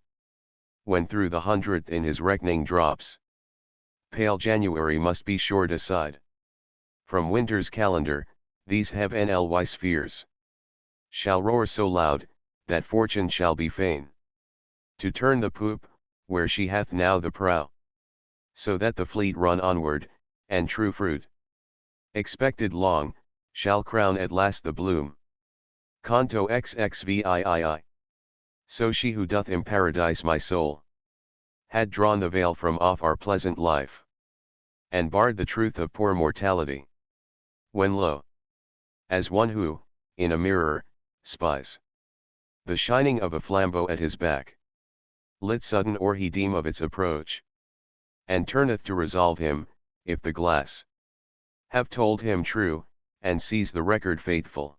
when through the 100th in his reckoning drops, pale January must be shored aside. From winter's calendar, these heavenly spheres shall roar so loud, that fortune shall be fain to turn the poop, where she hath now the prow, so that the fleet run onward, and true fruit, expected long, shall crown at last the bloom. Canto XXVIII. So she who doth in paradise my soul had drawn the veil from off our pleasant life, and barred the truth of poor mortality, when lo, as one who, in a mirror, spies the shining of a flambeau at his back, lit sudden or he deem of its approach, and turneth to resolve him, if the glass have told him true, and sees the record faithful,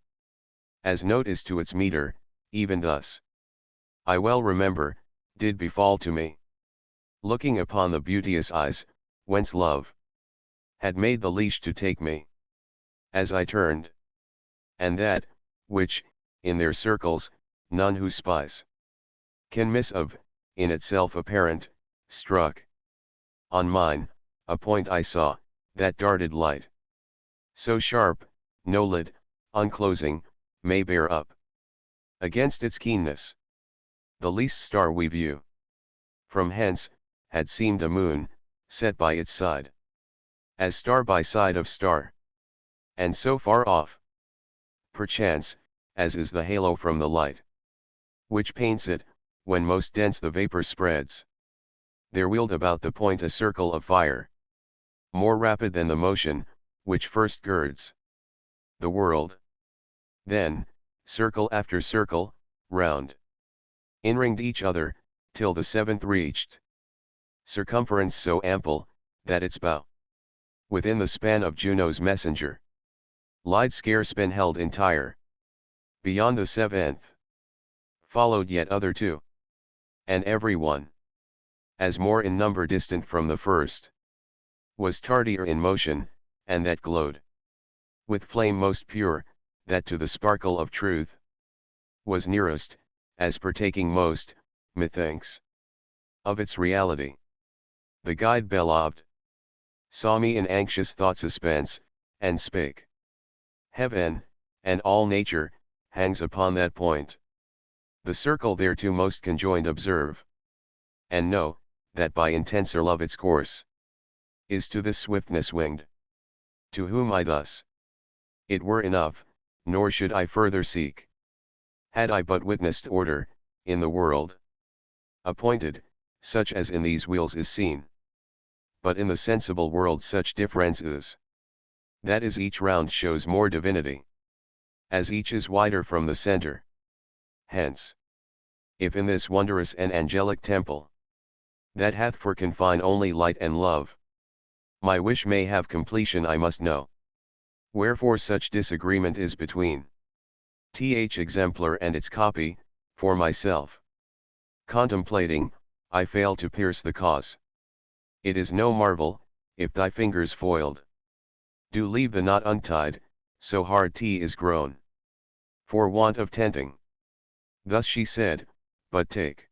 as note is to its meter, even thus I well remember, did befall to me, looking upon the beauteous eyes, whence love had made the leash to take me, as I turned, and that, which, in their circles, none who spies can miss of, in itself apparent, struck on mine, a point I saw, that darted light so sharp, no lid, unclosing, may bear up against its keenness. The least star we view from hence, had seemed a moon, set by its side, as star by side of star, and so far off, perchance, as is the halo from the light, which paints it, when most dense the vapor spreads. There wheeled about the point a circle of fire, more rapid than the motion, which first girds the world. Then, circle after circle, round, inringed each other, till the seventh reached circumference so ample, that its bow, within the span of Juno's messenger, lied scarce been held entire. Beyond the seventh followed yet other two, and every one, as more in number distant from the first, was tardier in motion, and that glowed with flame most pure, that to the sparkle of truth was nearest, as partaking most, methinks, of its reality. The guide beloved saw me in anxious thought suspense, and spake, Heaven, and all nature, hangs upon that point. The circle thereto most conjoined observe, and know, that by intenser love its course is to this swiftness winged. To whom I thus, it were enough, nor should I further seek. Had I but witnessed order, in the world appointed, such as in these wheels is seen. But in the sensible world such difference is, that is each round shows more divinity, as each is wider from the center. Hence, if in this wondrous and angelic temple, that hath for confine only light and love, my wish may have completion, I must know wherefore such disagreement is between th exemplar and its copy. For myself, contemplating, I fail to pierce the cause. It is no marvel, if thy fingers foiled do leave the knot untied, so hard tea is grown for want of tenting. Thus she said, but take,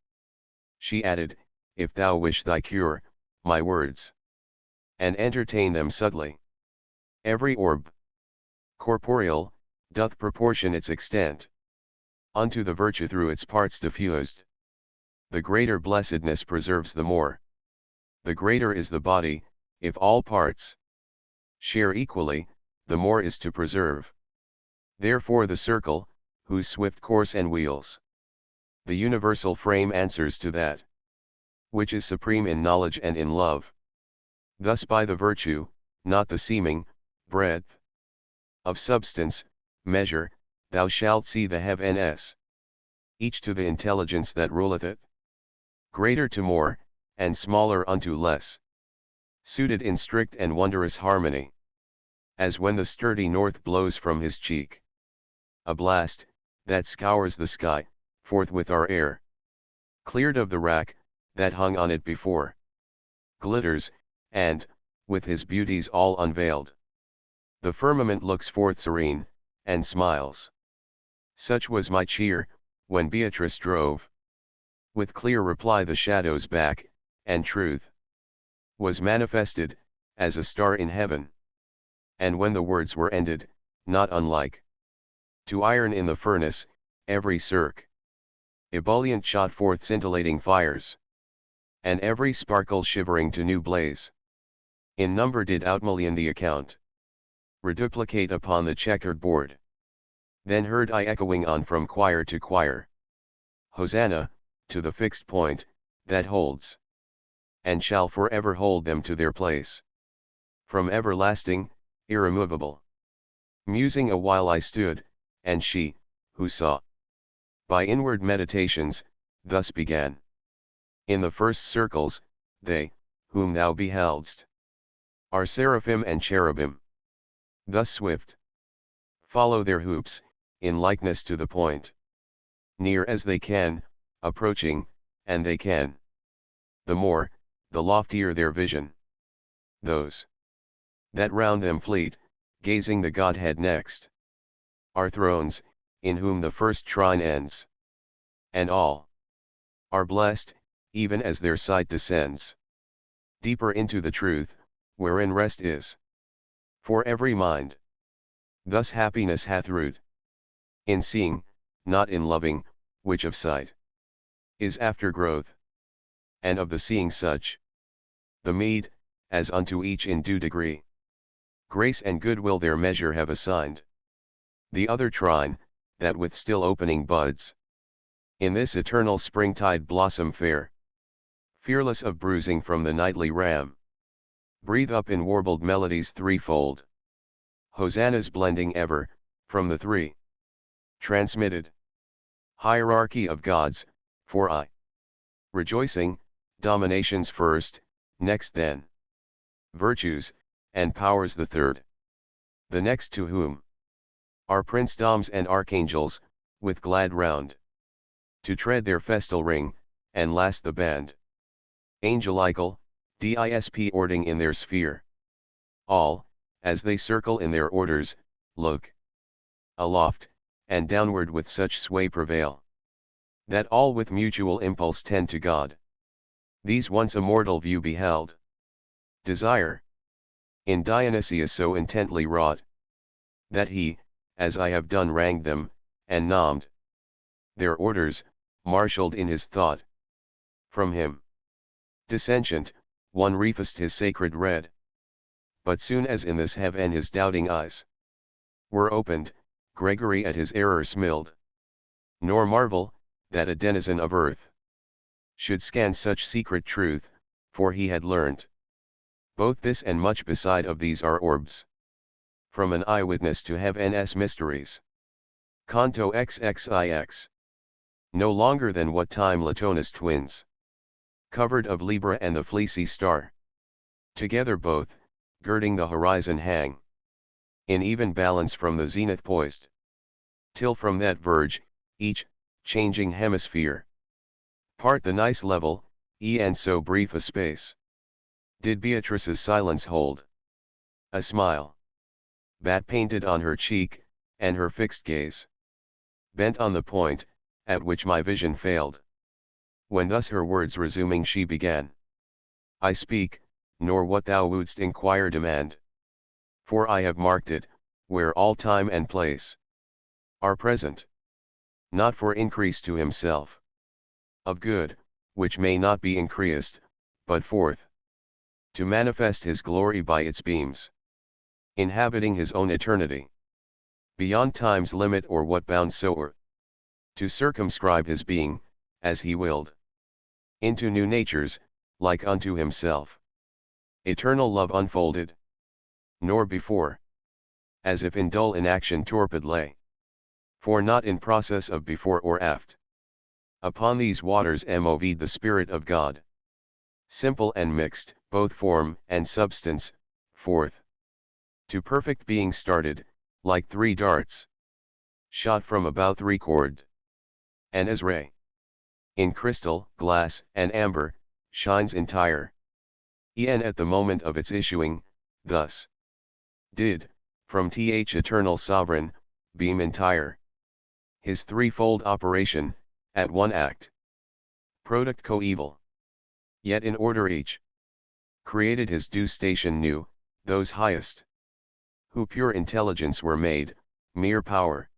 she added, if thou wish thy cure, my words, and entertain them subtly. Every orb corporeal, doth proportion its extent unto the virtue through its parts diffused. The greater blessedness preserves the more. The greater is the body, if all parts share equally, the more is to preserve. Therefore the circle, whose swift course and wheels the universal frame, answers to that which is supreme in knowledge and in love. Thus by the virtue, not the seeming, breadth of substance, measure, thou shalt see the heavens, each to the intelligence that ruleth it, greater to more, and smaller unto less, suited in strict and wondrous harmony, as when the sturdy north blows from his cheek a blast, that scours the sky, forthwith our air, cleared of the wrack, that hung on it before, glitters, and, with his beauties all unveiled. The firmament looks forth serene, and smiles. Such was my cheer, when Beatrice drove. With clear reply the shadows back, and truth was manifested, as a star in heaven. And when the words were ended, not unlike to iron in the furnace, every cirque ebullient shot forth scintillating fires, and every sparkle shivering to new blaze. In number did outmullion the account, reduplicate upon the checkered board. Then heard I echoing on from choir to choir, Hosanna, to the fixed point, that holds, and shall forever hold them to their place. From everlasting, irremovable. Musing a while I stood, and she, who saw, by inward meditations, thus began. In the first circles, they, whom thou beheldst, are seraphim and cherubim. Thus swift follow their hoops, in likeness to the point. Near as they can, approaching, and they can. The more, the loftier their vision. Those that round them fleet, gazing the Godhead next, are thrones, in whom the first trine ends. And all are blessed, even as their sight descends deeper into the truth, wherein rest is for every mind. Thus happiness hath root in seeing, not in loving, which of sight is after growth, and of the seeing such the meed, as unto each in due degree grace and goodwill their measure have assigned. The other trine, that with still opening buds in this eternal springtide blossom fair, fearless of bruising from the nightly ram, breathe up in warbled melodies threefold, hosannas blending ever, from the three transmitted hierarchy of gods, for I, rejoicing, dominations first, next then virtues, and powers the third. The next to whom are princedoms and archangels, with glad round to tread their festal ring, and last the band angelical, disp ording in their sphere. All, as they circle in their orders, look aloft, and downward with such sway prevail, that all with mutual impulse tend to God. These once a mortal view beheld, desire in Dionysius so intently wrought, that he, as I have done, ranged them, and nommed their orders, marshalled in his thought. From him dissentient, one refaced his sacred read. But soon as in this heaven his doubting eyes were opened, Gregory at his error smiled. Nor marvel, that a denizen of earth should scan such secret truth, for he had learnt both this and much beside of these are orbs from an eyewitness to heaven's mysteries. Canto XXIX. No longer than what time Latona's twins, covered of Libra and the fleecy star, together both, girding the horizon hang, in even balance from the zenith poised, till from that verge, each, changing hemisphere, part the nice level, and so brief a space, did Beatrice's silence hold. A smile bat painted on her cheek, and her fixed gaze bent on the point, at which my vision failed. When thus her words resuming she began, I speak, nor what thou wouldst inquire demand. For I have marked it, where all time and place are present, not for increase to himself of good, which may not be increased, but forth to manifest his glory by its beams, inhabiting his own eternity, beyond time's limit or what bound soe'er, to circumscribe his being, as he willed, into new natures, like unto himself. Eternal love unfolded, nor before, as if in dull inaction torpid lay, for not in process of before or aft. Upon these waters moved the Spirit of God, simple and mixed, both form and substance, forth to perfect being started, like three darts, shot from about three-chorded, and as ray, in crystal, glass, and amber, shines entire, En at the moment of its issuing, thus did, from th eternal sovereign, beam entire. His threefold operation, at one act. Product coeval. Yet in order each. Created his due station new, those highest. Who pure intelligence were made, mere power.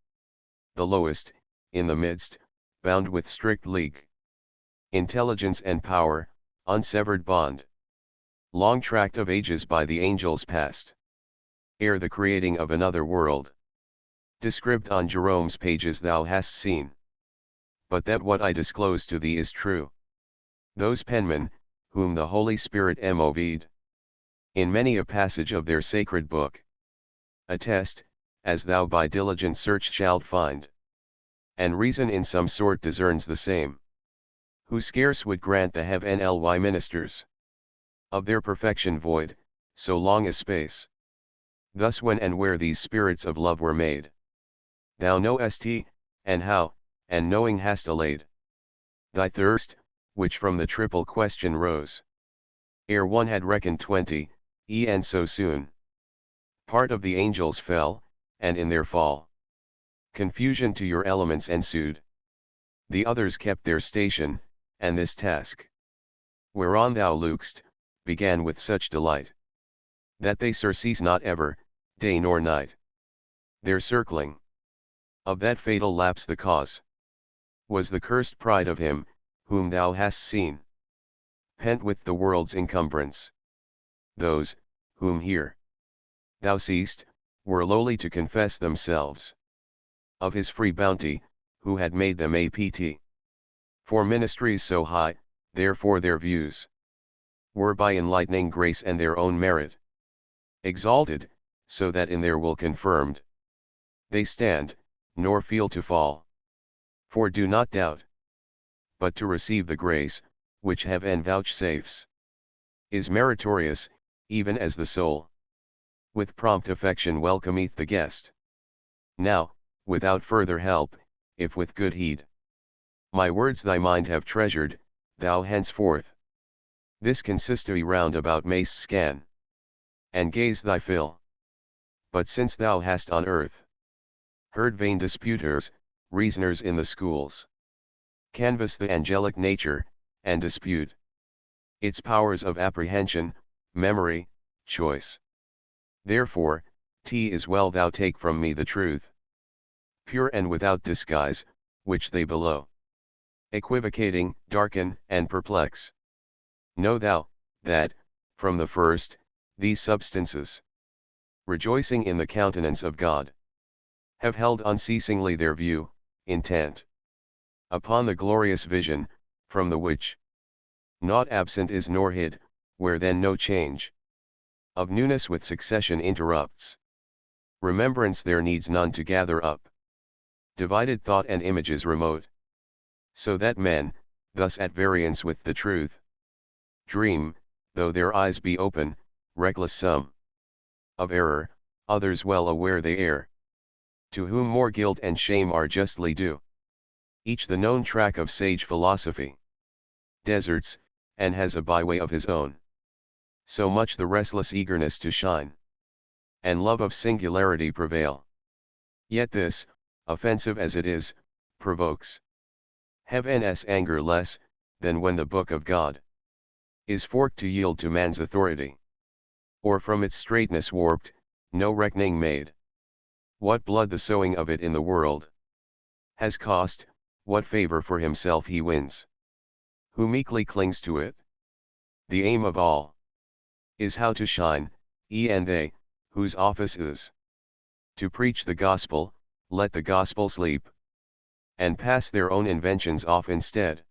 The lowest, in the midst, bound with strict league. Intelligence and power, unsevered bond. Long tract of ages by the angels past. Ere the creating of another world. Described on Jerome's pages thou hast seen. But that what I disclose to thee is true. Those penmen, whom the Holy Spirit moved, in many a passage of their sacred book, attest, as thou by diligent search shalt find. And reason in some sort discerns the same. Who scarce would grant the heavenly ministers of their perfection void, so long a space. Thus when and where these spirits of love were made, thou knowest, and how, and knowing hast allayed thy thirst, which from the triple question rose. Ere one had reckoned 20, and so soon. Part of the angels fell, and in their fall, confusion to your elements ensued. The others kept their station, and this task, whereon thou look'st, began with such delight, that they surcease not ever, day nor night. Their circling, of that fatal lapse the cause, was the cursed pride of him, whom thou hast seen, pent with the world's encumbrance. Those, whom here thou seest, were lowly to confess themselves of his free bounty, who had made them apt for ministries so high, therefore their views were by enlightening grace and their own merit exalted, so that in their will confirmed they stand, nor feel to fall. For do not doubt, but to receive the grace, which heaven vouchsafes, is meritorious, even as the soul with prompt affection welcometh the guest. Now, without further help, if with good heed my words thy mind have treasured, thou henceforth this consistory round about mayst scan, and gaze thy fill. But since thou hast on earth heard vain disputers, reasoners in the schools, canvass the angelic nature, and dispute its powers of apprehension, memory, choice. Therefore, is well thou take from me the truth, pure and without disguise, which they below equivocating, darken, and perplex. Know thou, that, from the first, these substances, rejoicing in the countenance of God, have held unceasingly their view, intent, upon the glorious vision, from the which naught absent is nor hid, where then no change of newness with succession interrupts. Remembrance there needs none to gather up divided thought and images remote. So that men, thus at variance with the truth, dream, though their eyes be open, reckless some of error, others well aware they err, to whom more guilt and shame are justly due. Each the known track of sage philosophy deserts, and has a byway of his own. So much the restless eagerness to shine, and love of singularity prevail. Yet this, offensive as it is, provokes heaven's anger less, than when the book of God is forked to yield to man's authority, or from its straightness warped, no reckoning made. What blood the sowing of it in the world has cost, what favor for himself he wins, who meekly clings to it. The aim of all is how to shine, and they, whose office is to preach the gospel, let the gospel sleep, and pass their own inventions off instead.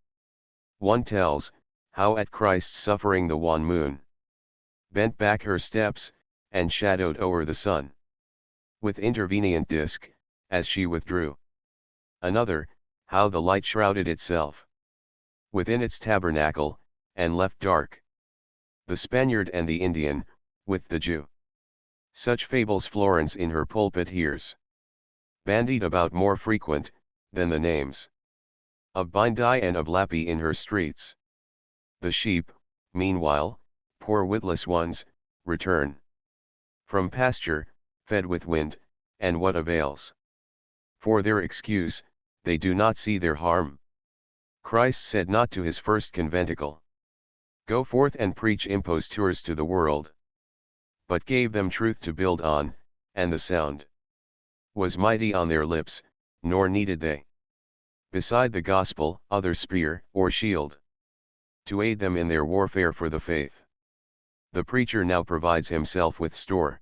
One tells, how at Christ's suffering the wan moon bent back her steps, and shadowed o'er the sun with intervenient disk, as she withdrew. Another, how the light shrouded itself within its tabernacle, and left dark the Spaniard and the Indian, with the Jew. Such fables Florence in her pulpit hears, bandied about more frequent than the names of Bindi and of Lappi in her streets. The sheep, meanwhile, poor witless ones, return from pasture, fed with wind, and what avails? For their excuse, they do not see their harm. Christ said not to his first conventicle, "Go forth and preach impostures to the world," but gave them truth to build on, and the sound was mighty on their lips, nor needed they, beside the gospel, other spear or shield, to aid them in their warfare for the faith. The preacher now provides himself with store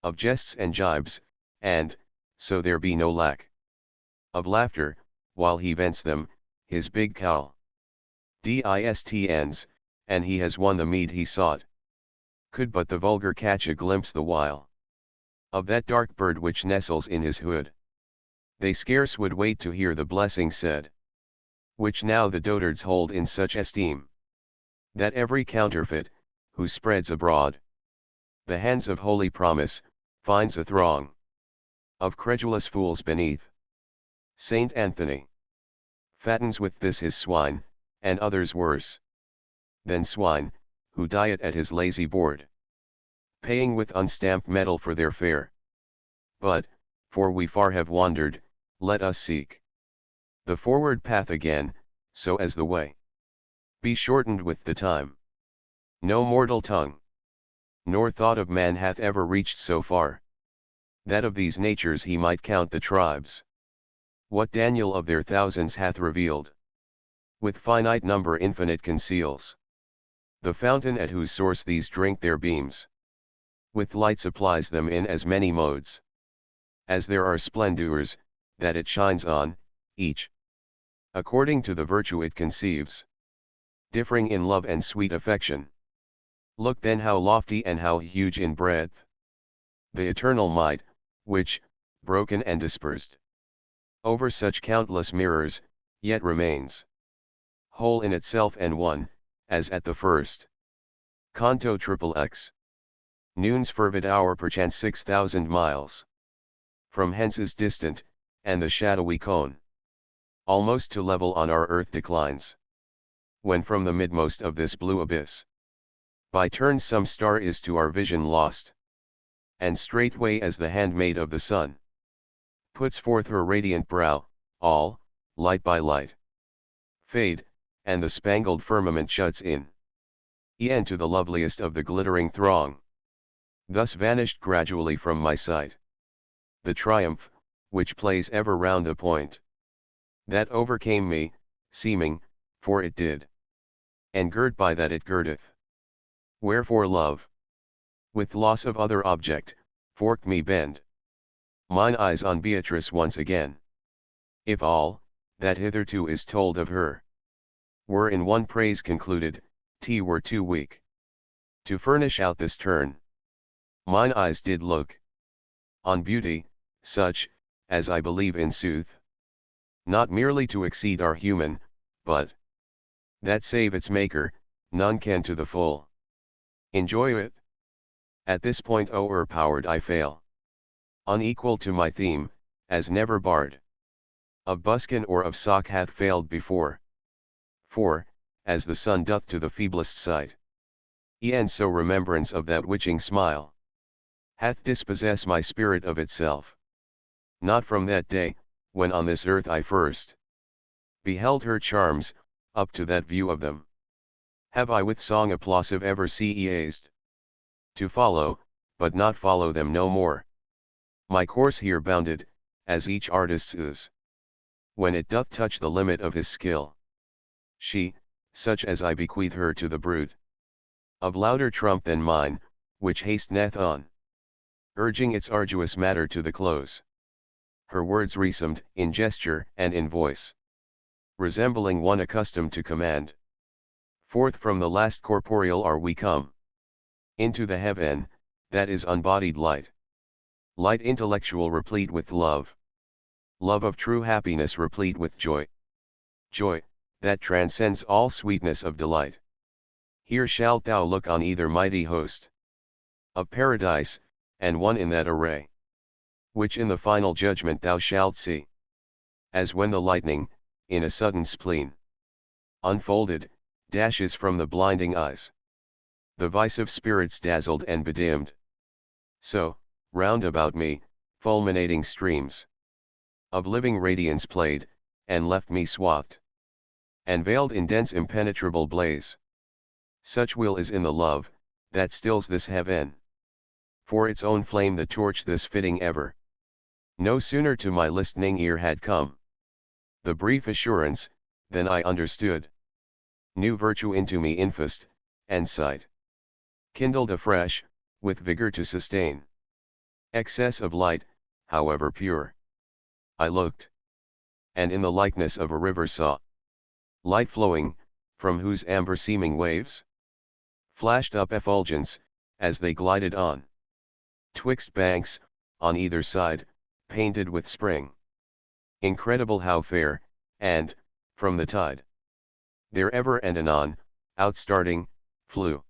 of jests and jibes, and, so there be no lack of laughter, while he vents them, his big cowl ends, and he has won the meed he sought. Could but the vulgar catch a glimpse the while of that dark bird which nestles in his hood, they scarce would wait to hear the blessing said, which now the dotards hold in such esteem, that every counterfeit, who spreads abroad the hands of holy promise, finds a throng of credulous fools beneath. Saint Anthony fattens with this his swine, and others worse than swine, who diet at his lazy board, paying with unstamped metal for their fare. But, for we far have wandered, let us seek the forward path again, so as the way be shortened with the time. No mortal tongue nor thought of man hath ever reached so far, that of these natures he might count the tribes. What Daniel of their thousands hath revealed, with finite number infinite conceals. The fountain at whose source these drink their beams, with light supplies them in as many modes as there are splendors, that it shines on, each according to the virtue it conceives, differing in love and sweet affection. Look then how lofty and how huge in breadth the eternal might, which, broken and dispersed over such countless mirrors, yet remains whole in itself and one, as at the first canto XXX. Noon's fervid hour perchance 6,000 miles from hence is distant, and the shadowy cone almost to level on our earth declines, when from the midmost of this blue abyss by turns some star is to our vision lost, and straightway as the handmaid of the sun puts forth her radiant brow, all, light by light, fade, and the spangled firmament shuts in e'en to the loveliest of the glittering throng. Thus vanished gradually from my sight the triumph, which plays ever round the point, that overcame me, seeming, for it did, and girt by that it girdeth. Wherefore love, with loss of other object, forked me bend mine eyes on Beatrice once again. If all, that hitherto is told of her, were in one praise concluded, T were too weak to furnish out this turn. Mine eyes did look on beauty, such, as I believe in sooth, not merely to exceed our human, but that save its maker, none can to the full enjoy it. At this point o'erpowered I fail, unequal to my theme, as never bard of buskin or of sock hath failed before. For, as the sun doth to the feeblest sight, e'en so remembrance of that witching smile hath dispossessed my spirit of itself. Not from that day, when on this earth I first beheld her charms, up to that view of them, have I with song applausive ever ceased to follow, but not follow them no more. My course here bounded, as each artist's is, when it doth touch the limit of his skill. She, such as I bequeath her to the brood of louder trump than mine, which hasteneth on, urging its arduous matter to the close. Her words resumed, in gesture and in voice, resembling one accustomed to command. Forth from the last corporeal are we come into the heaven, that is unbodied light. Light intellectual replete with love. Love of true happiness replete with joy. Joy, that transcends all sweetness of delight. Here shalt thou look on either mighty host of paradise, and one in that array, which in the final judgment thou shalt see, as when the lightning, in a sudden spleen, unfolded, dashes from the blinding eyes, The vice of spirits dazzled and bedimmed. So, round about me, fulminating streams of living radiance played, and left me swathed and veiled in dense impenetrable blaze. Such will is in the love, that stills this heaven. For its own flame the torch this fitting ever. No sooner to my listening ear had come the brief assurance, than I understood. New virtue into me infused, and sight kindled afresh, with vigor to sustain excess of light, however pure. I looked, and in the likeness of a river saw light flowing, from whose amber-seeming waves flashed up effulgence, as they glided on twixt banks, on either side, painted with spring. Incredible how fair, and, from the tide, there ever and anon, outstarting, flew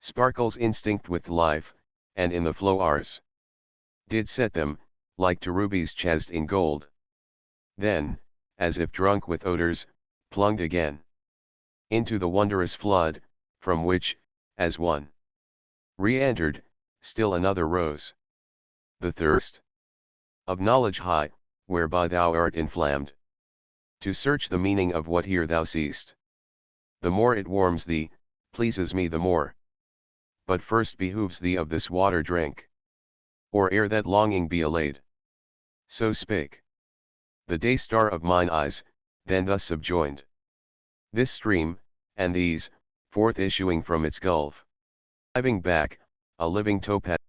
sparkles instinct with life, and in the flow ours did set them, like to rubies chased in gold. Then, as if drunk with odors, plunged again into the wondrous flood, from which, as one re-entered, still another rose. The thirst of knowledge high, whereby thou art inflamed, to search the meaning of what here thou seest. The more it warms thee, pleases me the more. But first behooves thee of this water drink, or ere that longing be allayed. So spake the day star of mine eyes, then thus subjoined. This stream, and these, forth issuing from its gulf, diving back, a living topaz